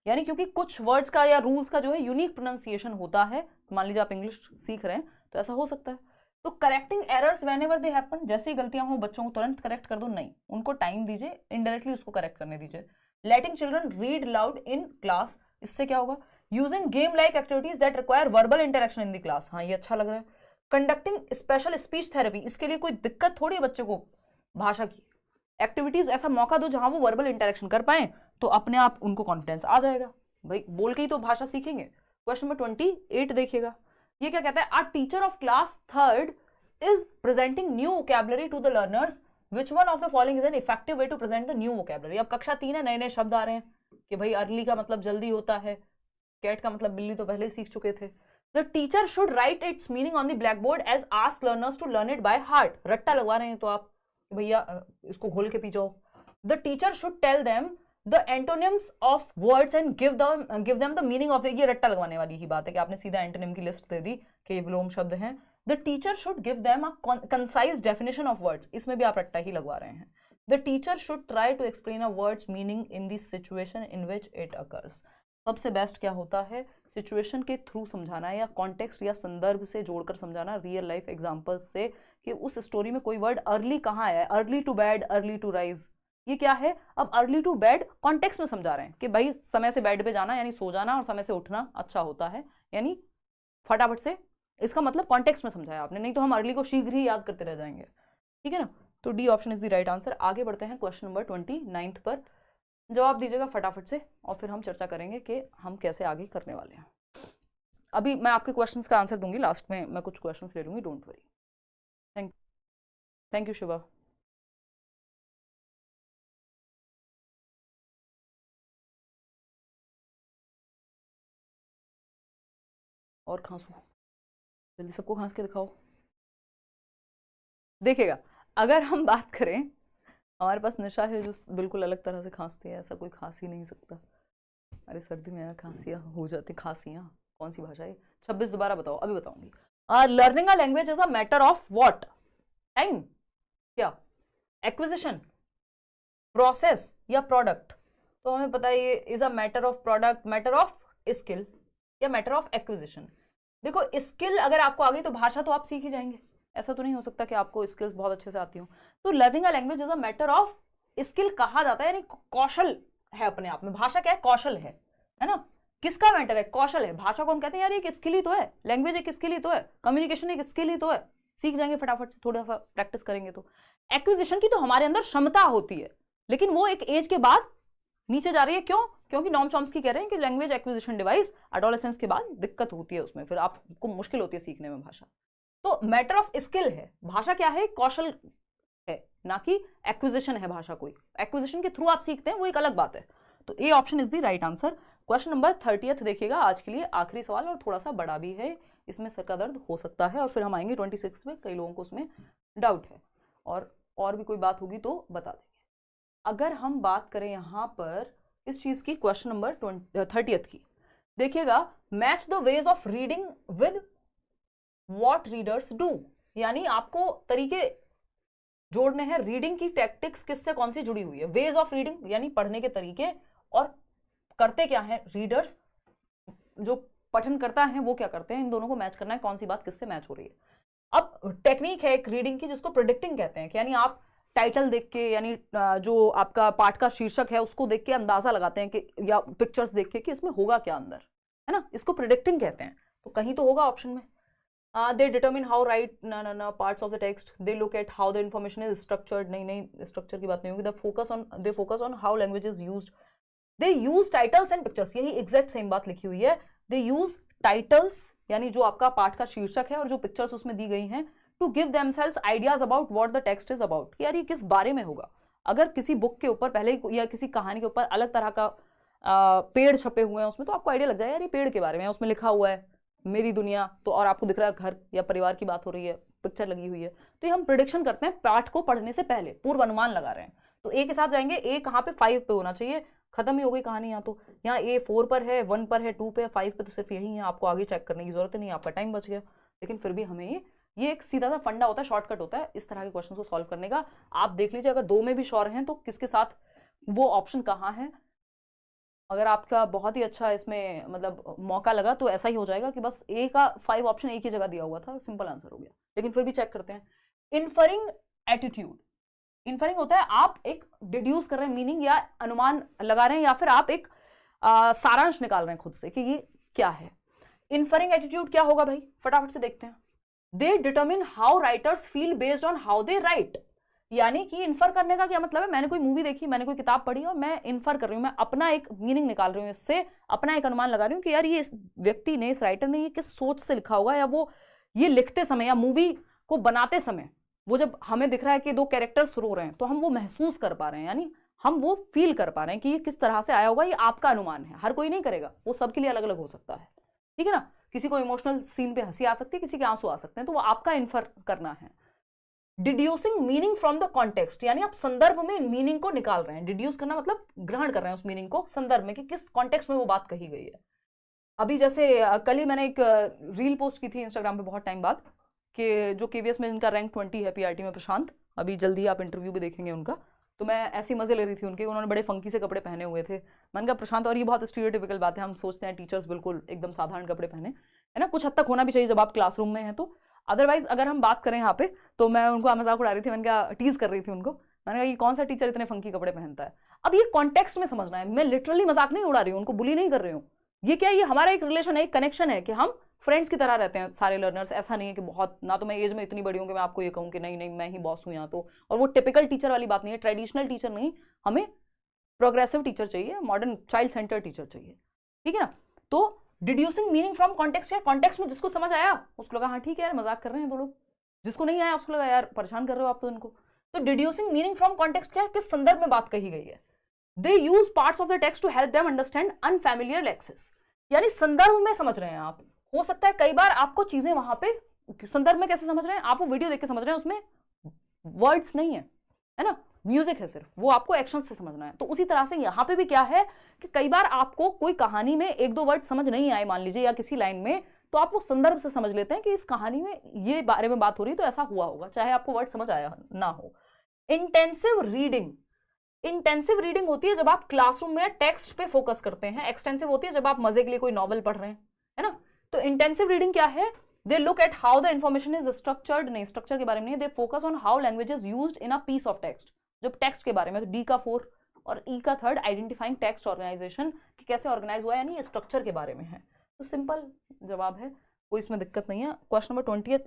यानी क्योंकि कुछ वर्ड्स का या रूल्स का जो है यूनिक प्रोनाउंसिएशन होता है. मान लीजिए आप इंग्लिश सीख रहे हैं तो ऐसा हो सकता है. तो correcting errors whenever they happen, जैसे ही गलतियां हो बच्चों को तुरंत करेक्ट कर दो, नहीं, उनको टाइम दीजिए, इनडायरेक्टली उसको करेक्ट करने दीजिए. Letting children read loud in class, इससे क्या होगा? Using game like activities that require verbal interaction in the class, हाँ ये अच्छा लग रहा है. कंडक्टिंग स्पेशल स्पीच थेरेपी, इसके लिए कोई दिक्कत थोड़ी है बच्चे को, भाषा की एक्टिविटीज ऐसा मौका दो जहां वो वर्बल इंटरेक्शन कर पाए, तो अपने आप उनको कॉन्फिडेंस आ जाएगा. भाई बोल के ही तो भाषा सीखेंगे. क्वेश्चन नंबर 28 देखिएगा, ये क्या कहता है? A teacher of class 3rd is presenting new vocabulary to the learners. Which one of the following is an effective way to present the new vocabulary? अब कक्षा 3 है, नए नए शब्द आ रहे हैं कि भाई अर्ली का मतलब जल्दी होता है, कैट का मतलब बिल्ली तो पहले ही सीख चुके थे. The teacher should write its meaning on the blackboard as ask learners to learn it by heart. रट्टा लगवा रहे हैं तो आप भैया इसको घोल के पी जाओ. The teacher should tell them the antonyms of words and give them the meaning of the, ये रट्टा लगवाने वाली ही बात है कि आपने सीधा एंटोनिम की लिस्ट दे दी कि ये विलोम शब्द हैं. The teacher should give them a concise definition of words, इसमें भी आप रट्टा ही लगवा रहे हैं. The teacher should try to explain a word's meaning in the situation in which it occurs. सबसे बेस्ट क्या होता है? सिचुएशन के थ्रू समझाना या कॉन्टेक्स्ट या संदर्भ से जोड़कर समझाना, रियल लाइफ एग्जांपल्स से, कि उस स्टोरी में कोई वर्ड अर्ली कहाँ है, early to bed, early to rise, ये क्या है? अब अर्ली टू बेड कॉन्टेक्स्ट में समझा रहे हैं कि भाई समय से बेड पे जाना यानी सो जाना, और समय से उठना अच्छा होता है, यानी फटाफट से, इसका मतलब कॉन्टेक्स्ट में समझाया आपने, नहीं तो हम अर्ली को शीघ्र ही याद करते रह जाएंगे. ठीक है ना? तो D option is the right answer. आगे बढ़ते हैं क्वेश्चन नंबर 29 पर. जवाब दीजिएगा फटाफट से और फिर हम चर्चा करेंगे कि हम कैसे आगे करने वाले हैं. अभी मैं आपके क्वेश्चंस का आंसर दूंगी, लास्ट में मैं कुछ क्वेश्चंस ले लूंगी, don't worry. Thank you Shiva. और खांसू, जल्दी सबको खांस के दिखाओ. देखिएगा, अगर हम बात करें, हमारे पास निशा है जो बिल्कुल अलग तरह से खांसती है, ऐसा कोई खांस ही नहीं सकता. अरे सर्दी में खांसियाँ हो जाती, खांसियाँ कौन सी भाषा है? 26 दोबारा बताओ, अभी बताऊंगी. Learning a language is a matter of what? Time, क्या, एक्विजिशन, प्रोसेस या प्रोडक्ट? तो हमें पता है ये is a matter of product, matter of skill या मैटर ऑफ एक्विजिशन। देखो स्किल अगर आपको आ गई तो भाषा तो आप सीख ही जाएंगे, ऐसा तो नहीं हो सकता कि आपको स्किल्स बहुत अच्छे से आती हो। तो learning a language is a matter of skill कहा जाता है, यानी कौशल है अपने आप में। भाषा क्या है? कौशल है ना। किसका मैटर है? कौशल है। भाषा को हम कहते हैं यार एक स्किल ही तो है, लैंग्वेज एक स्किल ही तो है, कम्युनिकेशन एक स्किल ही तो है, सीख जाएंगे फटाफट से, थोड़ा सा प्रैक्टिस करेंगे तो। एक्विजिशन की तो हमारे अंदर क्षमता होती है, लेकिन वो एक एज के बाद नीचे जा रही है। क्यों? क्योंकि नॉम चॉम्स्की कह रहे हैं कि लैंग्वेज एक्विजिशन डिवाइस एडोलेसेंस के बाद दिक्कत होती है उसमें, फिर आपको मुश्किल होती है सीखने में भाषा। तो मैटर ऑफ स्किल है, भाषा क्या है? कौशल है, ना कि एक्विजिशन है भाषा कोई। एक्विजिशन के थ्रू आप सीखते हैं वो एक अलग बात है। तो ए option is the right answer. Question number 30 देखिएगा, आज के लिए आखिरी सवाल और थोड़ा सा बड़ा भी है, इसमें सर का दर्द हो सकता है, और फिर हम आएंगे 26 में, कई लोगों को उसमें डाउट है और भी कोई बात होगी तो बता देंगे। अगर हम बात करें यहां पर इस चीज की, क्वेश्चन नंबर 30 की, देखिएगा, match the ways of reading with what readers do, यानी आपको तरीके जोड़ने हैं। रीडिंग की टैक्टिक्स किससे कौन सी जुड़ी हुई है? वेज ऑफ रीडिंग यानी पढ़ने के तरीके, और करते क्या है रीडर्स, जो पठन करता है वो क्या करते हैं, इन दोनों को मैच करना है, कौन सी बात किससे मैच हो रही है। अब टेक्निक है एक रीडिंग की जिसको प्रेडिक्टिंग कहते हैं, यानी आप टाइटल देख के, यानी जो आपका पाठ का शीर्षक है उसको देख के अंदाजा लगाते हैं कि, या पिक्चर्स देख के कि इसमें होगा क्या अंदर, है ना, इसको प्रेडिक्टिंग कहते हैं। तो कहीं तो होगा ऑप्शन में। They determine how right parts of the text, they look at how the information is structured, नहीं स्ट्रक्चर की बात नहीं होगी। They focus on how language is used, they use titles and pictures, यही एग्जैक्ट सेम बात लिखी हुई है। दे यूज टाइटल्स यानी जो आपका पाठ का शीर्षक है और जो पिक्चर्स उसमें दी गई हैं, to give themselves ideas about what the text is about, यार ये किस बारे में होगा। अगर किसी बुक के ऊपर पहले या किसी कहानी के ऊपर अलग तरह का पेड़ छपे हुए हैं उसमें, तो आपको आइडिया लग जाए यार ये पेड़ के बारे में है, उसमें लिखा हुआ है मेरी दुनिया, तो और आपको दिख रहा है घर या परिवार की बात हो रही है, पिक्चर लगी हुई है। तो ये हम प्रिडिक्शन करते हैं पाठ को पढ़ने से पहले, पूर्व अनुमान लगा रहे हैं। तो ए के साथ जाएंगे, ए कहाँ पे 5 पे होना चाहिए, खत्म ही हो गई कहानी। यहाँ तो यहाँ ए 4 पर है, 1 पर है, 2 पे है, 5 पे तो सिर्फ यही है, आपको आगे चेक करने की जरूरत नहीं, आपका टाइम बच गया। लेकिन फिर भी हमें ये एक सीधा सा फंडा होता है, शॉर्टकट होता है इस तरह के क्वेश्चन को सॉल्व करने का। आप देख लीजिए अगर 2 में भी श्योर हैं तो किसके साथ वो ऑप्शन कहाँ है। अगर आपका बहुत ही अच्छा इसमें मतलब मौका लगा तो ऐसा ही हो जाएगा कि बस ए का 5 ऑप्शन एक ही जगह दिया हुआ था, सिंपल आंसर हो गया। लेकिन फिर भी चेक करते हैं। इन्फरिंग एटीट्यूड, इन्फरिंग होता है आप एक डिड्यूस कर रहे हैं मीनिंग या अनुमान लगा रहे हैं, या फिर आप एक सारांश निकाल रहे हैं खुद से कि ये क्या है। इन्फरिंग एटीट्यूड क्या होगा भाई, फटाफट से देखते हैं। They determine how writers feel based on how they write, यानी कि इन्फर करने का क्या मतलब है, मैंने कोई मूवी देखी, मैंने कोई किताब पढ़ी और मैं इन्फर कर रही हूँ, मैं अपना एक मीनिंग निकाल रही हूँ, इससे अपना एक अनुमान लगा रही हूँ कि यार ये इस व्यक्ति ने, इस राइटर ने ये किस सोच से लिखा होगा, या वो ये लिखते समय या मूवी को बनाते समय वो जब हमें दिख रहा है कि 2 कैरेक्टर्स रो रहे हैं तो हम वो महसूस कर पा रहे हैं, यानी हम वो फील कर पा रहे हैं कि ये किस तरह से आया होगा। ये आपका अनुमान है, हर कोई नहीं करेगा, वो सबके लिए अलग अलग हो सकता है, ठीक है ना। किसी को इमोशनल सीन पे हंसी आ सकती है, किसी के आंसू आ सकते हैं, तो वो आपका इन्फर करना है। डिड्यूसिंग मीनिंग फ्रॉम द कॉन्टेक्स्ट, यानी आप संदर्भ में मीनिंग को निकाल रहे हैं। डिड्यूस करना मतलब ग्रहण कर रहे हैं उस मीनिंग को संदर्भ में कि किस कॉन्टेक्स्ट में वो बात कही गई है। अभी जैसे कल ही मैंने एक रील पोस्ट की थी इंस्टाग्राम पे बहुत टाइम बाद, कि जो केवीएस में जिनका रैंक 20 है पीआरटी में, प्रशांत, अभी जल्दी आप इंटरव्यू भी देखेंगे उनका, तो मैं ऐसे मजे ले रही थी उनके, उन्होंने बड़े फंकी से कपड़े पहने हुए थे। मैंने कहा प्रशांत, और ये बहुत स्टीरियोटिपिकल बात है, हम सोचते हैं टीचर्स बिल्कुल एकदम साधारण कपड़े पहने, है ना, कुछ हद तक होना भी चाहिए जब आप क्लासरूम में हैं तो। अदरवाइज अगर हम बात करें यहाँ पे, तो मैं उनको मजाक उड़ा रही थी, मैंने कहा टीज कर रही थी उनको, मैंने कहा ये कौन सा टीचर इतने फंकी कपड़े पहनता है। अब ये कॉन्टेक्स्ट में समझना है, मैं लिटरली मजाक नहीं उड़ा रही हूँ, उनको बुली नहीं कर रही हूँ। ये क्या, ये हमारा एक रिलेशन है, एक कनेक्शन है कि हम फ्रेंड्स की तरह रहते हैं सारे लर्नर्स। ऐसा नहीं है कि बहुत, ना तो मैं एज में इतनी बड़ी हूँ कि मैं आपको ये कहूँ कि नहीं नहीं मैं ही बॉस हूँ यहाँ तो, और वो टिपिकल टीचर वाली बात नहीं है, ट्रेडिशनल टीचर नहीं, हमें प्रोग्रेसिव टीचर चाहिए, मॉडर्न चाइल्ड सेंटर टीचर चाहिए, ठीक है ना। तो डिड्यूसिंग मीनिंग फ्रॉम कॉन्टेक्स्ट है, कॉन्टेक्स्ट में जिसको समझ आया उसको लगा हाँ ठीक है यार मजाक कर रहे हैं 2 लोग, जिसको नहीं आया उसको लगा यार परेशान कर रहे हो आप तो इनको। तो डिड्यूसिंग मीनिंग फ्रॉम कॉन्टेक्स्ट क्या है, किस संदर्भ में बात कही गई है। They use parts of the text to help them understand unfamiliar lexis, यानी संदर्भ में समझ रहे हैं आप। हो सकता है कई बार आपको चीजें वहां पे संदर्भ में कैसे समझ रहे हैं, आप वो वीडियो देख के समझ रहे हैं, उसमें वर्ड्स नहीं है, है ना, म्यूजिक है सिर्फ, वो आपको एक्शन से समझना है। तो उसी तरह से यहाँ पे भी क्या है कि कई बार आपको कोई कहानी में 1-2 वर्ड समझ नहीं आए मान लीजिए, या किसी लाइन में, तो आप वो संदर्भ से समझ लेते हैं कि इस कहानी में ये बारे में बात हो रही है तो ऐसा हुआ होगा, चाहे आपको वर्ड समझ आया ना हो। इंटेंसिव रीडिंग, इंटेंसिव रीडिंग होती है जब आप क्लासरूम में टेक्स्ट पे फोकस करते हैं, एक्सटेंसिव होती है जब आप मजे के लिए कोई नॉवल पढ़ रहे हैं, है ना। तो इंटेंसिव रीडिंग क्या है, they look at how the information is structured, नहीं स्ट्रक्चर के बारे में नहीं, they focus on how language is used in a piece of text, जब टेक्स्ट के बारे में। तो डी का 4 और ई का 3 आइडेंटिफाइंग टेक्स्ट ऑर्गेनाइजेशन, कि कैसे ऑर्गेनाइज हुआ है, यानी स्ट्रक्चर के बारे में है। तो सिंपल जवाब है, कोई इसमें दिक्कत नहीं है। क्वेश्चन नंबर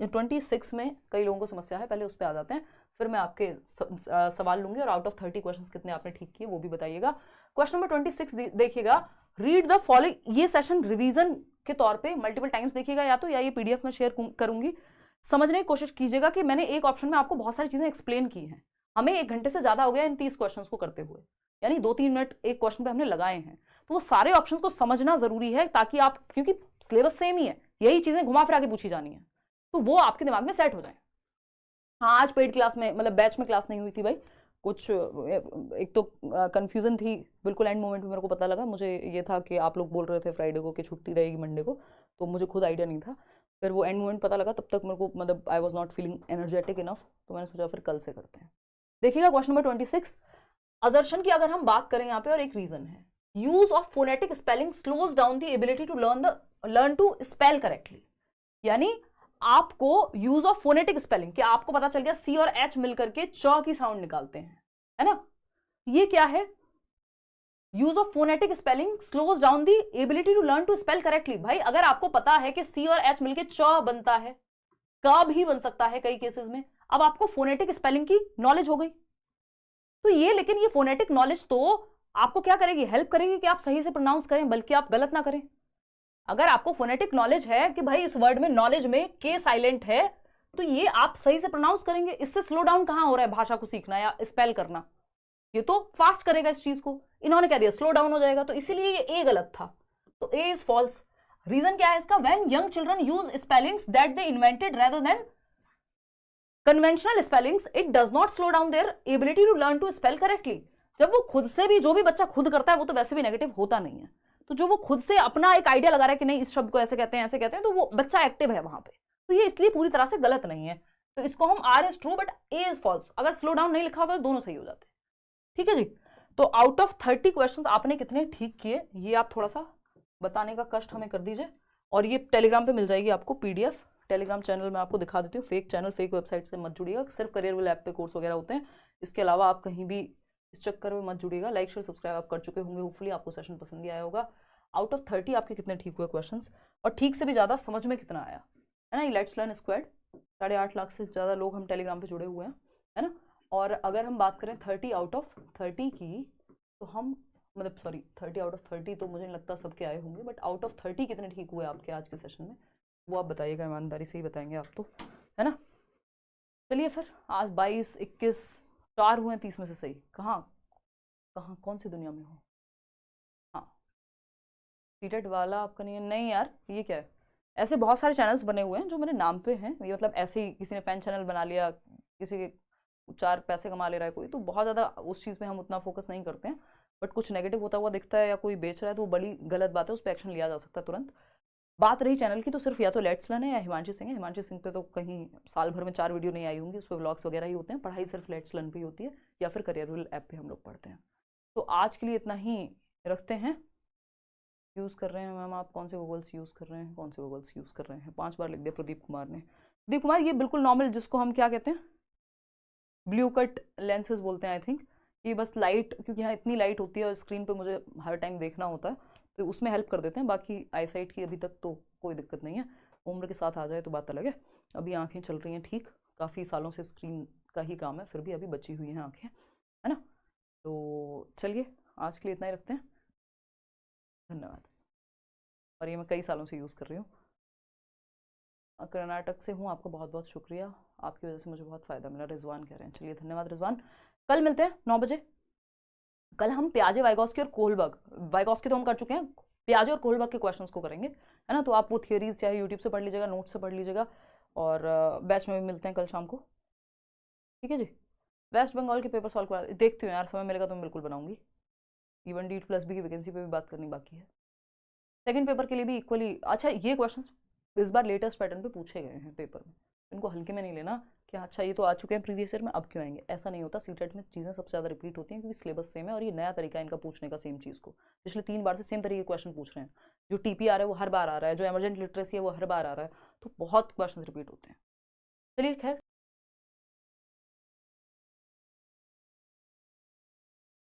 26 में कई लोगों को समस्या है, पहले उस पर आ जाते हैं, फिर मैं आपके सवाल लूंगी और आउट ऑफ 30 क्वेश्चंस कितने आपने ठीक किए वो भी बताइएगा। क्वेश्चन नंबर 26 देखिएगा, रीड द फॉलोइंग, ये सेशन रिवीजन के तौर पे मल्टीपल टाइम्स देखिएगा या तो, या ये पीडीएफ में शेयर करूंगी, समझने की कोशिश कीजिएगा कि मैंने एक ऑप्शन में आपको बहुत सारी चीजें एक्सप्लेन की हैं। हमें 1 घंटे से ज्यादा हो गया इन 30 क्वेश्चंस को करते हुए, यानी 2-3 मिनट एक क्वेश्चन पे हमने लगाए हैं। तो वो सारे ऑप्शंस को समझना जरूरी है, ताकि आप, क्योंकि सिलेबस सेम ही है, यही चीजें घुमा फिरा के पूछी जानी है, तो वो आपके दिमाग में सेट हो जाए। हाँ, आज पेड क्लास में, मतलब बैच में क्लास नहीं हुई थी भाई, कुछ एक तो कंफ्यूजन थी, बिल्कुल एंड मोमेंट में मेरे को पता लगा। मुझे ये था कि आप लोग बोल रहे थे फ्राइडे को कि छुट्टी रहेगी मंडे को, तो मुझे खुद आइडिया नहीं था। फिर वो एंड मोमेंट पता लगा, तब तक मेरे को, मतलब I was not feeling energetic enough, तो मैंने सोचा फिर कल से करते हैं। देखिएगा क्वेश्चन नंबर 26, असर्शन की अगर हम बात करें यहाँ पे, और एक रीजन है, use of phonetic spelling slows down the ability to learn to spell correctly, यानी आपको यूज ऑफ फोनेटिक स्पेलिंग, कि आपको पता चल गया सी और एच मिलकर के च की साउंड निकालते हैं, है ना। ये क्या है, use of phonetic spelling slows down the ability to learn to spell correctly. भाई अगर आपको पता है कि सी और एच मिलकर च बनता है, क भी बन सकता है कई केसेस में, अब आपको फोनेटिक स्पेलिंग की नॉलेज हो गई, तो ये, लेकिन ये फोनेटिक नॉलेज तो आपको क्या करेगी, हेल्प करेगी कि आप सही से प्रोनाउंस करें, बल्कि आप गलत ना करें। अगर आपको फोनेटिक नॉलेज है कि भाई इस वर्ड में, नॉलेज में के साइलेंट है, तो ये आप सही से प्रोनाउंस करेंगे। इससे स्लो डाउन कहां हो रहा है भाषा को सीखना या स्पेल करना, ये तो फास्ट करेगा इस चीज को। इन्होंने कह दिया स्लो डाउन हो जाएगा, तो इसीलिए ये ए गलत था, तो ए इज फॉल्स। रीजन क्या है इसका, when young children use spellings that they invented rather than conventional spellings, it does not slow down their ability to learn to spell correctly. जब वो खुद से भी, जो भी बच्चा खुद करता है वो तो वैसे भी नेगेटिव होता नहीं है, तो जो वो खुद से अपना एक आइडिया लगा रहा है कि नहीं इस शब्द को ऐसे कहते हैं, ऐसे कहते हैं, तो वो बच्चा एक्टिव है वहां पे, तो ये इसलिए पूरी तरह से गलत नहीं है। तो इसको हम R is true but A is false, अगर स्लो डाउन नहीं लिखा होता तो दोनों सही हो जाते हैं। ठीक है जी। तो आउट ऑफ 30 क्वेश्चंस आपने कितने ठीक किए, ये आप थोड़ा सा बताने का कष्ट हमें कर दीजिए, और ये टेलीग्राम पे मिल जाएगी आपको पीडीएफ, टेलीग्राम चैनल में आपको दिखा देती हूँ। फेक चैनल, फेक वेबसाइट से मत जुड़िएगा, सिर्फ करियर ऐप पे कोर्स वगैरह होते हैं, इसके अलावा आप कहीं भी इस चक्कर में मत जुड़िएगा। लाइक शेयर सब्सक्राइब आप कर चुके होंगे, होपफुली आपको सेशन पसंद ही आया होगा। आउट ऑफ 30 आपके कितने ठीक हुए क्वेश्चंस, और ठीक से भी ज़्यादा समझ में कितना आया, है ना। लेट्स लर्न स्क्वाड 8.5 लाख से ज़्यादा लोग हम टेलीग्राम पे जुड़े हुए हैं, है ना। और अगर हम बात करें 30 आउट ऑफ 30 की, तो हम, मतलब सॉरी 30 आउट ऑफ 30 तो मुझे नहीं लगता सबके आए होंगे, बट आउट ऑफ 30 कितने ठीक हुए आपके आज के सेशन में, वो आप बताइएगा, ईमानदारी से ही बताएंगे आप तो, है ना। चलिए फिर, आज 22, 21, 4 हुए 30 में से सही, कहाँ कौन सी दुनिया में हो। हाँ, सीटेड वाला आपका नहीं है, नहीं यार ये क्या है, ऐसे बहुत सारे चैनल्स बने हुए हैं जो मेरे नाम पे हैं, ये मतलब ऐसे ही किसी ने फैन चैनल बना लिया, किसी के 4 पैसे कमा ले रहा है कोई, तो बहुत ज़्यादा उस चीज़ पे हम उतना फोकस नहीं करते हैं, बट कुछ नेगेटिव होता हुआ दिखता है या कोई बेच रहा है तो वो बड़ी गलत बात है, उस पर एक्शन लिया जा सकता है तुरंत। बात रही चैनल की, तो सिर्फ या तो लेट्स लर्न है या हिमांशी सिंह है। हिमांशी सिंह पे तो कहीं साल भर में 4 वीडियो नहीं आई होंगी, उस पर व्लॉग्स वगैरह ही होते हैं, पढ़ाई सिर्फ लेट्स लर्न पे ही होती है, या फिर करियर ऐप पे हम लोग पढ़ते हैं। तो आज के लिए इतना ही रखते हैं। यूज़ कर रहे हैं मैम आप, कौन से गूगल्स यूज़ कर रहे हैं, कौन से गूगल्स यूज़ कर रहे हैं, 5 बार लिख दिया प्रदीप कुमार ने। प्रदीप कुमार ये बिल्कुल नॉर्मल, जिसको हम क्या कहते हैं, ब्लू कट लेंसेज बोलते हैं आई थिंक, ये बस लाइट, क्योंकि यहाँ इतनी लाइट होती है और स्क्रीन पे मुझे हर टाइम देखना होता है, तो उसमें हेल्प कर देते हैं। बाकी आई साइट की अभी तक तो कोई दिक्कत नहीं है, उम्र के साथ आ जाए तो बात अलग है। अभी आंखें चल रही हैं ठीक, काफ़ी सालों से स्क्रीन का ही काम है, फिर भी अभी बची हुई हैं आंखें, है ना। तो चलिए आज के लिए इतना ही रखते हैं, धन्यवाद। और ये मैं कई सालों से यूज़ कर रही हूँ, कर्नाटक से हूँ, आपका बहुत बहुत शुक्रिया, आपकी वजह से मुझे बहुत फ़ायदा मिला, रिजवान कह रहे हैं। चलिए धन्यवाद रिजवान, कल मिलते हैं 9 बजे। कल हम प्याजे, वाइगॉस्की और कोहलबर्ग, वाइगॉस्की तो हम कर चुके हैं, प्याजे और कोहलबर्ग के क्वेश्चंस को करेंगे, है ना। तो आप वो थियोरीज चाहे यूट्यूब से पढ़ लीजिएगा, नोट से पढ़ लीजिएगा, और बैच में भी मिलते हैं कल शाम को, ठीक है जी। वेस्ट बंगाल के पेपर सॉल्व करा देखती हूँ यार, समय मिलेगा तो मैं बिल्कुल बनाऊंगी। इवन डी+B की वैकेंसी पे भी बात करनी बाकी है, सेकंड पेपर के लिए भी इक्वली। अच्छा ये क्वेश्चंस इस बार लेटेस्ट पैटर्न पे पूछे गए हैं पेपर में, इनको हल्के में नहीं लेना कि अच्छा ये तो आ चुके हैं प्रीवियस ईयर में, अब क्यों आएंगे, ऐसा नहीं होता। सीटेट में चीज़ें सबसे ज़्यादा रिपीट होती हैं क्योंकि सिलेबस सेम है और ये नया तरीका है इनका पूछने का सेम चीज़ को। पिछले 3 बार से सेम तरीके के क्वेश्चन पूछ रहे हैं, जो टीपी आ रहा है वो हर बार आ रहा है, जो एमरजेंट लिटरेसी है वो हर बार आ रहा है, तो बहुत क्वेश्चन रिपीट होते हैं। चलिए खैर